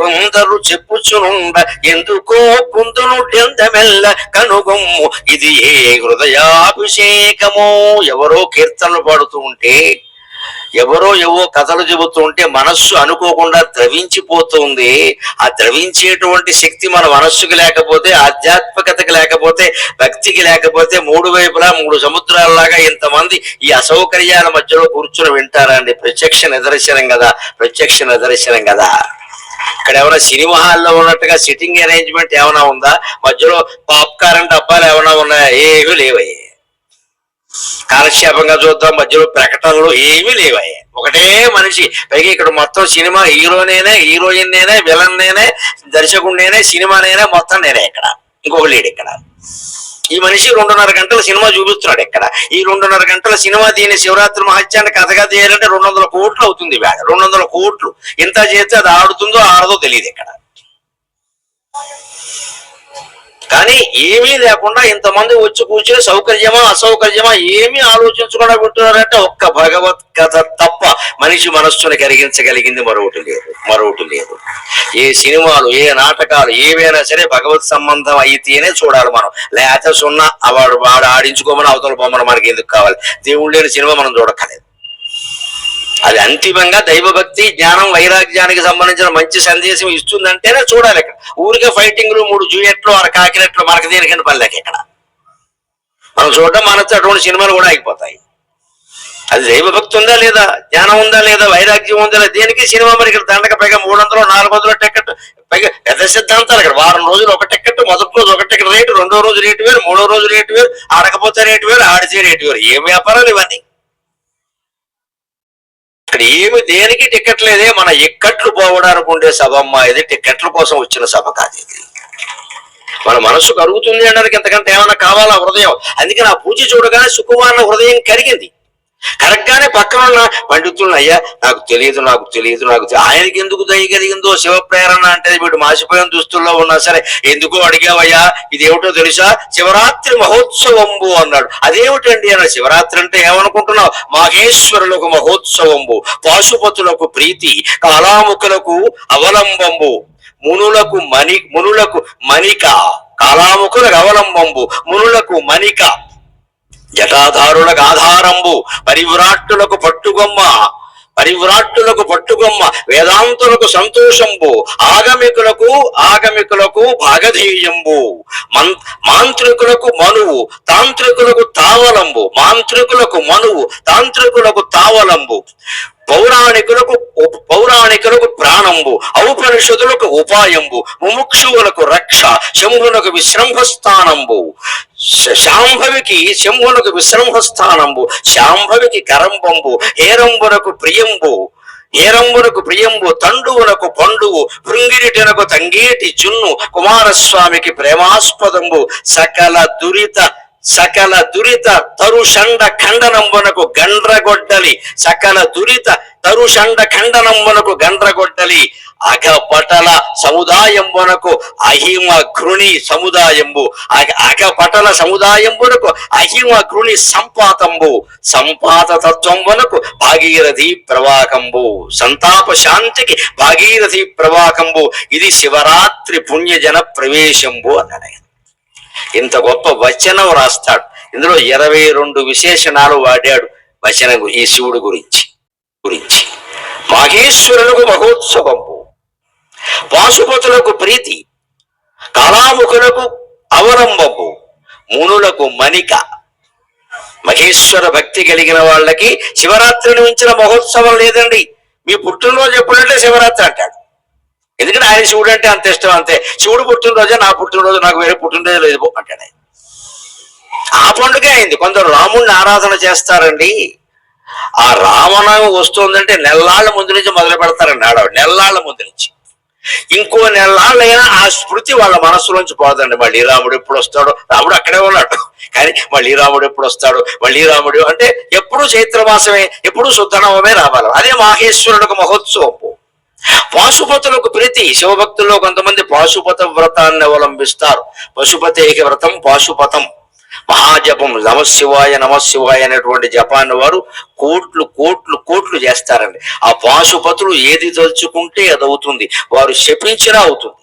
కొందరు చెప్పుచునుండ, ఎందుకో కుందును డెందమెల్ల కనుగొమ్ము, ఇది ఏ హృదయాభిషేకమో. ఎవరో కీర్తనలు పాడుతూ ఉంటే, ఎవరో ఏవో కథలు చెబుతూ ఉంటే మనస్సు అనుకోకుండా ద్రవించిపోతుంది. ఆ ద్రవించేటువంటి శక్తి మన మనస్సుకి లేకపోతే, ఆధ్యాత్మికతకి లేకపోతే, భక్తికి లేకపోతే, మూడు వైపులా మూడు సముద్రాలలాగా ఇంతమంది ఈ అసౌకర్యాల మధ్యలో కూర్చుని వింటారా అండి? ప్రత్యక్ష నిదర్శనం కదా. ఇక్కడ ఏమైనా సినిమా హాల్లో ఉన్నట్టుగా సిట్టింగ్ అరేంజ్మెంట్ ఏమైనా ఉందా? మధ్యలో పాప్కార్న్ డబ్బాలు ఏమైనా ఉన్నాయా? ఏమీ లేవయ్యే. కాలక్షేపంగా చూద్దాం, మధ్యలో ప్రకటనలు ఏమీ లేవయ్యా. ఒకటే మనిషి, పైగా ఇక్కడ మొత్తం సినిమా హీరోనేనే, హీరోయిన్ నేనే, విలన్ నేనే, దర్శకుడినేనే, సినిమా నేనే, మొత్తం నేనే. ఇక్కడ ఇంకొక లేడు. ఇక్కడ ఈ మనిషి 2.5 గంటల సినిమా చూపిస్తున్నాడు. ఇక్కడ ఈ 2.5 గంటల సినిమా దీని శివరాత్రి మహత్యాన్ని కథగా చేయాలంటే 200 కోట్లు అవుతుంది. 200 కోట్లు. ఇంత చేస్తే అది ఆడుతుందో ఆడదో తెలియదు ఇక్కడ. కానీ ఏమీ లేకుండా ఇంతమంది వచ్చి కూర్చొని సౌకర్యమా అసౌకర్యమా ఏమీ ఆలోచించకుండా వింటున్నారంటే ఒక్క భగవత్ కథ తప్ప మనిషి మనస్సును కరిగించగలిగింది మరొకటి లేదు. ఏ సినిమాలు, ఏ నాటకాలు ఏవైనా సరే భగవత్ సంబంధం అయితేనే చూడాలి మనం. లేకపోతే సున్నా వాడు ఆడించుకోమని అవతల బొమ్మను మనకి ఎందుకు కావాలి? దేవుడు లేని సినిమా మనం చూడక్కర్లేదు. అది అంతిమంగా దైవభక్తి, జ్ఞానం, వైరాగ్యానికి సంబంధించిన మంచి సందేశం ఇస్తుందంటేనే చూడాలి. ఇక్కడ ఊరికే ఫైటింగ్లు, 3 జూయెట్లు, 6 కాకినట్లు మనకు దేనికైనా పనిలేక ఇక్కడ మనం చూడడం మనతో అటువంటి సినిమాలు కూడా ఆగిపోతాయి. అది దైవభక్తి ఉందా లేదా, జ్ఞానం ఉందా లేదా, వైరాగ్యం ఉందా లేదా, దేనికి సినిమా మరి ఇక్కడ దండక పైగా 300 400 టికెట్, పైగా పెద్ద సిద్ధాంతాలు. ఇక్కడ వారం రోజులు ఒక టికెట్, మొదటి రోజు ఒక టికెట్ రేటు, 2వ రోజు రేటు వేరు, 3వ రోజు రేటు వేరు, ఆడకపోతే రేటు వేరు, ఆడితే రేటు వేరు. ఏం వ్యాపారాలు ఇవన్నీ? ఇక్కడ ఏమి దేనికి టికెట్ లేదే. మన ఇక్కట్లు పోవడానికి ఉండే సభ అమ్మా ఇది. టికెట్ల కోసం వచ్చిన సభ కాదు ఇది. మన మనస్సు కరుగుతుంది అనడానికి ఎంతకంటే ఏమన్నా కావాలా హృదయం? అందుకని ఆ పూజ చూడగానే సుకుమార హృదయం కరిగింది. కరెక్ట్గానే పక్కన ఉన్న పండితులను, అయ్యా నాకు తెలియదు ఆయనకి ఎందుకు దయ కలిగిందో శివ ప్రేరణ అంటే వీడు మాసిపోయిన దుస్తుల్లో ఉన్నా సరే ఎందుకో అడిగావయ్యా, ఇదేమిటో తెలుసా, శివరాత్రి మహోత్సవంబు అన్నాడు. అదేమిటండి అన్నాడు. శివరాత్రి అంటే ఏమనుకుంటున్నావు? మాహేశ్వరులకు మహోత్సవంబు, పాశుపతులకు ప్రీతి, కాలాముఖులకు అవలంబంబు, మునులకు మణిక, కాలాముఖులకు అవలంబంబు, మునులకు మణిక, జటాధారులకు ఆధారంబు, పరివ్రాట్టులకు పట్టుగొమ్మ, పరివ్రాట్టులకు పట్టుగొమ్మ, వేదాంతులకు సంతోషంబు, ఆగమికులకు భాగధేయంబు, మాంత్రికులకు మనువు, తాంత్రికులకు తావలంబు, మాంత్రికులకు మనువు, తాంత్రికులకు తావలంబు, పౌరాణికులకు ప్రాణంబు, ఔపనిషదులకు ఉపాయంబు, ముముక్షువులకు రక్ష, శంభునకు విశ్రంభస్థానంబు, శంభునకు విశ్రంభస్థానంబు, శాంభవికి కరంబంబు, హేరంబునకు ప్రియంబు, తండువునకు పండువు, భృంగిరిటనకు తంగేటి జున్ను, కుమారస్వామికి ప్రేమాస్పదంబు, సకల దురిత తరుషండ ఖండనంబునకు గండ్రగొడ్డలి, సకల దురిత తరుషండ ఖండనంబునకు గండ్రగొడ్డలి, అఘపటల సముదాయంబునకు అహిమ ఘృణి సముదాయంబు, అఘపటల సముదాయంబునకు అహిమ ఘృణి సంపాత తత్వంబునకు భాగీరథి ప్రవాకంబు, సంతాప శాంతికి భాగీరథి ప్రవాకంబు, ఇది శివరాత్రి పుణ్యజన ప్రవేశంబు అన్నాడు. ఇంత గొప్ప వచనం రాస్తాడు. ఇందులో 22 విశేషణాలు వాడాడు వచనం ఈ శివుడు గురించి. మాఘేశ్వరులకు మహోత్సవంబు, పాశుపతులకు ప్రీతి, కాలాముఖులకు అవలంబము, మునులకు మణిక. మహేశ్వర భక్తి కలిగిన వాళ్ళకి శివరాత్రిని మించిన మహోత్సవం లేదండి. మీ పుట్టినరోజు ఎప్పుడంటే శివరాత్రి అంటాడు. ఎందుకంటే ఆయన శివుడు అంటే అంత ఇష్టం, అంతే. శివుడు పుట్టినరోజే నా పుట్టినరోజు, నాకు వేరే పుట్టినరోజు లేదు అంటాడు. ఆ పండుగ అయింది. కొందరు రాముడిని ఆరాధన చేస్తారండి. ఆ రామనవమి వస్తుందంటే నెల్లాళ్ళ ముందు నుంచి మొదలు పెడతారండి ఆడవాడు. నెల్లాళ్ళ ముందు నుంచి ఇంకో నెల్లాళ్ళైనా ఆ స్మృతి వాళ్ళ మనస్సులోంచి పోదండి. మళ్ళీ రాముడు ఎప్పుడు వస్తాడు, రాముడు అక్కడే ఉన్నాడు కానీ మళ్ళీ రాముడు ఎప్పుడు వస్తాడు, మళ్ళీ రాముడు అంటే ఎప్పుడు చైత్రమాసమే, ఎప్పుడు శుద్ధనవమే రావాలి. అదే మాహేశ్వరుడికి మహోత్సవం. పాశుపతులకు ప్రీతి. శివభక్తుల్లో కొంతమంది పాశుపత వ్రతాన్ని అవలంబిస్తారు. పశుపతేక వ్రతం, పాశుపతం. మహాజపం, నమశివాయ అనేటువంటి జపాన్ని వారు కోట్లు చేస్తారండి. ఆ పాశుపతులు ఏది తలుచుకుంటే అది అవుతుంది, వారు శపించినా అవుతుంది.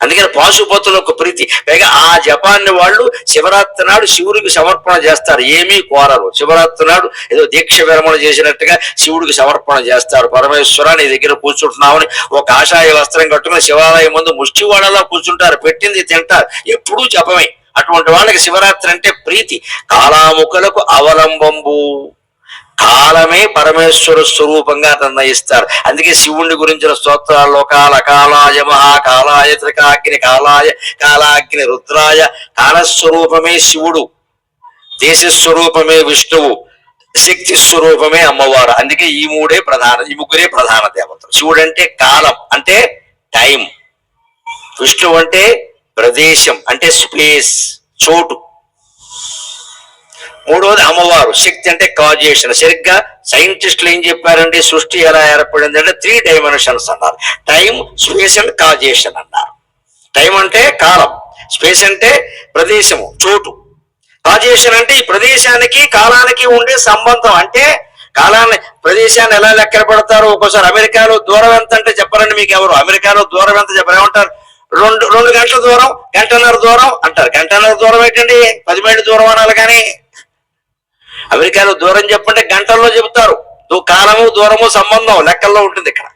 అందుకని పాశుపతులకు ప్రీతి. పైగా ఆ జపాన్ని వాళ్ళు శివరాత్రి నాడు శివుడికి సమర్పణ చేస్తారు, ఏమీ కోరరు. శివరాత్రి నాడు ఏదో దీక్ష విరమణ చేసినట్టుగా శివుడికి సమర్పణ చేస్తారు. పరమేశ్వర నీ దగ్గర కూర్చుంటున్నామని ఒక కాషాయ వస్త్రం కట్టుకుని శివాలయం ముందు ముష్టివాడలా కూర్చుంటారు, పెట్టింది తింటారు, ఎప్పుడూ జపమే. అటువంటి వాళ్ళకి శివరాత్రి అంటే ప్రీతి. కాలాముఖులకు అవలంబంబు, కాలమే పరమేశ్వర స్వరూపంగా నిర్ణయిస్తారు. అందుకే శివుణ్ణి గురించిన స్తోత్రాల్లో కాలాయ మహాకాలాయ త్రికాగ్ని కాలాయ కాలాగ్ని రుద్రాయ, కాలస్వరూపమే శివుడు, దేశస్వరూపమే విష్ణువు, శక్తి స్వరూపమే అమ్మవారు. అందుకే ఈ ముగ్గురే ప్రధాన దేవతలు. శివుడు అంటే కాలం అంటే టైం, విష్ణువు అంటే ప్రదేశం అంటే స్పేస్ చోటు, మూడవది అమ్మవారు శక్తి అంటే కాజేషన్. సరిగ్గా సైంటిస్టులు ఏం చెప్పారండి, సృష్టి ఎలా ఏర్పడింది అంటే 3 డైమెన్షన్స్ అన్నారు. టైం, స్పేస్ అండ్ కాజేషన్ అన్నారు. టైం అంటే కాలం, స్పేస్ అంటే ప్రదేశము చోటు, కాజేషన్ అంటే ఈ ప్రదేశానికి కాలానికి ఉండే సంబంధం. అంటే కాలాన్ని ప్రదేశాన్ని ఎలా లెక్కన పెడతారు. ఒక్కోసారి అమెరికాలో దూరం ఎంత అంటే చెప్పరండి మీకు ఎవరు. అమెరికాలో దూరం ఎంత చెప్పరు, ఏమంటారు? 2 గంటల దూరం, 1.5 దూరం అంటారు. 1.5 దూరం ఏంటండి, 10 మైళ్ళ దూరం అనాలి. కానీ అమెరికాలో దూరం చెప్పంటే గంటల్లో చెబుతారు. కాలము దూరము సంబంధం లెక్కల్లో ఉంటుంది. ఇక్కడ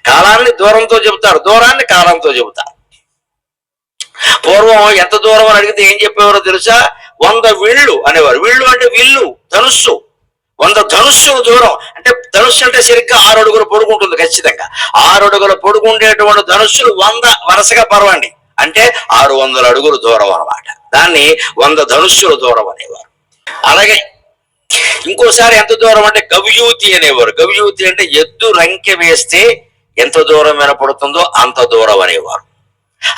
కాలాన్ని దూరంతో చెబుతారు, దూరాన్ని కాలంతో చెబుతారు. పూర్వం ఎంత దూరం అని అడిగితే ఏం చెప్పేవారో తెలుసా? 100 విళ్ళు అనేవారు. విళ్ళు అంటే విల్లు, ధనుస్సు. 100 ధనుస్సుల దూరం అంటే ధనుస్సు అంటే సరిగ్గా 6 అడుగులు పొడుగుంటుంది. ఖచ్చితంగా 6 అడుగులు పొడుగుండేటువంటి ధనుస్సులు 100 వరుసగా పరవండి అంటే 600 అడుగులు దూరం అన్నమాట. దాన్ని 100 ధనుస్సుల దూరం అనేవారు. అలాగే ఇంకోసారి ఎంత దూరం అంటే గవ్యూతి అనేవారు. గవ్యూతి అంటే ఎద్దు రంకె వేస్తే ఎంత దూరం వినపడుతుందో అంత దూరం అనేవారు.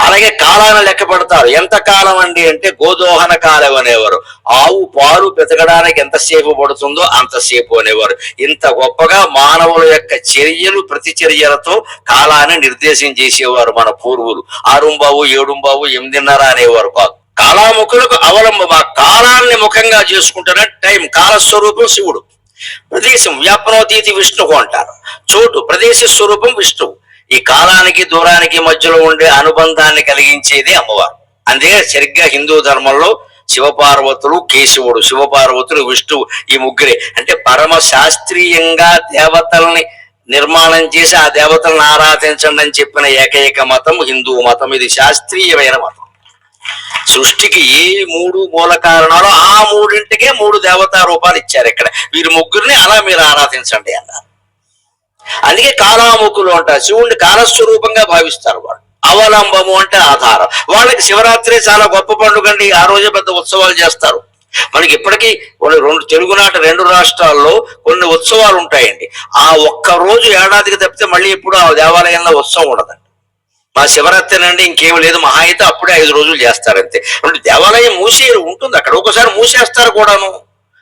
అలాగే కాలాన్ని లెక్క పెడతారు. ఎంత కాలం అండి అంటే గోదోహన కాలం అనేవారు. ఆవు పాలు పెతకడానికి ఎంతసేపు పడుతుందో అంతసేపు అనేవారు. ఇంత గొప్పగా మానవుల యొక్క చర్యలు ప్రతిచర్యలతో కాలాన్ని నిర్దేశం చేసేవారు మన పూర్వులు. 6 7 8:30 అనేవారు కాదు. కాలాముఖులకు అవలంబం, ఆ కాలాన్ని ముఖంగా చేసుకుంటున్న టైం. కాలస్వరూపం శివుడు, ప్రదేశం వ్యాపనోతీతి విష్ణువు అంటారు. చోటు ప్రదేశ స్వరూపం విష్ణువు. ఈ కాలానికి దూరానికి మధ్యలో ఉండే అనుబంధాన్ని కలిగించేది అమ్మవారు. అందుకే సరిగ్గా హిందూ ధర్మంలో శివపార్వతులు, కేశవుడు, శివపార్వతులు, విష్ణువు, ఈ ముగ్గురే. అంటే పరమ శాస్త్రీయంగా దేవతల్ని నిర్మాణం చేసి ఆ దేవతలను ఆరాధించండి అని చెప్పిన ఏకైక మతం హిందూ మతం. ఇది శాస్త్రీయమైన మతం. సృష్టికి ఏ 3 మూల కారణాలు ఆ 3ంటికే 3 దేవతా రూపాలు ఇచ్చారు. ఇక్కడ వీరి ముగ్గురిని అలా మీరు ఆరాధించండి అన్నారు. అందుకే కాలాముఖులు అంటారు. శివుణ్ణి కాలస్వరూపంగా భావిస్తారు వాళ్ళు. అవలంబము అంటే ఆధారం. వాళ్ళకి శివరాత్రి చాలా గొప్ప పండుగ అండి. ఆ రోజే పెద్ద ఉత్సవాలు చేస్తారు. మనకి ఇప్పటికీ కొన్ని తెలుగునాట 2 రాష్ట్రాల్లో కొన్ని ఉత్సవాలు ఉంటాయండి. ఆ ఒక్క రోజు ఏడాదికి తప్పితే మళ్ళీ ఎప్పుడు ఆ దేవాలయంలో ఉత్సవం ఉండదండి. మా శివరాత్రి నుండి ఇంకేం లేదు, మహా అయితే అప్పుడే 5 రోజులు చేస్తారంతే. అంటే దేవాలయం మూసే ఉంటుంది అక్కడ, ఒకసారి మూసేస్తారు కూడాను.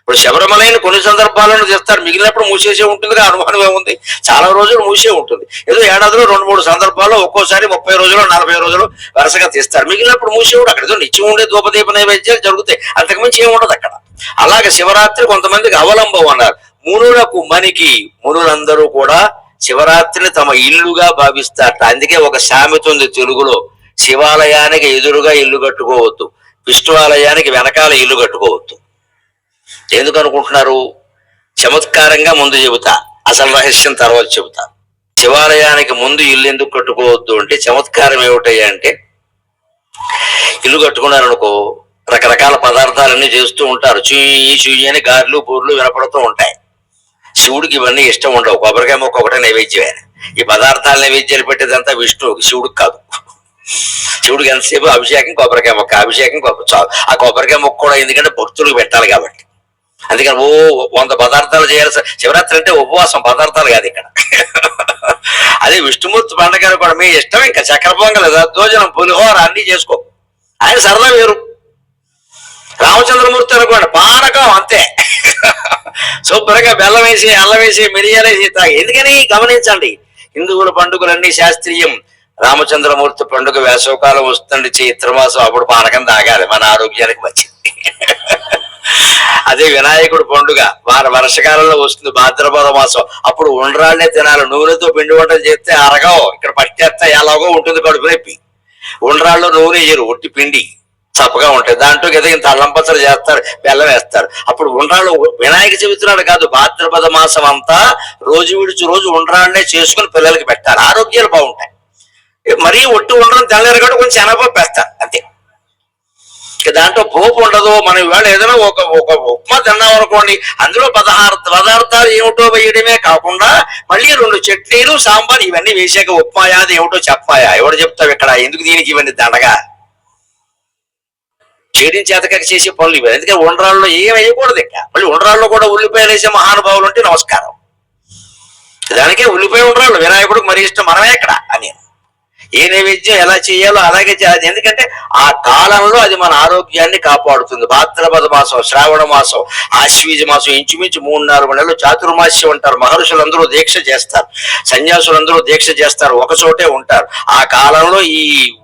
ఇప్పుడు శబరిమలైన కొన్ని సందర్భాలను చేస్తారు, మిగిలినప్పుడు మూసేసే ఉంటుంది. అనుమానం ఏముంది, చాలా రోజులు మూసే ఉంటుంది. ఏదో ఏడాదిలో 2-3 సందర్భాల్లో ఒక్కోసారి 30 రోజులు 40 రోజులు వరుసగా తీస్తారు. మిగిలినప్పుడు మూసే ఉంటుంది. అక్కడ ఏదో నిత్యం ఉండే ధూపదీప నైవేద్యాలు జరుగుతాయి, అంతకుమించి ఏముండదు అక్కడ. అలాగే శివరాత్రి కొంతమందికి అవలంబం అన్నారు. మునులకు మనకి మునులందరూ కూడా శివరాత్రిని తమ ఇల్లుగా భావిస్తారట. అందుకే ఒక సామెత ఉంది తెలుగులో, శివాలయానికి ఎదురుగా ఇల్లు కట్టుకోవద్దు, విష్ణువాలయానికి వెనకాల ఇల్లు కట్టుకోవద్దు. ఎందుకు అనుకుంటున్నారు? చమత్కారంగా ముందు చెబుతా, అసలు రహస్యం తర్వాత చెబుతా. శివాలయానికి ముందు ఇల్లు ఎందుకు కట్టుకోవద్దు అంటే, చమత్కారం ఏమిటయ్యా అంటే, ఇల్లు కట్టుకున్నారనుకో రకరకాల పదార్థాలన్నీ చేస్తూ ఉంటారు. చుయ్యి చుయ్యి అని గారెలు బూర్లు వినపడుతూ ఉంటాయి. శివుడికి ఇవన్నీ ఇష్టం ఉండవు. కొబ్బరికాయ మొక్క ఒకటే నైవేద్యమే. ఈ పదార్థాల నైవేద్యాలు పెట్టేదంతా విష్ణువుకి, శివుడికి కాదు. శివుడికి ఎంతసేపు అభిషేకం, కొబ్బరికాయ మొక్క, అభిషేకం చాలు. ఆ కొబ్బరికాయ మొక్క కూడా ఎందుకంటే భక్తులకు పెట్టాలి కాబట్టి. అందుకని 100 పదార్థాలు చేయాలి. శివరాత్రి అంటే ఉపవాసం, పదార్థాలు కాదు ఇక్కడ. అదే విష్ణుమూర్తి పండుగ కూడా మీ ఇష్టం. ఇంకా చక్కెర పొంగల్, దద్దోజనం, పులిహోర అన్ని చేసుకో, ఆయన సరదా వేరు. రామచంద్రమూర్తి అనుకోండి, పానకం అంతే. శుభ్రంగా బెల్లం వేసి, అల్లం వేసి, మిరియాలు వేసి తాగి. ఎందుకని గమనించండి, హిందువుల పండుగలన్నీ శాస్త్రీయం. రామచంద్రమూర్తి పండుగ వేసవకాలం వస్తుంది, చైత్రమాసం, అప్పుడు పానకం తాగాలి, మన ఆరోగ్యానికి మంచిది. అదే వినాయకుడు పండుగ వర్షకాలంలో వస్తుంది, భాద్రపద మాసం, అప్పుడు ఉండ్రాళ్ళనే తినాలి. నూనెతో పిండి వంటలు చేస్తే అరగవు, ఇక్కడ పట్టేస్తే ఎలాగో ఉంటుంది కడుపు నొప్పి. ఉండ్రాళ్ళు నూనె వేయరు, ఒట్టి పిండి చప్పగా ఉంటాయి. దాంట్లో కదా ఇంత అల్లం పచ్చడి చేస్తారు, బెల్లం వేస్తారు. అప్పుడు ఉండ్రాళ్ళు వినాయక చవితి నాడు కాదు, భాద్రపద మాసం అంతా రోజు విడిచి రోజు ఉండ్రాళ్ళనే చేసుకుని పిల్లలకి పెట్టాలి, ఆరోగ్యాలు బాగుంటాయి. మరీ ఒట్టి ఉండడం తెల్లారు కూడా కొంచెం శనగపప్పు వేస్తారు అంతే. దాంట్లో పోపు ఉండదు. మనం ఇవాళ ఏదైనా ఒక ఉప్మా తిన్నాం అనుకోండి, అందులో 16 పదార్థాలు ఏమిటో వేయడమే కాకుండా మళ్ళీ 2 చట్నీలు, సాంబార్ ఇవన్నీ వేసాక ఉప్మాయా అది ఏమిటో చెప్పాయా? ఎవడు చెప్తావు ఇక్కడ? ఎందుకు దీనికి ఇవన్నీ దండగా? చేయడం చేతక చేసే పనులు ఇవి. అందుకే ఉండ్రాల్లో ఏం వేయకూడదు. ఇంకా మళ్ళీ ఉండ్రాల్లో కూడా ఉల్లిపాయలు వేసే మహానుభావులు ఉంటే నమస్కారం. దానికే ఉల్లిపాయ ఉండ్రాళ్ళు వినాయకుడికి మరి ఇష్టం, మనమే ఎక్కడ అని. ఏ నైవేద్యం ఎలా చేయాలో అలాగే చేయాలి. ఎందుకంటే ఆ కాలంలో అది మన ఆరోగ్యాన్ని కాపాడుతుంది. భాద్రపద మాసం, శ్రావణ మాసం, ఆశ్వీజ మాసం, ఇంచుమించు 3-4 నెలలు చాతుర్మాస్యం అంటారు. మహర్షులందరూ దీక్ష చేస్తారు, సన్యాసులందరూ దీక్ష చేస్తారు, ఒక చోటే ఉంటారు. ఆ కాలంలో ఈ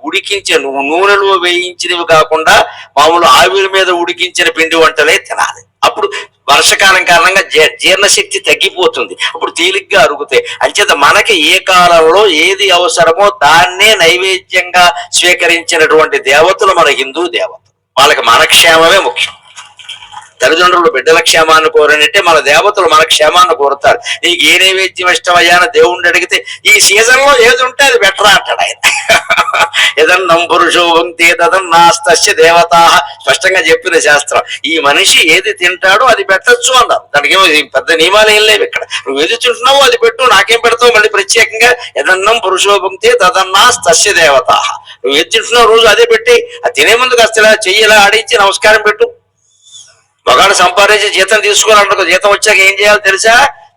ఉడికించే నూనెలో వేయించినవి కాకుండా మామూలు ఆవిరి మీద ఉడికించిన పిండి వంటలే తినాలి. అప్పుడు వర్షకాలం కారణంగా జీర్ణశక్తి తగ్గిపోతుంది, అప్పుడు తేలిగ్గా అరుగుతాయి. అంచేత మనకి ఏ కాలంలో ఏది అవసరమో దాన్నే నైవేద్యంగా స్వీకరించినటువంటి దేవతలు మన హిందూ దేవతలు. వాళ్ళకి మన క్షేమమే ముఖ్యం. తల్లిదండ్రులు బిడ్డల క్షేమాన్ని కోరనంటే మన దేవతలు మన క్షేమాన్ని కోరుతారు. నీకు ఏ నైవేద్యం ఇష్టమయ్యా అని దేవుణ్ణి అడిగితే ఈ సీజన్ లో ఏది ఉంటే అది బెటరా అంటాడు ఆయన. ఏదన్నం పురుషో భుంక్తే తదన్నాస్తస్య దేవతా, స్పష్టంగా చెప్పిన శాస్త్రం. ఈ మనిషి ఏది తింటాడో అది పెట్టచ్చు అన్నారు. దానికి ఏమో పెద్ద నియమాలు ఏం లేవు ఇక్కడ. నువ్వు ఏది తింటున్నావో అది పెట్టు, నాకేం పెడతావు మళ్ళీ ప్రత్యేకంగా. ఏదన్నం పురుషో భుంక్తే తదన్నాస్తస్య దేవతా. నువ్వు ఏది తింటున్నావు రోజు అదే పెట్టి, అది తినే ముందు కాస్త చెయ్యిలా ఆడించి నమస్కారం పెట్టు. మగాడు సంపాదించి జీతం తీసుకోవాలనుకో, జీతం వచ్చాక ఏం చేయాలో తెలుసా?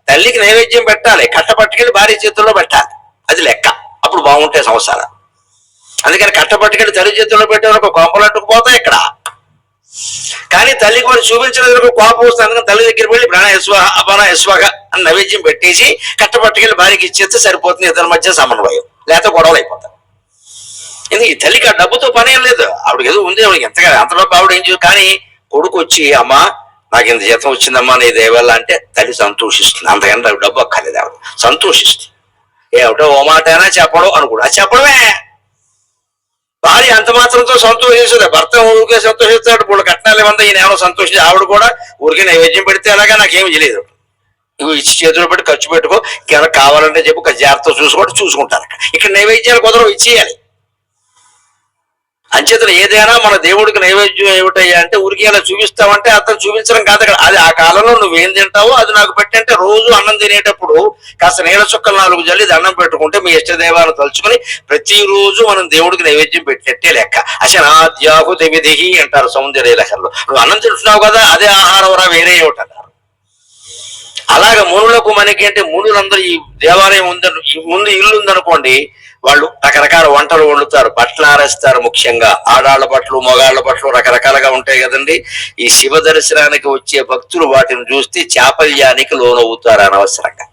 తల్లికి నైవేద్యం పెట్టాలి, కట్ట పట్టుకెళ్ళి భార్య చేతుల్లో పెట్టాలి, అది లెక్క. అప్పుడు బాగుంటాయి సంవత్సరాలు. అందుకని కట్ట పట్టుకెళ్ళి తల్లి చేతుల్లో పెట్టేవాళ్ళకు కోపలట్టుకుపోతాయి ఇక్కడ. కానీ తల్లికి వాడు చూపించడానికి కోపం వస్తుంది. అందుకని తల్లి దగ్గర వెళ్ళి ప్రాణ యశ్వాహ అపాన యశ్వాహ అని నైవేద్యం పెట్టేసి కట్ట పట్టుకెళ్ళి భార్యకి ఇచ్చేస్తే సరిపోతుంది. ఇద్దరి మధ్య సమన్వయం, లేకపోతే గొడవలు అయిపోతాయి. ఎందుకు ఈ తల్లికి ఆ డబ్బుతో పనేం లేదు, ఆవిడకి ఏదో ఉంది, ఆవిడకి ఎంతగా అంత డబ్బు ఆవిడ ఏం చేయదు. కానీ కొడుకు వచ్చి అమ్మా నాకు ఇంత జీతం వచ్చిందమ్మా నీ దేవల్ల అంటే తల్లి సంతోషిస్తుంది. అంతకంటే డబ్బు అక్కర్లేదు, ఆవిడ సంతోషిస్తుంది. ఏమిటో ఓ మాట అయినా చెప్పడం అనుకోడు, అది చెప్పడమే. భార్య అంత మాత్రంతో సంతోషిస్తుంది, భర్త ఊరికే సంతోషిస్తాడు, ఇప్పుడు కట్నాలు ఇవ్వంతా ఈయన ఏమో సంతోషించి ఆవిడ కూడా ఊరికే నైవేద్యం పెడితే అలాగా నాకేమి తెలియదు, ఇవి ఇచ్చి చేతులు పెట్టి ఖర్చు పెట్టుకో, ఇంకేమైనా కావాలంటే చెప్పి జాగ్రత్త చూసుకుంటారు. ఇక్కడ నైవేద్యాలు కుదరవు, ఇచ్చేయాలి. అంచేతను ఏదైనా మన దేవుడికి నైవేద్యం ఏమిటయ్యా అంటే ఊరికి అలా చూపిస్తామంటే అతను చూపించడం కాదు అక్కడ. అది ఆ కాలంలో నువ్వేం తింటావో అది నాకు పెట్టి అంటే రోజు అన్నం తినేటప్పుడు కాస్త నీళ్ళ చుక్కలు 4 జల్లి దండం పెట్టుకుంటే మీ ఇష్టదైవాన్ని తలుచుకుని ప్రతిరోజు మనం దేవుడికి నైవేద్యం పెట్టినట్టే లెక్క. అశనాద్యాహుతి విధి అంటారు సౌందర్య లెక్కల్లో. నువ్వు అన్నం తింటున్నావు కదా, అదే ఆహారం రా, వేరే ఏమిటన్నారు. అలాగ మునులకు మనకి అంటే మునులందరూ ఈ దేవాలయం ముందు ఇల్లు ఉందనుకోండి, వాళ్ళు రకరకాల వంటలు వండుతారు, బట్టలు ఆరేస్తారు. ముఖ్యంగా ఆడాళ్ల బట్టలు, మగాళ్ల బట్టలు రకరకాలుగా ఉంటాయి కదండి. ఈ శివ దర్శనానికి వచ్చే భక్తులు వాటిని చూస్తే చాపల్యానికి లోనవుతారు, అనవసరంగా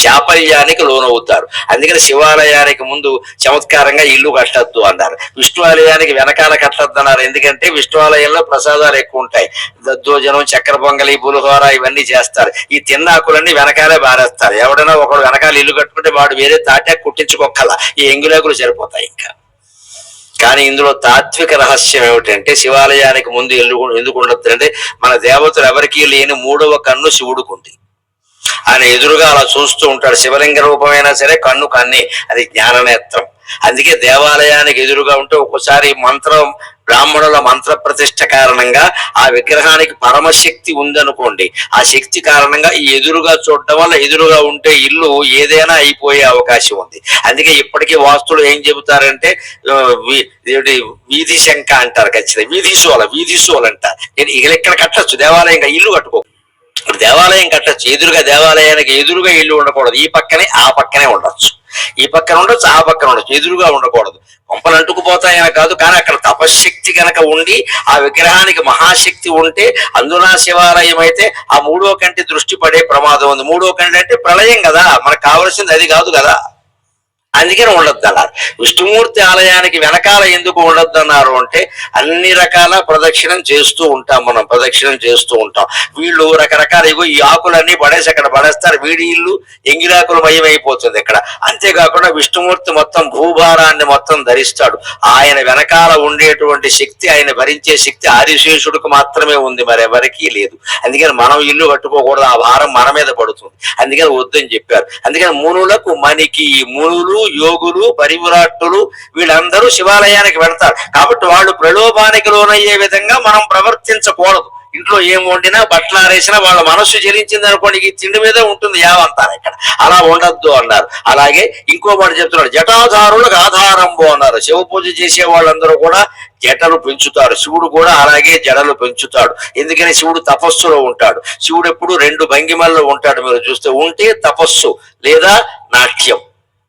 చాపల్యానికి లోనవుతారు. అందుకని శివాలయానికి ముందు చమత్కారంగా ఇల్లు కట్టద్దు అన్నారు, విష్ణు ఆలయానికి వెనకాల కట్టద్దు అన్నారు. ఎందుకంటే విష్ణు ఆలయంలో ప్రసాదాలు ఎక్కువ ఉంటాయి, దద్దోజనం, చక్కెర పొంగలి, పులిహోర ఇవన్నీ చేస్తారు. ఈ తిన్నాకులన్నీ వెనకాలే బారేస్తారు. ఎవడైనా ఒకడు వెనకాల ఇల్లు కట్టుకుంటే వాడు వేరే తాటాకు కుట్టించుకోక్కల, ఈ ఎంగులాకులు సరిపోతాయి. ఇంకా కానీ ఇందులో తాత్విక రహస్యం ఏమిటంటే శివాలయానికి ముందు ఇల్లు ఎందుకు ఉండద్దు అంటే మన దేవతలు ఎవరికీ లేని 3వ కన్ను శివుడుకుంది. ఆయన ఎదురుగా అలా చూస్తూ ఉంటాడు. శివలింగ రూపమైనా సరే కన్ను కన్నే, అది జ్ఞాననేత్రం. అందుకే దేవాలయానికి ఎదురుగా ఉంటే ఒక్కోసారి బ్రాహ్మణుల మంత్ర ప్రతిష్ఠ కారణంగా ఆ విగ్రహానికి పరమశక్తి ఉందనుకోండి, ఆ శక్తి కారణంగా ఈ ఎదురుగా చూడడం వల్ల ఎదురుగా ఉంటే ఇల్లు ఏదైనా అయిపోయే అవకాశం ఉంది. అందుకే ఇప్పటికీ వాస్తులు ఏం చెబుతారంటే వీధి శంఖ అంటారు, ఖచ్చితంగా వీధి సోల్ అంటారు. ఇక్కడ కట్టచ్చు దేవాలయంగా, ఇల్లు కట్టుకో. ఇప్పుడు దేవాలయం కట్టచ్చు, ఎదురుగా దేవాలయానికి ఎదురుగా ఇల్లు ఉండకూడదు, ఈ పక్కనే ఆ పక్కనే ఉండొచ్చు, ఈ పక్కన ఉండొచ్చు ఆ పక్కన ఉండొచ్చు, ఎదురుగా ఉండకూడదు. కొంపలు అంటుకుపోతాయని కాదు, కానీ అక్కడ తపశక్తి కనుక ఉండి ఆ విగ్రహానికి మహాశక్తి ఉంటే అందున శివాలయం అయితే ఆ 3వ కంటి దృష్టి పడే ప్రమాదం ఉంది. 3వ కంటి అంటే ప్రళయం కదా, మనకు కావలసింది అది కాదు కదా. అందుకని ఉండొద్దు అన్నారు. విష్ణుమూర్తి ఆలయానికి వెనకాల ఎందుకు ఉండొద్దు అన్నారు అంటే అన్ని రకాల ప్రదక్షిణం చేస్తూ ఉంటాం, మనం ప్రదక్షిణం చేస్తూ ఉంటాం. వీళ్ళు రకరకాల ఈ ఆకులన్నీ పడేసి అక్కడ పడేస్తారు, వీడి ఇల్లు ఎంగిలాకుల మయమైపోతుంది ఇక్కడ. అంతేకాకుండా విష్ణుమూర్తి మొత్తం భూభారాన్ని మొత్తం ధరిస్తాడు. ఆయన వెనకాల ఉండేటువంటి శక్తి, ఆయన భరించే శక్తి ఆదిశేషుడికి మాత్రమే ఉంది, మరెవరికీ లేదు. అందుకని మనం ఇల్లు కట్టుకోకూడదు, ఆ భారం మన మీద పడుతుంది. అందుకని వద్దని చెప్పారు. అందుకని మునులకు మనకి మునులు, యోగులు, పరివిరాట్టులు వీళ్ళందరూ శివాలయానికి వెళ్తారు. కాబట్టి వాళ్ళు ప్రలోభానికి లోనయ్యే విధంగా మనం ప్రవర్తించకూడదు. ఇంట్లో ఏం వండినా బట్టలు ఆరేసినా వాళ్ళ మనస్సు చెలించింది అనుకోండి, ఈ తిండి మీద ఉంటుంది యావంతారు ఇక్కడ, అలా ఉండద్దు అన్నారు. అలాగే ఇంకో మాట చెప్తున్నాడు, జటాధారులకు ఆధారంబు అన్నారు. శివ పూజ చేసే వాళ్ళందరూ కూడా జటలు పెంచుతారు, శివుడు కూడా అలాగే జడలు పెంచుతాడు. ఎందుకని శివుడు తపస్సులో ఉంటాడు. శివుడు ఎప్పుడు 2 భంగిమల్లో ఉంటాడు. మీరు చూస్తే ఉంటే తపస్సు లేదా నాట్యం,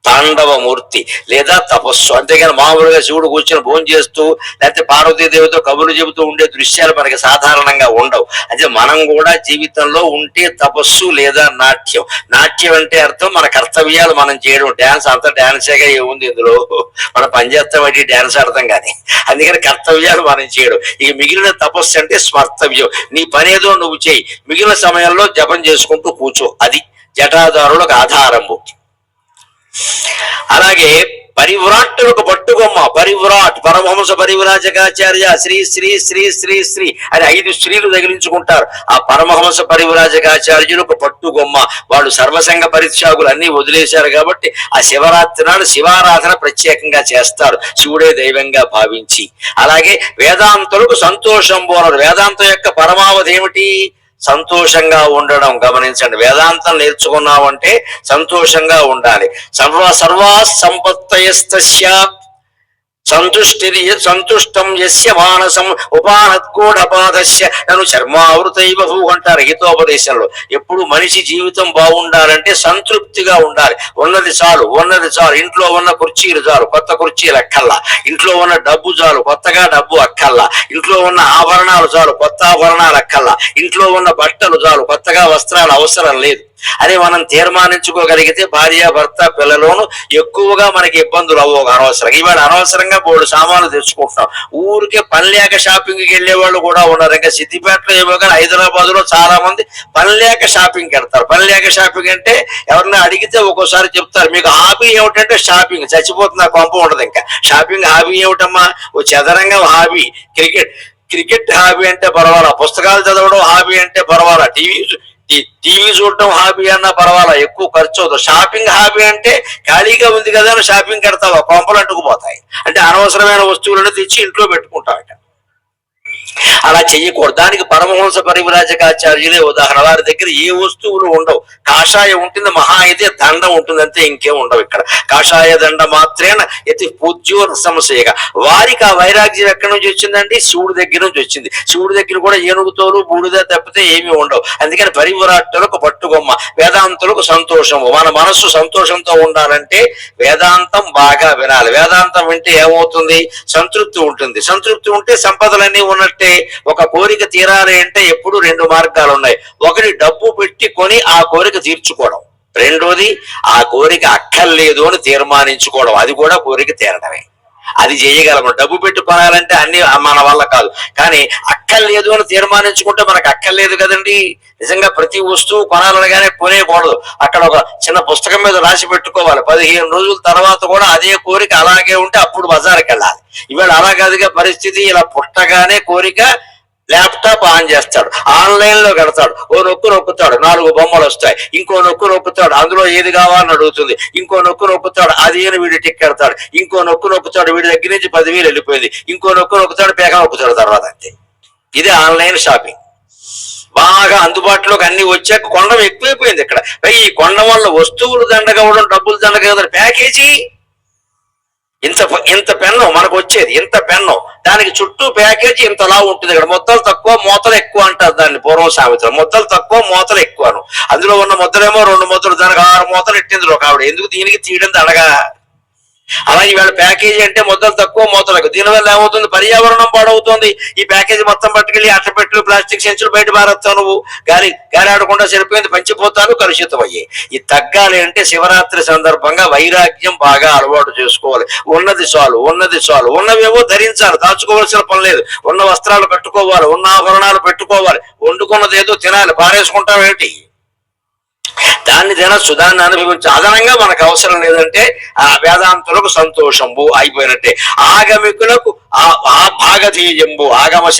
తాండవమూర్తి లేదా తపస్సు. అంతేగాని మామూలుగా శివుడు కూర్చొని భోజనం చేస్తూ లేకపోతే పార్వతీదేవితో కబుర్లు చెబుతూ ఉండే దృశ్యాలు మనకి సాధారణంగా ఉండవు. అయితే మనం కూడా జీవితంలో ఉంటే తపస్సు లేదా నాట్యం. నాట్యం అంటే అర్థం మన కర్తవ్యాలు మనం చేయడం. డాన్స్ అంతా డాన్సేగా ఏముంది ఇందులో, మనం పనిచేస్తాం బట్టి డాన్స్ ఆడతాం కానీ, అందుకని కర్తవ్యాలు మనం చేయడం. ఇక మిగిలిన తపస్సు అంటే స్మర్తవ్యం, నీ పనేదో నువ్వు చేయి, మిగిలిన సమయంలో జపం చేసుకుంటూ కూర్చో, అది జటాధారులకు ఆధారము. అలాగే పరివ్రాట్టులకు పట్టుకొమ్మ, పరివ్రాట్ పరమహంస పరివ్రాజకాచార్య శ్రీ శ్రీ శ్రీ శ్రీ శ్రీ అని 5 స్త్రీలు తగిలించుకుంటారు. ఆ పరమహంస పరివ్రాజకాచార్యులకు పట్టుకొమ్మ. వాళ్ళు సర్వసంగ పరిత్యాగులు అన్ని వదిలేశారు కాబట్టి ఆ శివరాత్రి నాడు శివారాధన ప్రత్యేకంగా చేస్తారు, శివుడే దైవంగా భావించి. అలాగే వేదాంతులకు సంతోషం పోనరు. వేదాంతం యొక్క పరమావధి ఏమిటి? సంతోషంగా ఉండడం. గమనించండి, వేదాంతం నేర్చుకున్నామంటే సంతోషంగా ఉండాలి. సర్వా సంపత్తయస్తస్య సంతుష్టం యస్య మానసం ఉపానద్గూఢపాదస్య నన్ను చర్మావృతైవ భూ అంటారు హితోపదేశంలో. ఎప్పుడు మనిషి జీవితం బాగుండాలంటే సంతృప్తిగా ఉండాలి. ఉన్నది చాలు, ఉన్నది చాలు. ఇంట్లో ఉన్న కుర్చీలు చాలు, కొత్త కుర్చీలు అక్కల్లా. ఇంట్లో ఉన్న డబ్బు చాలు, కొత్తగా డబ్బు అక్కల్లా. ఇంట్లో ఉన్న ఆభరణాలు చాలు, కొత్త ఆభరణాలు అక్కల్లా. ఇంట్లో ఉన్న బట్టలు చాలు, కొత్తగా వస్త్రాలు అవసరం లేదు. అని మనం తీర్మానించుకోగలిగితే భార్య భర్త పిల్లలోను ఎక్కువగా మనకి ఇబ్బందులు అవ్వవు అనవసరంగా. ఇవాళ అనవసరంగా 3 సామాన్లు తెచ్చుకుంటున్నాం. ఊరికే పని లేక షాపింగ్కి వెళ్ళే వాళ్ళు కూడా ఉన్నారు. ఇంకా సిద్దిపేటలో ఏమో కానీ హైదరాబాద్ లో చాలా మంది పని లేక షాపింగ్కి వెళ్తారు. పని లేక షాపింగ్ అంటే ఎవరన్నా అడిగితే ఒక్కోసారి చెప్తారు, మీకు హాబీ ఏమిటంటే షాపింగ్. చచ్చిపోతున్న కొంప ఉండదు ఇంకా. షాపింగ్ హాబీ ఏమిటమ్మా? ఓ చదరంగం హాబీ, క్రికెట్ హాబీ అంటే పర్వాలా, పుస్తకాలు చదవడం హాబీ అంటే పర్వాలా, టీవీ చూడటం హాబీ అన్నా పర్వాలా, ఎక్కువ ఖర్చు అవుతుంది. షాపింగ్ హాబీ అంటే ఖాళీగా ఉంది కదా అని షాపింగ్ కడతావా, కొంపలు అంటుకుపోతాయి. అంటే అనవసరమైన వస్తువులను తెచ్చి ఇంట్లో పెట్టుకుంటావట. అలా చెయ్యకూడదు. దానికి పరమహంస పరివ్రాజకాచార్యులే ఉదాహరణ. వారి దగ్గర ఏ వస్తువులు ఉండవు. కాషాయం ఉంటుంది, మహా అయితే దండం ఉంటుంది, అంతే, ఇంకేం ఉండవు ఇక్కడ. కాషాయ దండ మాత్రేన యతి పూజ్యో సంశయగా. వారికి ఆ వైరాగ్యం ఎక్కడి నుంచి వచ్చిందండి? శివుడి దగ్గర నుంచి వచ్చింది. శివుడి దగ్గర కూడా ఏనుగుతోలు బూడిద తప్పితే ఏమీ ఉండవు. అందుకని పరివ్రాట్టులకు పట్టుగొమ్మ, వేదాంతులకు సంతోషము. మన మనస్సు సంతోషంతో ఉండాలంటే వేదాంతం బాగా వినాలి. వేదాంతం వింటే ఏమవుతుంది? సంతృప్తి ఉంటుంది. సంతృప్తి ఉంటే సంపదలన్నీ ఉన్నట్టే. ఒక కోరిక తీరాలి అంటే ఎప్పుడు 2 మార్గాలు ఉన్నాయి. ఒకటి డబ్బు పెట్టి కొని ఆ కోరిక తీర్చుకోవడం, రెండోది ఆ కోరిక అక్కర్లేదు అని తీర్మానించుకోవడం. అది కూడా కోరిక తీరడమే. అది చేయగలము. డబ్బు పెట్టి కొనాలంటే అన్ని మన వల్ల కాదు. కానీ అక్కర్లేదు అని తీర్మానించుకుంటే మనకు అక్కర్లేదు కదండి. నిజంగా ప్రతి వస్తువు కొనాలనగానే కొనేయకూడదు. అక్కడ ఒక చిన్న పుస్తకం మీద రాసి పెట్టుకోవాలి. 15 రోజుల తర్వాత కూడా అదే కోరిక అలాగే ఉంటే అప్పుడు బజార్కి వెళ్ళాలి. ఇవాళ అలా కాదుగా పరిస్థితి. ఇలా పుట్టగానే కోరిక ల్యాప్టాప్ ఆన్ చేస్తాడు, ఆన్లైన్ లో కడతాడు, ఓ నొక్కు నొక్కుతాడు, 4 బొమ్మలు వస్తాయి. ఇంకో నొక్కు నొక్కుతాడు, అందులో ఏది కావాలని అడుగుతుంది. ఇంకో నొక్కు నొక్కుతాడు, అది అని వీడి టిక్ కడతాడు. ఇంకో నొక్కు నొక్కుతాడు, వీడి దగ్గర నుంచి 10,000 వెళ్ళిపోయింది. ఇంకో నొక్కు నొక్కుతాడు, పేక నొక్కుతాడు తర్వాత. అంతే. ఇది ఆన్లైన్ షాపింగ్. బాగా అందుబాటులోకి అన్ని వచ్చాక కొనడం ఎక్కువైపోయింది ఇక్కడ. ఈ కొనడం వల్ల వస్తువులు దండగా అవడం, డబ్బులు దండగా కదా. ప్యాకేజీ ఇంత పెన్ను మనకు వచ్చేది, ఇంత పెన్ను, దానికి చుట్టూ ప్యాకేజీ ఇంతలా ఉంటుంది. ఇక్కడ ముద్దలు తక్కువ మూతలు ఎక్కువ అంటారు దాన్ని పూర్వం సామెతలు. ముద్దలు తక్కువ మూతలు ఎక్కువను. అందులో ఉన్న ముద్దలేమో 2 ముద్దలు, దానికి 6 మూతలు ఎట్టింది ఒక ఆవిడ. ఎందుకు దీనికి తీయడం దండగా? అలాగే ఇవాళ ప్యాకేజీ అంటే ముద్దలు తక్కువ మూతలకు. దీనివల్ల ఏమవుతుంది? పర్యావరణం పాడవుతుంది. ఈ ప్యాకేజీ మొత్తం పట్టుకెళ్ళి అట్టపెట్లు, ప్లాస్టిక్ సంచులు బయట పారేస్తావు. నువ్వు గాలి ఆడకుండా సరిపోయింది, పంచిపోతాను, కలుషితం అయ్యాయి. ఇది తగ్గాలి అంటే శివరాత్రి సందర్భంగా వైరాగ్యం బాగా అలవాటు చేసుకోవాలి. ఉన్నది చాలు, ఉన్నవేవో ధరించాలి, దాచుకోవాల్సిన పని లేదు. ఉన్న వస్త్రాలు కట్టుకోవాలి, ఉన్న ఆభరణాలు పెట్టుకోవాలి, వండుకున్నదేదో తినాలి, పారేసుకుంటాం ఏంటి? దాన్ని తినచ్చు, దాన్ని అనుభవించు. అదనంగా మనకు అవసరం లేదంటే ఆ వేదాంతులకు సంతోషంబు అయిపోయినట్టే. ఆగమికులకు ఆ భాగధేయంబు. ఆగమ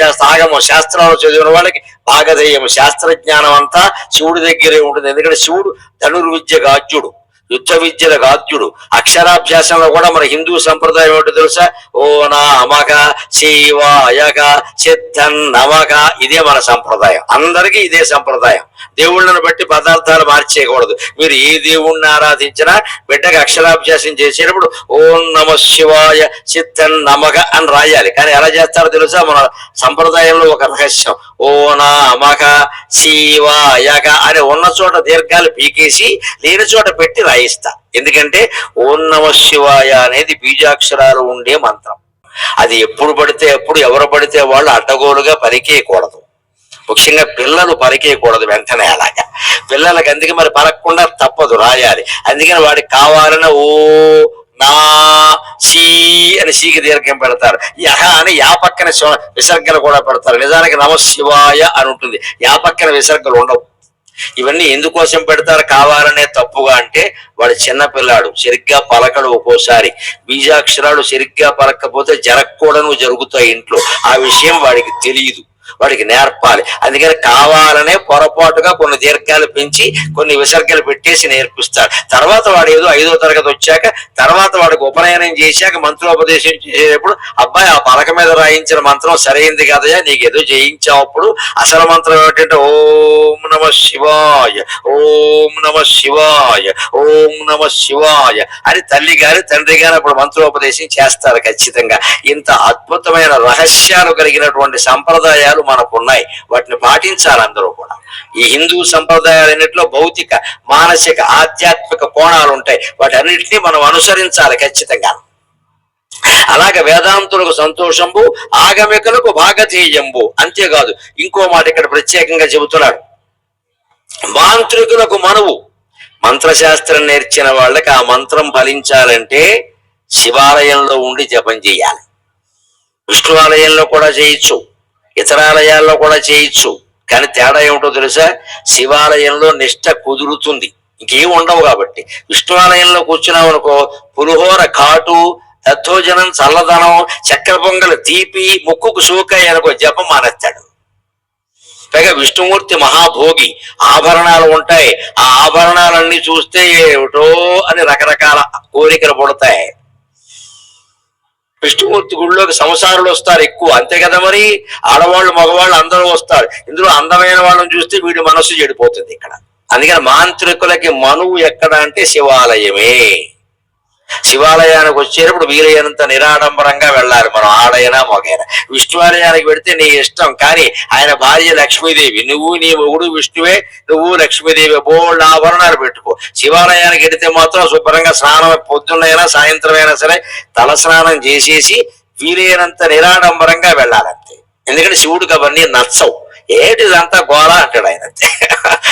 శాస్త్రాలు చదివిన వాళ్ళకి భాగధేయం, శాస్త్రజ్ఞానం అంతా శివుడి దగ్గరే ఉంటుంది. ఎందుకంటే శివుడు ధనుర్విద్య గాజ్యుడు, యుద్ధ విద్యల గాద్యుడు. అక్షరాభ్యాసంలో కూడా మన హిందూ సంప్రదాయం ఏమిటో తెలుసా? ఓ నామక శివాయక సిద్ధన్ నమక. ఇదే మన సంప్రదాయం. అందరికీ ఇదే సంప్రదాయం. దేవుళ్ళను బట్టి పదార్థాలు మార్చేయకూడదు. మీరు ఏ దేవుణ్ణి ఆరాధించినా బిడ్డకి అక్షరాభ్యాసం చేసేటప్పుడు ఓం నమ శివాయ సిద్ధన్ నమక అని రాయాలి. కానీ ఎలా చేస్తారో తెలుసా? మన సంప్రదాయంలో ఒక రహస్యం. ఓ నమక శివాయక అని ఉన్న చోట దీర్ఘాలు పీకేసి లేని చోట పెట్టి రాయిస్తా. ఎందుకంటే ఓం నమ శివాయ అనేది బీజాక్షరాలు ఉండే మంత్రం. అది ఎప్పుడు పడితే ఎప్పుడు ఎవరు పడితే వాళ్ళు అడ్డగోలుగా పలికేయకూడదు. ముఖ్యంగా పిల్లలు పలికేయకూడదు వెంటనే. అలాగా పిల్లలకి అందుకే మరి పలకకుండా తప్పదు, రాయాలి. అందుకని వాడికి కావాలని ఓ నా సి అని సీకి దీర్ఘం పెడతారు. యహ అని యా పక్కన విసర్గలు కూడా పెడతారు. నిజానికి నమ శివాయ అని ఉంటుంది, యా పక్కన విసర్గలు ఉండవు. ఇవన్నీ ఎందుకోసం పెడతారు కావాలనే తప్పుగా అంటే వాడు చిన్నపిల్లాడు, సరిగ్గా పలకడు. ఒక్కోసారి బీజాక్షరాలు సరిగ్గా పలకపోతే జరగకూడను జరుగుతాయి ఇంట్లో. ఆ విషయం వాడికి తెలియదు, వాడికి నేర్పాలి. అందుకని కావాలనే పొరపాటుగా కొన్ని దీర్ఘాలు పెంచి కొన్ని విసర్గలు పెట్టేసి నేర్పిస్తారు. తర్వాత వాడు ఏదో 5వ తరగతి వచ్చాక, తర్వాత వాడికి ఉపనయనం చేశాక మంత్రోపదేశం చేసేటప్పుడు అబ్బాయి ఆ పలక మీద రాయించిన మంత్రం సరైంది కదయా, నీకు ఏదో చేయించావు. అసలు మంత్రం ఏమిటంటే ఓం నమ శివాయ, ఓం నమ శివాయ, ఓం నమ శివాయ అని తల్లి గారి తండ్రి గారు అప్పుడు మంత్రోపదేశం చేస్తారు ఖచ్చితంగా. ఇంత అద్భుతమైన రహస్యాలు కలిగినటువంటి సంప్రదాయాలు మనకున్నాయి. వాటిని పాటించాలి అందరూ కూడా. ఈ హిందూ సంప్రదాయాలన్నింటిలో భౌతిక, మానసిక, ఆధ్యాత్మిక కోణాలు ఉంటాయి. వాటన్నిటినీ మనం అనుసరించాలి ఖచ్చితంగా. అలాగే వేదాంతులకు సంతోషంబు, ఆగమికులకు భాగధేయంబు. అంతేకాదు ఇంకో మాట ఇక్కడ ప్రత్యేకంగా చెబుతున్నాడు. మాంత్రికులకు మనువు. మంత్రశాస్త్రం నేర్చిన వాళ్ళకి ఆ మంత్రం ఫలించాలంటే శివాలయంలో ఉండి జపం చేయాలి. విష్ణు ఆలయంలో కూడా చేయొచ్చు, ఇతర ఆలయాల్లో కూడా చేయొచ్చు. కానీ తేడా ఏమిటో తెలుసా? శివాలయంలో నిష్ఠ కుదురుతుంది, ఇంకేం ఉండవు కాబట్టి. విష్ణు ఆలయంలో కూర్చున్నావు అనుకో, పులిహోర ఘాటు, దత్తోజనం చల్లదనం, చక్కెర పొంగలు తీపి, ముక్కుకు సూకాయ అనుకో, జపం మానేస్తాడు. పైగా విష్ణుమూర్తి మహాభోగి, ఆభరణాలు ఉంటాయి. ఆ ఆభరణాలన్నీ చూస్తే ఏమిటో అని రకరకాల కోరికలు పుడతాయి. విష్ణుమూర్తి గుడిలోకి సంసారులు వస్తారు ఎక్కువ, అంతే కదా మరి. ఆడవాళ్ళు మగవాళ్ళు అందరూ వస్తారు. ఇందులో అందమైన వాళ్ళని చూస్తే వీడి మనస్సు చెడిపోతుంది ఇక్కడ. అందుకని మాంత్రికులకి మనువు ఎక్కడ అంటే శివాలయమే. శివాలయానికి వచ్చేటప్పుడు వీలైనంత నిరాడంబరంగా వెళ్ళాలి మనం, ఆడైనా మగైనా. విష్ణువాలయానికి పెడితే నీ ఇష్టం, కానీ ఆయన భార్య లక్ష్మీదేవి, నువ్వు నీ మొగుడు విష్ణువే, నువ్వు లక్ష్మీదేవి, బోల్డ్ ఆభరణాలు పెట్టుకో. శివాలయానికి వెడితే మాత్రం శుభ్రంగా స్నానం, పొద్దున్నైనా సాయంత్రం అయినా సరే తల స్నానం చేసేసి వీలైనంత నిరాడంబరంగా వెళ్ళాలంతే. ఎందుకంటే శివుడికి అవన్నీ నచ్చవు. ఏటిదంతా గోళ అంటాడు ఆయన. అంతే.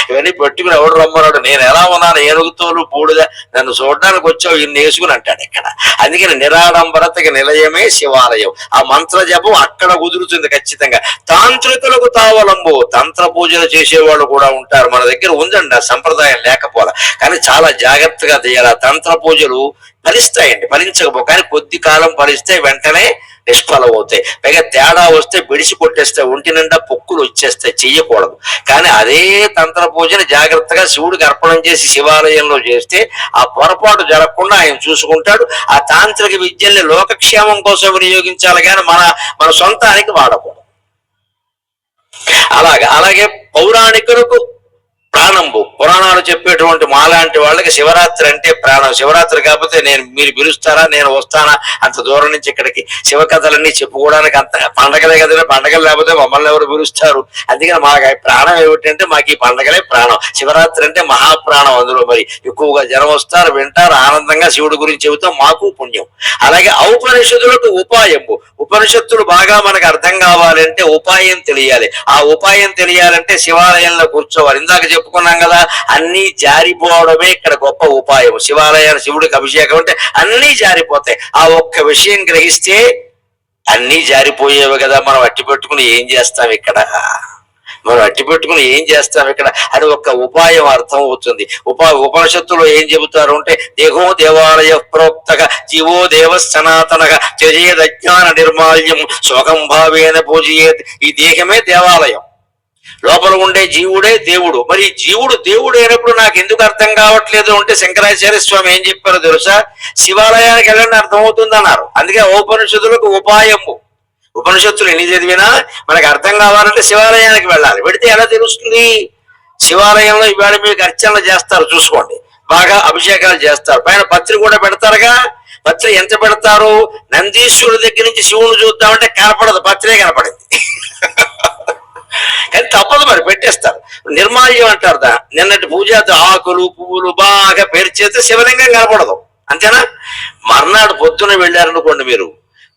ఇవన్నీ పెట్టుకుని ఎవడు రమ్మన్నాడు, నేను ఎలా ఉన్నాను, ఏనుగుతోలు బూడిద, నన్ను చూడడానికి వచ్చావు, ఇన్ని వేసుకుని అంటాడు ఇక్కడ. అందుకని నిరాడంబరతకి నిలయమే శివాలయం. ఆ మంత్ర జపం అక్కడ కుదురుతుంది ఖచ్చితంగా. తాంత్రికులకు తావలంబు, తంత్ర పూజలు చేసేవాళ్ళు కూడా ఉంటారు. మన దగ్గర ఉందండి ఆ సంప్రదాయం, లేకపోలే. కానీ చాలా జాగ్రత్తగా చేయాలి. ఆ తంత్ర పూజలు ఫలిస్తాయండి, ఫలించకపో, కానీ కొద్ది కాలం ఫలిస్తే వెంటనే నిష్ఫలం అవుతాయి. పైగా తేడా వస్తే బిడిసి కొట్టేస్తాయి, ఒంటి నిండా పొక్కులు వచ్చేస్తాయి, చెయ్యకూడదు. కానీ అదే తంత్ర పూజని జాగ్రత్తగా శివుడికి అర్పణం చేసి శివాలయంలో చేస్తే ఆ పొరపాటు జరగకుండా ఆయన చూసుకుంటాడు. ఆ తాంత్రిక విద్యల్ని లోకక్షేమం కోసం వినియోగించాలి, కానీ మన సొంతానికి వాడకూడదు. అలాగే పౌరాణికులకు ప్రాణంబు, పురాణాలు చెప్పేటువంటి మాలాంటి వాళ్ళకి శివరాత్రి అంటే ప్రాణం. శివరాత్రి కాకపోతే మీరు పిలుస్తారా, నేను వస్తానా అంత దూరం నుంచి ఇక్కడికి? శివ కథలన్నీ చెప్పుకోవడానికి అంత పండగలే కదా, పండగలు లేకపోతే మమ్మల్ని ఎవరు పిలుస్తారు? అందుకని మాకు ప్రాణం ఏమిటంటే మాకు ఈ పండగలే ప్రాణం. శివరాత్రి అంటే మహాప్రాణం. అందులో మరి ఎక్కువగా జనం వస్తారు, వింటారు, ఆనందంగా శివుడి గురించి చెబుతాం, మాకు పుణ్యం. అలాగే ఔపనిషత్తులకు ఉపాయంబు, ఉపనిషత్తులు బాగా మనకు అర్థం కావాలంటే ఉపాయం తెలియాలి. ఆ ఉపాయం తెలియాలంటే శివాలయంలో కూర్చోవాలి. ఇందాక చెప్పుకున్నాం కదా, అన్ని జారిపోవడమే ఇక్కడ గొప్ప ఉపాయం. శివాలయాన్ని శివుడికి అభిషేకం అంటే అన్ని జారిపోతాయి. ఆ ఒక్క విషయం గ్రహిస్తే అన్ని జారిపోయేవి కదా, మనం అట్టి పెట్టుకుని ఏం చేస్తాం ఇక్కడ, అని ఒక్క ఉపాయం అర్థం అవుతుంది. ఉపనిషత్తులో ఏం చెబుతారు అంటే, దేహో దేవాలయ ప్రోక్తగా జీవో దేవ సనాతనగా త్యజేదజ్ఞాన నిర్మాల్యం శోకం భావేన పూజయేత్. ఈ దేహమే దేవాలయం, లోపల ఉండే జీవుడే దేవుడు. మరి జీవుడు దేవుడు అయినప్పుడు నాకు ఎందుకు అర్థం కావట్లేదు అంటే, శంకరాచార్య స్వామి ఏం చెప్పారో తెలుసా? శివాలయానికి వెళ్ళండి అర్థమవుతుంది అన్నారు. అందుకే ఉపనిషత్తులకు ఉపాయము. ఉపనిషత్తులు ఎన్ని చదివినా మనకు అర్థం కావాలంటే శివాలయానికి వెళ్ళాలి. వెడితే ఎలా తెలుస్తుంది? శివాలయంలో ఇవాళ మీకు అర్చనలు చేస్తారు, చూసుకోండి, బాగా అభిషేకాలు చేస్తారు, పైన పత్రి కూడా పెడతారుగా. పత్రి ఎంత పెడతారు? నందీశ్వరుడి దగ్గర నుంచి శివుని చూద్దామంటే కనపడదు, పత్రే కనపడింది. కానీ తప్పదు, మరి పెట్టేస్తారు. నిర్మాల్యం అంటారు దా. నిన్నటి పూజ ఆకులు పువ్వులు బాగా పేర్చేస్తే శివలింగం కనపడదు, అంతేనా? మర్నాడు పొద్దున వెళ్ళారనుకోండి మీరు,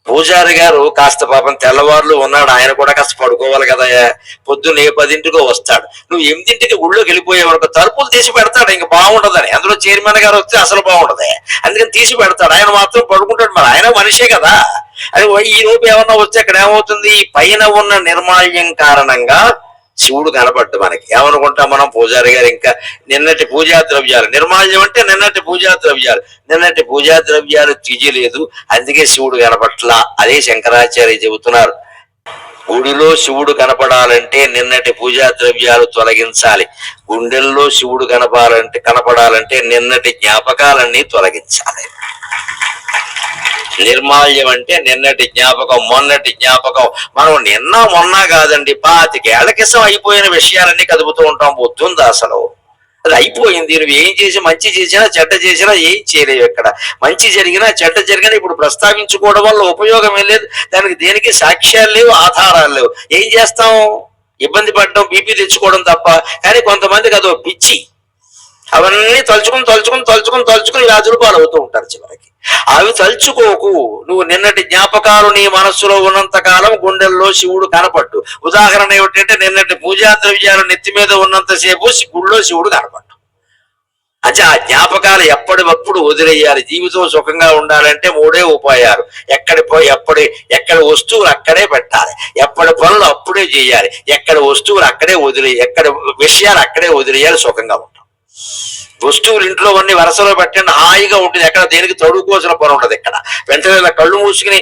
పూజారి గారు కాస్త పాపం తెల్లవారులు ఉన్నాడు, ఆయన కూడా కాస్త పడుకోవాలి కదా, పొద్దున్న 10ంటికో వస్తాడు. నువ్వు 8ంటికి గుళ్ళోకి వెళ్ళిపోయేవరకు తలుపులు తీసి పెడతాడు, ఇంక బాగుండదని. అందులో చైర్మన్ గారు వస్తే అసలు బాగుండదు, అందుకని తీసి పెడతాడు. ఆయన మాత్రం పడుకుంటాడు, మరి ఆయన మనిషే కదా. అది ఈ లోపు ఏమన్నా వస్తే అక్కడ ఏమవుతుంది? పైన ఉన్న నిర్మాల్యం కారణంగా శివుడు కనపడ్డు మనకి. ఏమనుకుంటాం మనం? పూజారి గారు ఇంకా నిన్నటి పూజా ద్రవ్యాలు, నిర్మాల్యం అంటే నిన్నటి పూజా ద్రవ్యాలు తీయలేదు, అందుకే శివుడు కనపట్లా. అదే శంకరాచార్య చెబుతున్నారు. గుడిలో శివుడు కనపడాలంటే నిన్నటి పూజా ద్రవ్యాలు తొలగించాలి. గుండెల్లో శివుడు కనపడాలంటే నిన్నటి జ్ఞాపకాలన్నీ తొలగించాలి. నిర్మాల్యం అంటే నిన్నటి జ్ఞాపకం, మొన్నటి జ్ఞాపకం. మనం నిన్న మొన్న కాదండి, 25 ఏళ్ల క్రితం అయిపోయిన విషయాలన్నీ కదుపుతూ ఉంటాం. పొద్దుంది అసలు, అది అయిపోయింది. నువ్వు ఏం చేసి, మంచి చేసినా చెడ్డ చేసినా ఏం చేయలేవు. ఇక్కడ మంచి జరిగినా చెడ్డ జరిగినా ఇప్పుడు ప్రస్తావించుకోవడం వల్ల ఉపయోగం ఏం లేదు. దానికి దేనికి సాక్ష్యాలు లేవు, ఆధారాలు లేవు. ఏం చేస్తాం? ఇబ్బంది పడడం, బీపీ తెచ్చుకోవడం తప్ప. కానీ కొంతమందికి అదో పిచ్చి. అవన్నీ తలుచుకుని రాజులు పాలవుతూ ఉంటారు చివరికి. అవి తలుచుకోకు, నువ్వు నిన్నటి జ్ఞాపకాలు నీ మనస్సులో ఉన్నంత కాలం గుండెల్లో శివుడు కనపట్టు. ఉదాహరణ ఏమిటంటే నిన్నటి పూజా ద్రవ్యాలు నెత్తి మీద ఉన్నంతసేపు గుళ్ళో శివుడు కనపట్టు. అంటే ఆ జ్ఞాపకాలు ఎప్పటికప్పుడు వదిలేయాలి. జీవితం సుఖంగా ఉండాలంటే మూడే ఉపాయాలు. ఎక్కడి వస్తువులు అక్కడే పెట్టాలి, ఎప్పటి పనులు అప్పుడే చేయాలి, ఎక్కడి వస్తువులు అక్కడే వదిలేయాలి, ఎక్కడి విషయాలు అక్కడే వదిలేయాలి, సుఖంగా ఉంటాం. వస్తువులు ఇంట్లో అన్ని వరుసలో పెట్టండి, హాయిగా ఉంటుంది, ఎక్కడ దేనికి తడుకోవాల్సిన పని ఉంటుంది. ఇక్కడ వెంటనే ఇలా కళ్ళు మూసుకుని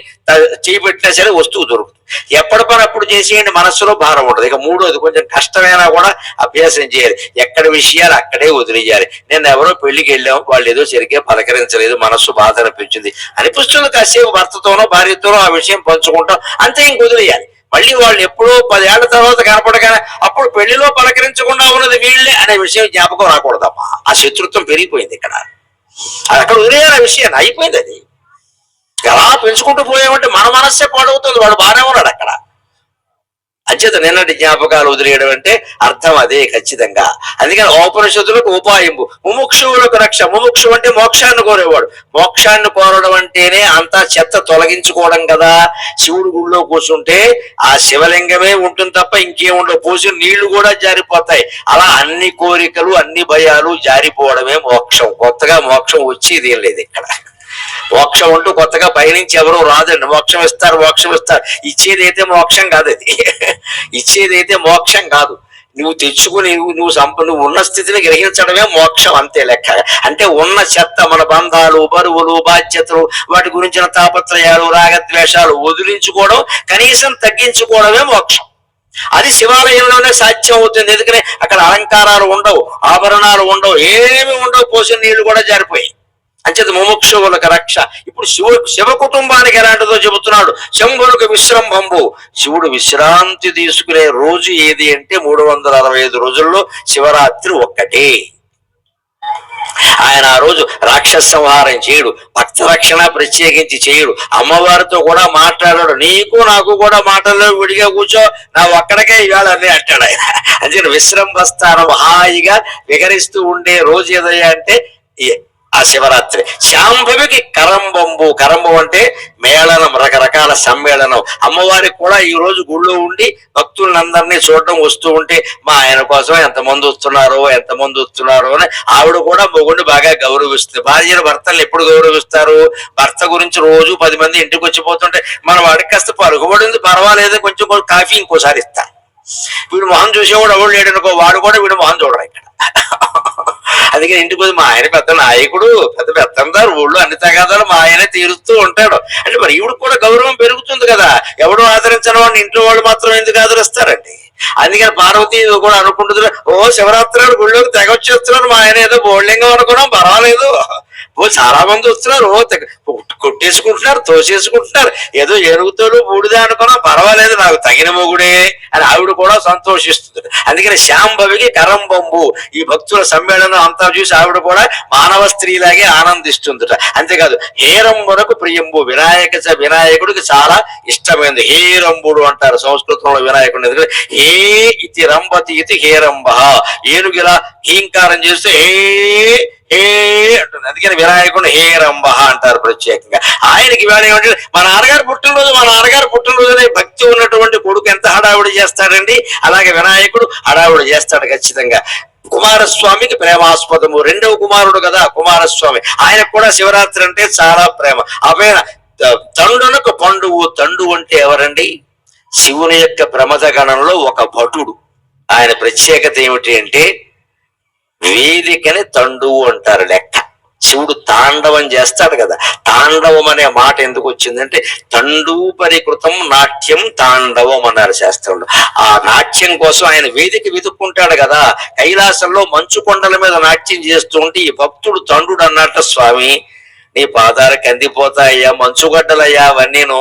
చేయి పెట్టినా సరే వస్తువు దొరుకుతుంది. ఎప్పటి పని అప్పుడు చేసేయండి, మనస్సులో భారం ఉంటుంది. ఇక మూడోది కొంచెం కష్టమైనా కూడా అభ్యాసం చేయాలి, ఎక్కడి విషయాలు అక్కడే వదిలేయాలి. నేను ఎవరో పెళ్లికి వెళ్ళాం, వాళ్ళు ఏదో సరిగ్గా పలకరించలేదు, మనస్సు బాధ అనిపిస్తుంది, కాసేపు భర్తతోనో భార్యతోనో ఆ విషయం పంచుకుంటాం, అంతే, ఇంక వదిలేయాలి. మళ్ళీ వాళ్ళు ఎప్పుడో 10 ఏళ్ల తర్వాత కనపడగానే అప్పుడు పెళ్లిలో పలకరించకుండా ఉన్నది వీళ్ళే అనే విషయం జ్ఞాపకం రాకూడదమ్మా. ఆ శత్రుత్వం పెరిగిపోయింది ఇక్కడ. అది అక్కడ వదిలేయాలి, ఆ విషయాన్ని అయిపోయింది. అది ఎలా పెంచుకుంటూ పోయామంటే మన మనస్సే పాడవుతుంది, వాడు బాగానే ఉన్నాడు అక్కడ. అంచేత నిన్నటి జ్ఞాపకాలు వదిలేయడం అంటే అర్థం అదే ఖచ్చితంగా. అందుకని ఉపనిషత్తులకు ఉపాయంబు ముముక్షువులకు రక్ష. ముముక్షు అంటే మోక్షాన్ని కోరేవాడు. మోక్షాన్ని కోరడం అంటేనే అంతా చెత్త తొలగించుకోవడం కదా. శివుడు గుళ్ళో కూర్చుంటే ఆ శివలింగమే ఉంటుంది తప్ప ఇంకేముండవు, పోసి నీళ్లు కూడా జారిపోతాయి. అలా అన్ని కోరికలు అన్ని భయాలు జారిపోవడమే మోక్షం. కొత్తగా మోక్షం వచ్చేది ఏం లేదు ఇక్కడ. మోక్షం అంటూ కొత్తగా పైనుంచి ఎవరో రాదండి. మోక్షం ఇస్తారు. ఇచ్చేదైతే మోక్షం కాదు. అది ఇచ్చేదైతే మోక్షం కాదు. నువ్వు తెచ్చుకుని నువ్వు ఉన్న స్థితిని గ్రహించడమే మోక్షం, అంతే లెక్క. అంటే ఉన్న చెత్త, మన బంధాలు, బరువులు, బాధ్యతలు, వాటి గురించిన తాపత్రయాలు, రాగద్వేషాలు వదిలించుకోవడం, కనీసం తగ్గించుకోవడమే మోక్షం. అది శివాలయంలోనే సాధ్యం అవుతుంది. ఎందుకని అక్కడ అలంకారాలు ఉండవు, ఆభరణాలు ఉండవు, ఏమి ఉండవు, పోసిన నీళ్లు కూడా జారిపోయి. అంచేత ముముక్షువులకు రక్ష. ఇప్పుడు శివ కుటుంబానికి ఎలాంటిదో చెబుతున్నాడు. శంభులకు విశ్రంభంబు. శివుడు విశ్రాంతి తీసుకునే రోజు ఏది అంటే 365 రోజుల్లో శివరాత్రి ఒక్కటే. ఆయన ఆ రోజు రాక్షస సంహారం చేయడు, భక్త రక్షణ ప్రత్యేకించి చేయడు, అమ్మవారితో కూడా మాట్లాడాడు. నీకు నాకు కూడా మాటల్లో విడిగా కూర్చో, నా ఒక్కడికే ఇవాళ అని అంటాడు ఆయన. అంటే విశ్రంభస్థానం హాయిగా విహరిస్తూ ఉండే రోజు ఏదయ్యా అంటే ఆ శివరాత్రి. శాంభవికి కరంబంబు. కరంబం అంటే మేళనం, రకరకాల సమ్మేళనం. అమ్మవారికి కూడా ఈ రోజు గుళ్ళో ఉండి భక్తులందరినీ చూడడం వస్తూ ఉంటే మా ఆయన కోసం ఎంతమంది వస్తున్నారో అని ఆవిడ కూడా మొగుడిని బాగా గౌరవిస్తుంది. భార్యను భర్తలు ఎప్పుడు గౌరవిస్తారు? భర్త గురించి రోజు 10 మంది ఇంటికి వచ్చిపోతుంటే మన వాడికి కాస్త పరుగుబడింది, పర్వాలేదు, కొంచెం కాఫీ ఇంకోసారి ఇస్తారు. వీడు మొహం చూసేవాడు ఎవడు లేడనుకో, వాడు కూడా వీడు మొహం చూడరు ఇక్కడ. అందుకని ఇంటికి పోయి మా ఆయన పెద్ద నాయకుడు, పెద్దందారు, ఊళ్ళో అన్ని తగాదాలు మా ఆయనే తీరుస్తూ ఉంటాడు అంటే మరి ఈవిడికి కూడా గౌరవం పెరుగుతుంది కదా. ఎవడు ఆదరించిన వాడిని ఇంట్లో వాళ్ళు మాత్రం ఎందుకు ఆదరిస్తారండి? అందుకని పార్వతి కూడా అనుకుంటుంది, శివరాత్రి గుళ్ళోకి తెగ వచ్చేస్తున్నారు, మా ఆయన ఏదో బోల్డింగా అనుకున్నాం, పర్వాలేదు, చాలా మంది వస్తున్నారు, కొట్టేసుకుంటున్నారు, తోసేసుకుంటున్నారు, ఏదో ఎరుగుతాడు బూడిదా అనుకున్నాం, పర్వాలేదు, నాకు తగిన మొగుడే అని ఆవిడ కూడా సంతోషిస్తుంది. అందుకని శాంభవికి కరంబంబు. ఈ భక్తుల సమ్మేళనం అంతా చూసి ఆవిడ కూడా మానవ స్త్రీలాగే ఆనందిస్తుందిట. అంతేకాదు హేరంబునకు ప్రియంబు. వినాయకుడికి చాలా ఇష్టమైంది. హేరంబుడు అంటారు సంస్కృతంలో వినాయకుడు. ఎందుకంటే హే ఇది రంభతి ఇది హేరంబ. ఏనుగిలా హీంకారం చేస్తే హే అంటుంది. అందుకని వినాయకుడు హేరంబ అంటారు ప్రత్యేకంగా. ఆయనకి వేళ ఏమంటే మా నాన్నగారు పుట్టినరోజు అనే భక్తి ఉన్నటువంటి కొడుకు ఎంత హడావుడి చేస్తాడండి, అలాగే వినాయకుడు హడావుడి చేస్తాడు ఖచ్చితంగా. కుమారస్వామికి ప్రేమాస్పదము. 2వ కుమారుడు కదా కుమారస్వామి, ఆయనకు కూడా శివరాత్రి అంటే చాలా ప్రేమ. ఆయన తండునకు పండువు. తండు అంటే ఎవరండి? శివుని యొక్క ప్రమద గణంలో ఒక భటుడు. ఆయన ప్రత్యేకత ఏమిటి అంటే వేదికని తండువు అంటారు లెక్క. శివుడు తాండవం చేస్తాడు కదా. తాండవం అనే మాట ఎందుకు వచ్చిందంటే తండూపరికృతం నాట్యం తాండవం అన్నారు శాస్త్రంలో. ఆ నాట్యం కోసం ఆయన వేదిక వెతుక్కుంటాడు కదా. కైలాసంలో మంచు కొండల మీద నాట్యం చేస్తూ ఉంటే ఈ భక్తుడు తండుడు అన్నట్టు, స్వామి నీ పాదాలు కందిపోతాయ్యా, మంచుగడ్డలయ్యా, అవన్నీను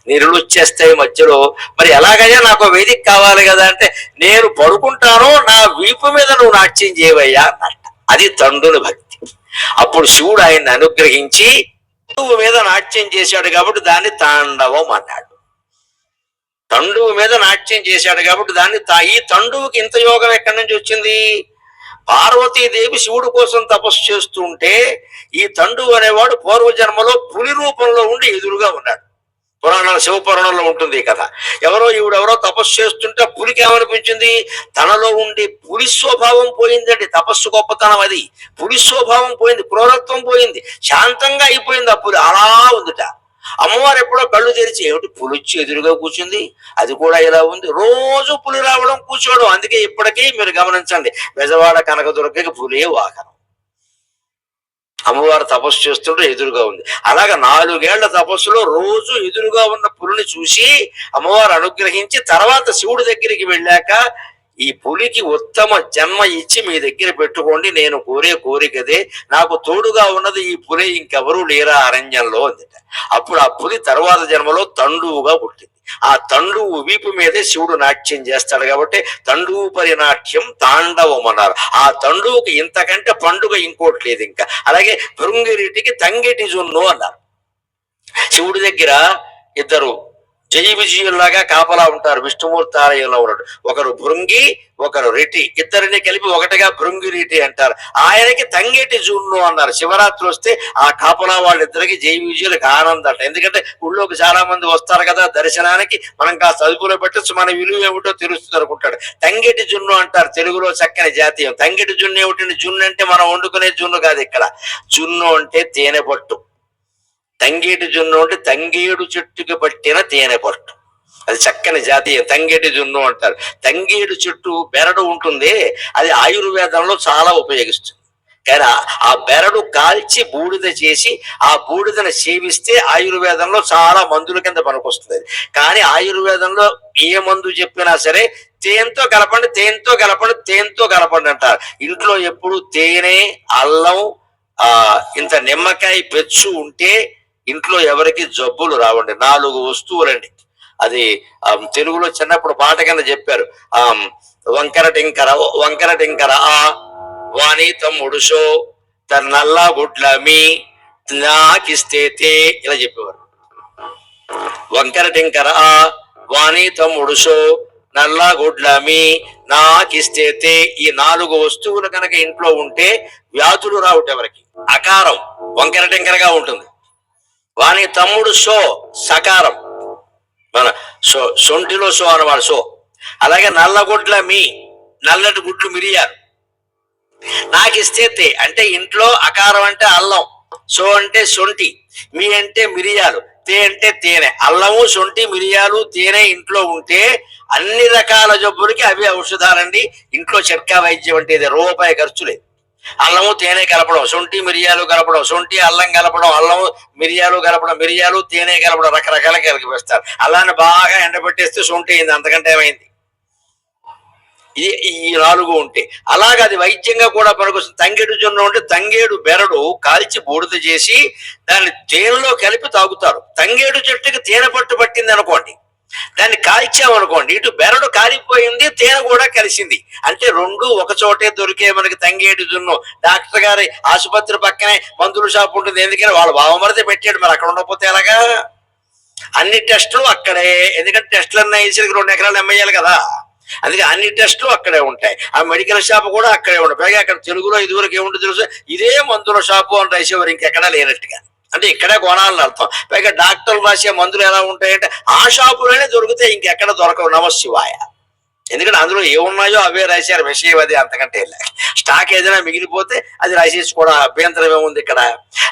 నీరులు వచ్చేస్తాయి మధ్యలో, మరి ఎలాగయ్యా, నాకు వేదిక కావాలి కదా అంటే నేను పడుకుంటాను, నా వీపు మీద నువ్వు నాట్యం చేయవయ్యా అన్నట్ట. అది తండుని భక్తి. అప్పుడు శివుడు ఆయన్ని అనుగ్రహించి తండువు మీద నాట్యం చేశాడు కాబట్టి దాన్ని తాండవం అన్నాడు. తండువు మీద నాట్యం చేశాడు కాబట్టి దాన్ని ఈ తండువుకి ఇంత యోగం ఎక్కడి నుంచి వచ్చింది? పార్వతీదేవి శివుడు కోసం తపస్సు చేస్తుంటే ఈ తండు అనేవాడు పూర్వజన్మలో పులి రూపంలో ఉండి ఎదురుగా ఉన్నాడు. పురాణాలు, శివపురాణంలో ఉంటుంది ఈ కథ. ఈవిడెవరో తపస్సు చేస్తుంటే పులికి ఏమనిపించింది, తనలో ఉండి పులి స్వభావం పోయిందండి. తపస్సు గొప్పతనం అది. పులి స్వభావం పోయింది, క్రూరత్వం పోయింది, శాంతంగా అయిపోయింది. ఆ పులి అలా ఉందిట. అమ్మవారు ఎప్పుడో కళ్ళు తెరిచి, ఏమిటి పులిచ్చి ఎదురుగా కూర్చుంది, అది కూడా ఇలా ఉంది. రోజు పులి రావడం కూర్చోవడం. అందుకే ఇప్పటికీ మీరు గమనించండి, బెజవాడ కనకదుర్గకి పులే వాహనం. అమ్మవారు తపస్సు చేస్తుంటే ఎదురుగా ఉంది. అలాగా 4 ఏళ్ల తపస్సులో రోజు ఎదురుగా ఉన్న పులిని చూసి అమ్మవారు అనుగ్రహించి తర్వాత శివుడి దగ్గరికి వెళ్ళాక, ఈ పులికి ఉత్తమ జన్మ ఇచ్చి మీ దగ్గర పెట్టుకోండి, నేను కోరే కోరికదే, నాకు తోడుగా ఉన్నది ఈ పులి, ఇంకెవరూ లేరా అరణ్యంలో అందుట. అప్పుడు ఆ పులి తర్వాత జన్మలో తండువుగా పుట్టింది. ఆ తండువు వీపు మీదే శివుడు నాట్యం చేస్తాడు కాబట్టి తండువు పరినాట్యం తాండవం అన్నారు. ఆ తండువుకి ఇంతకంటే పండుగ ఇంకోటి లేదు ఇంకా. అలాగే భృంగిరిటికి తంగెటి జున్ను అన్నారు. శివుడి దగ్గర ఇద్దరు జయ విజయుల్లాగా కాపలా ఉంటారు. విష్ణుమూర్తి ఆలయంలో ఉన్నాడు. ఒకరు భృంగి, ఒకరు రెటి, ఇద్దరిని కలిపి ఒకటిగా భృంగిరెటి అంటారు. ఆయనకి తంగేటి జూన్ను అన్నారు. శివరాత్రి వస్తే ఆ కాపలా వాళ్ళిద్దరికి జయ విజయులకు ఆనందం అంట. ఎందుకంటే ఊళ్ళోకి చాలా మంది వస్తారు కదా దర్శనానికి, మనం కాస్త అదుపులో పెట్టచ్చు, మన విలువ ఏమిటో తెలుస్తుంది అనుకుంటాడు. తంగేటి జున్ను అంటారు, తెలుగులో చక్కని జాతీయం. తంగేటి జున్ను ఏమిటండి? జున్ను అంటే మనం వండుకునే జున్ను కాదు. ఇక్కడ జున్ను అంటే తేనె పట్టు. తంగేటి జున్ను అంటే తంగేడు చెట్టుకి పట్టిన తేనె పట్టు. అది చక్కని జాతీయం, తంగేటి జున్ను అంటారు. తంగేడు చెట్టు బెరడు ఉంటుంది, అది ఆయుర్వేదంలో చాలా ఉపయోగిస్తుంది. కానీ ఆ బెరడు కాల్చి బూడిద చేసి ఆ బూడిదను సేవిస్తే ఆయుర్వేదంలో చాలా మందుల కింద పనికొస్తుంది. కానీ ఆయుర్వేదంలో ఏ మందు చెప్పినా సరే తేనెతో కలపండి, తేనెతో కలపండి, తేనెతో కలపండి అంటారు. ఇంట్లో ఎప్పుడు తేనె, అల్లం, ఇంత నిమ్మకాయ పెచ్చు ఉంటే ఇంట్లో ఎవరికి జబ్బులు రావండి. 4 వస్తువులండి. అది తెలుగులో చిన్నప్పుడు పాట కింద చెప్పారు. వంకర టింకర ఆ వాణి తమ్ముడుషో నల్లా గుడ్ల మీ నాకిస్తే తే, ఇలా చెప్పేవారు. వంకర టింకర ఆ వాణి తమ్ముడుషో నల్లా గుడ్ల మీ నాకిస్తే తే. ఈ 4 వస్తువులు కనుక ఇంట్లో ఉంటే వ్యాధులు రావుట ఎవరికి. అకారం వంకర టింకరగా ఉంటుంది. వాని తమ్ముడు సో సకారం, మన సొంటిలో సో అన్నమాట సో. అలాగే నల్లగుడ్ల మీ, నల్లటి గుడ్లు మిరియాలు. నాకిస్తే తే అంటే ఇంట్లో అకారం అంటే అల్లం, సో అంటే సొంటి, మీ అంటే మిరియాలు, తే అంటే తేనె. అల్లము, సొంటి, మిరియాలు, తేనె ఇంట్లో ఉంటే అన్ని రకాల జబ్బులకి అవి ఔషధాలండి. ఇంట్లో చిట్కా వైద్యం అంటే ఇది రూపాయి ఖర్చు లేదు. అల్లము తేనె కలపడం, శొంఠి మిరియాలు కలపడం, శొంఠి అల్లం కలపడం, అల్లము మిరియాలు కలపడం, మిరియాలు తేనె కలపడం, రకరకాల కలిపిస్తారు. అల్లాన్ని బాగా ఎండబెట్టేస్తే శొంఠి అయింది, అంతకంటే ఏమైంది. ఈ 4 ఉంటే అలాగే అది వైద్యంగా కూడా పనికొస్తుంది. తంగేడు జొన్న ఉంటే తంగేడు బెరడు కాల్చి బూడిద చేసి దాన్ని తేనెలో కలిపి తాగుతారు. తంగేడు చెట్టుకి తేనె పట్టు పట్టింది అనుకోండి, దాన్ని కాల్చామనుకోండి, ఇటు బెరడు కాలిపోయింది, తేనె కూడా కలిసింది. అంటే 2 ఒక చోటే దొరికే మనకి తంగేడు జున్ను. డాక్టర్ గారి ఆసుపత్రి పక్కనే మందుల షాప్ ఉంటుంది. ఎందుకని వాళ్ళ బావమరిదే పెట్టాడు, మరి అక్కడ ఉండకపోతే ఎలాగా. అన్ని టెస్టులు అక్కడే, ఎందుకంటే టెస్టులు అన్నీ వేసరికి 2 ఎకరాలు ఎమ్మయ్యాలి కదా. అందుకే అన్ని టెస్టులు అక్కడే ఉంటాయి. ఆ మెడికల్ షాప్ కూడా అక్కడే ఉంటాయి. పైగా అక్కడ తెలుగులో ఇదివరకు ఏముంటుంది తెలుసు, ఇదే మందుల షాపు అని రాసేవారు, ఇంకెక్కడా లేనట్టుగా. అంటే ఇక్కడే కొనాలని అర్థం. పైగా డాక్టర్లు రాసే మందులు ఎలా ఉంటాయంటే ఆ షాపులోనే దొరికితే ఇంకెక్కడ దొరకవు. నమశివాయ. ఎందుకంటే అందులో ఏమున్నాయో అవే రాశారు, విషయం అది, అంతకంటే స్టాక్ ఏదైనా మిగిలిపోతే అది రాసేసుకోవడం అభ్యంతరం ఏముంది ఇక్కడ.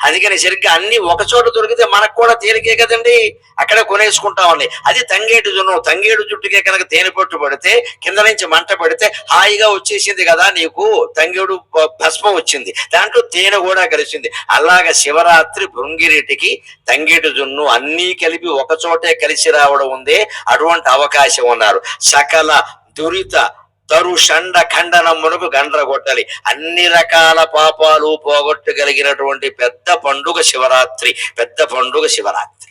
అందుకని సరిగ్గా అన్ని ఒక చోట దొరికితే మనకు కూడా తేలికే కదండి, అక్కడే కొనేసుకుంటామని. అది తంగేడు జున్ను. తంగేడు జుట్టుకే కనుక తేనె పట్టు పడితే కింద నుంచి మంట పడితే హాయిగా వచ్చేసింది కదా నీకు, తంగేడు భస్మం వచ్చింది, దాంట్లో తేనె కూడా కలిసింది. అలాగా శివరాత్రి భృంగిరెటికి తంగేడు జున్ను అన్నీ కలిపి ఒక చోటే కలిసి రావడం ఉంది. అటువంటి అవకాశం ఉన్నారు. సకల దురిత తరుషండ ఖండనమ్మునకు గండ్రగొట్టాలి. అన్ని రకాల పాపాలు పోగొట్టగలిగినటువంటి పెద్ద పండుగ శివరాత్రి. పెద్ద పండుగ శివరాత్రి.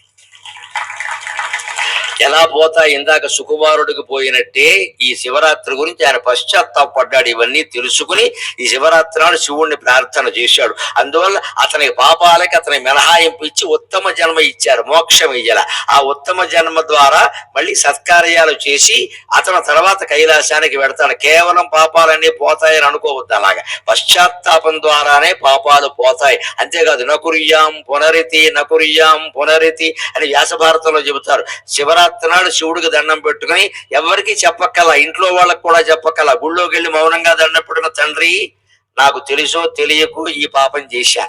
ఎలా పోతా ఇందాక సుకుమారుడికి పోయినట్టే ఈ శివరాత్రి గురించి ఆయన పశ్చాత్తాపడ్డాడు. ఇవన్నీ తెలుసుకుని ఈ శివరాత్రి నాడు శివుణ్ణి ప్రార్థన చేశాడు. అందువల్ల అతని పాపాలకి అతని మినహాయింపు ఇచ్చి ఉత్తమ జన్మ ఇచ్చారు, మోక్షం ఇయ్యాల. ఆ ఉత్తమ జన్మ ద్వారా మళ్ళీ సత్కార్యాలు చేసి అతను తర్వాత కైలాసానికి వెడతాడు. కేవలం పాపాలన్నీ పోతాయని అనుకోవద్దు. అలాగా పశ్చాత్తాపం ద్వారానే పాపాలు పోతాయి. అంతేకాదు నకుర్యాం పునరితి నకుర్యాం పునరితి అని వ్యాస భారతంలో చెబుతారు. శివరాత్రి నాడు శివుడికి దండం పెట్టుకుని ఎవరికి చెప్పక్కల, ఇంట్లో వాళ్ళకు కూడా చెప్పక్కల, గుళ్ళోకి వెళ్ళి మౌనంగా దండం పెట్టుకున్న, తండ్రి నాకు తెలుసో తెలియకు ఈ పాపం చేశా,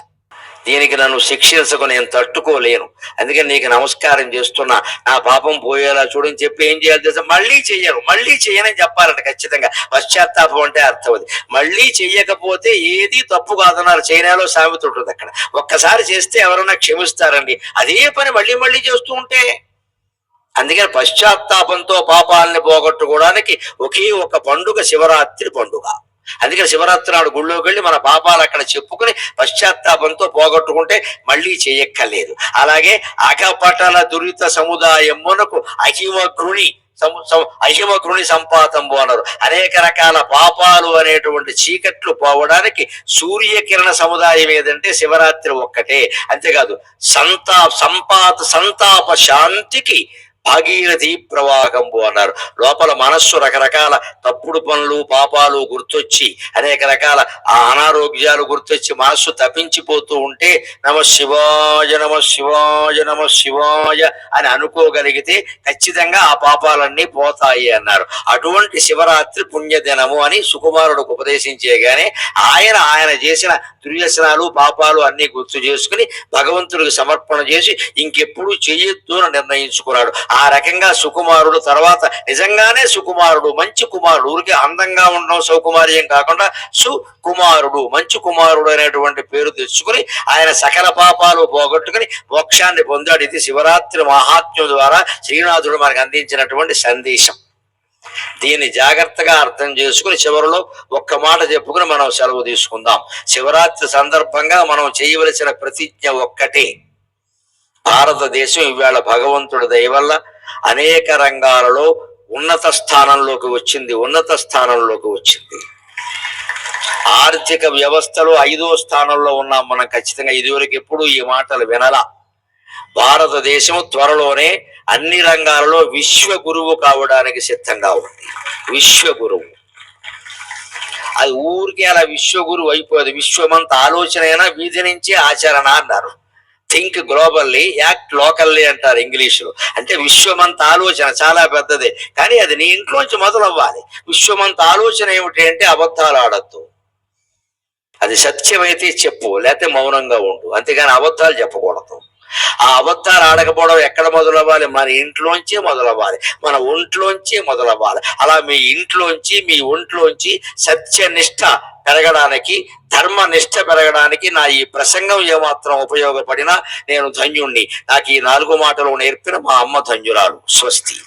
దీనికి నన్ను శిక్షించకు, నేను తట్టుకోలేను, అందుకని నీకు నమస్కారం చేస్తున్నా, నా పాపం పోయేలా చూడని చెప్పి ఏం చేయాలి తెలుసా, మళ్ళీ చెయ్యనని చెప్పాలంట ఖచ్చితంగా. పశ్చాత్తాపం అంటే అర్థం అది. మళ్ళీ చెయ్యకపోతే ఏది తప్పు కాదన్నారు. చైనాలో సామెత ఉంటుంది, అక్కడ ఒక్కసారి చేస్తే ఎవరన్నా క్షమిస్తారండి, అదే పని మళ్ళీ మళ్ళీ చేస్తూ ఉంటే. అందుకని పశ్చాత్తాపంతో పాపాలని పోగొట్టుకోవడానికి ఒకే ఒక పండుగ శివరాత్రి పండుగ. అందుకని శివరాత్రి నాడు గుళ్ళోకి వెళ్ళి మన పాపాలు అక్కడ చెప్పుకుని పశ్చాత్తాపంతో పోగొట్టుకుంటే మళ్ళీ చేయక్కర్లేదు. అలాగే అకపటల దురిత సముదాయమునకు అహిమకృణి సంపాతంబు అన్నారు. అనేక రకాల పాపాలు అనేటువంటి చీకట్లు పోవడానికి సూర్యకిరణ సముదాయం ఏదంటే శివరాత్రి ఒక్కటే. అంతేకాదు సంతాప శాంతికి భాగీరథి ప్రవాహంబు అన్నారు. లోపల మనస్సు రకరకాల తప్పుడు పనులు పాపాలు గుర్తొచ్చి అనేక రకాల అనారోగ్యాలు గుర్తొచ్చి మనస్సు తప్పించిపోతూ ఉంటే నమ శివాయ నమ శివాయ నమ శివాయ అని అనుకోగలిగితే ఖచ్చితంగా ఆ పాపాలన్నీ పోతాయి అన్నారు. అటువంటి శివరాత్రి పుణ్యదినము అని సుకుమారుడికి ఉపదేశించేగానే ఆయన చేసిన దుర్వ్యసనాలు పాపాలు అన్ని గుర్తు చేసుకుని భగవంతుడికి సమర్పణ చేసి ఇంకెప్పుడు చెయ్యొద్దు అని నిర్ణయించుకున్నాడు. ఆ రకంగా సుకుమారుడు తర్వాత నిజంగానే సుకుమారుడు, మంచి కుమారుడు, ఊరికి అందంగా ఉండడం సౌకుమార్యం కాకుండా సుకుమారుడు, మంచి కుమారుడు అనేటువంటి పేరు తెచ్చుకుని ఆయన సకల పాపాలు పోగొట్టుకుని మోక్షాన్ని పొందాడు. ఇది శివరాత్రి మహాత్మ్యం ద్వారా శ్రీనాథుడు మనకు అందించినటువంటి సందేశం. దీన్ని జాగ్రత్తగా అర్థం చేసుకుని చివరిలో ఒక్క మాట చెప్పుకుని మనం సెలవు తీసుకుందాం. శివరాత్రి సందర్భంగా మనం చేయవలసిన ప్రతిజ్ఞ ఒక్కటే. భారతదేశం ఇవాళ భగవంతుడి దయ వల్ల అనేక రంగాలలో ఉన్నత స్థానంలోకి వచ్చింది. ఆర్థిక వ్యవస్థలో 5వ స్థానంలో ఉన్నాం మనం ఖచ్చితంగా. ఇదివరకు ఎప్పుడు ఈ మాటలు వినలా. భారతదేశం త్వరలోనే అన్ని రంగాలలో విశ్వ గురువు కావడానికి సిద్ధంగా ఉంది. విశ్వగురువు అది ఊరికే అలా విశ్వగురువు అయిపోదు. విశ్వమంత ఆలోచన అయినా వీధి నుంచి ఆచరణ అన్నారు. థింక్ గ్లోబల్లీ యాక్ట్ లోకల్లీ అంటారు ఇంగ్లీషులో. అంటే విశ్వమంత ఆలోచన చాలా పెద్దదే, కానీ అది నీ ఇంట్లోంచి మొదలవ్వాలి. విశ్వమంత ఆలోచన ఏమిటి అంటే అబద్ధాలు ఆడద్దు, అది సత్యమైతే చెప్పు, లేకపోతే మౌనంగా ఉండు, అంతేగాని అబద్ధాలు చెప్పకూడదు. ఆ అబద్ధాలు ఆడకపోవడం ఎక్కడ మొదలవ్వాలి? మన ఇంట్లోంచి మొదలవ్వాలి, మన ఒంట్లోంచి మొదలవ్వాలి. అలా మీ ఇంట్లోంచి మీ ఒంట్లోంచి సత్యనిష్ట పెరగడానికి, ధర్మనిష్ట పెరగడానికి నా ఈ ప్రసంగం ఏమాత్రం ఉపయోగపడినా నేను ధన్యుణ్ణి. నాకు ఈ 4 మాటలు నేర్పిన మా అమ్మ ధన్యురాలు. స్వస్తి.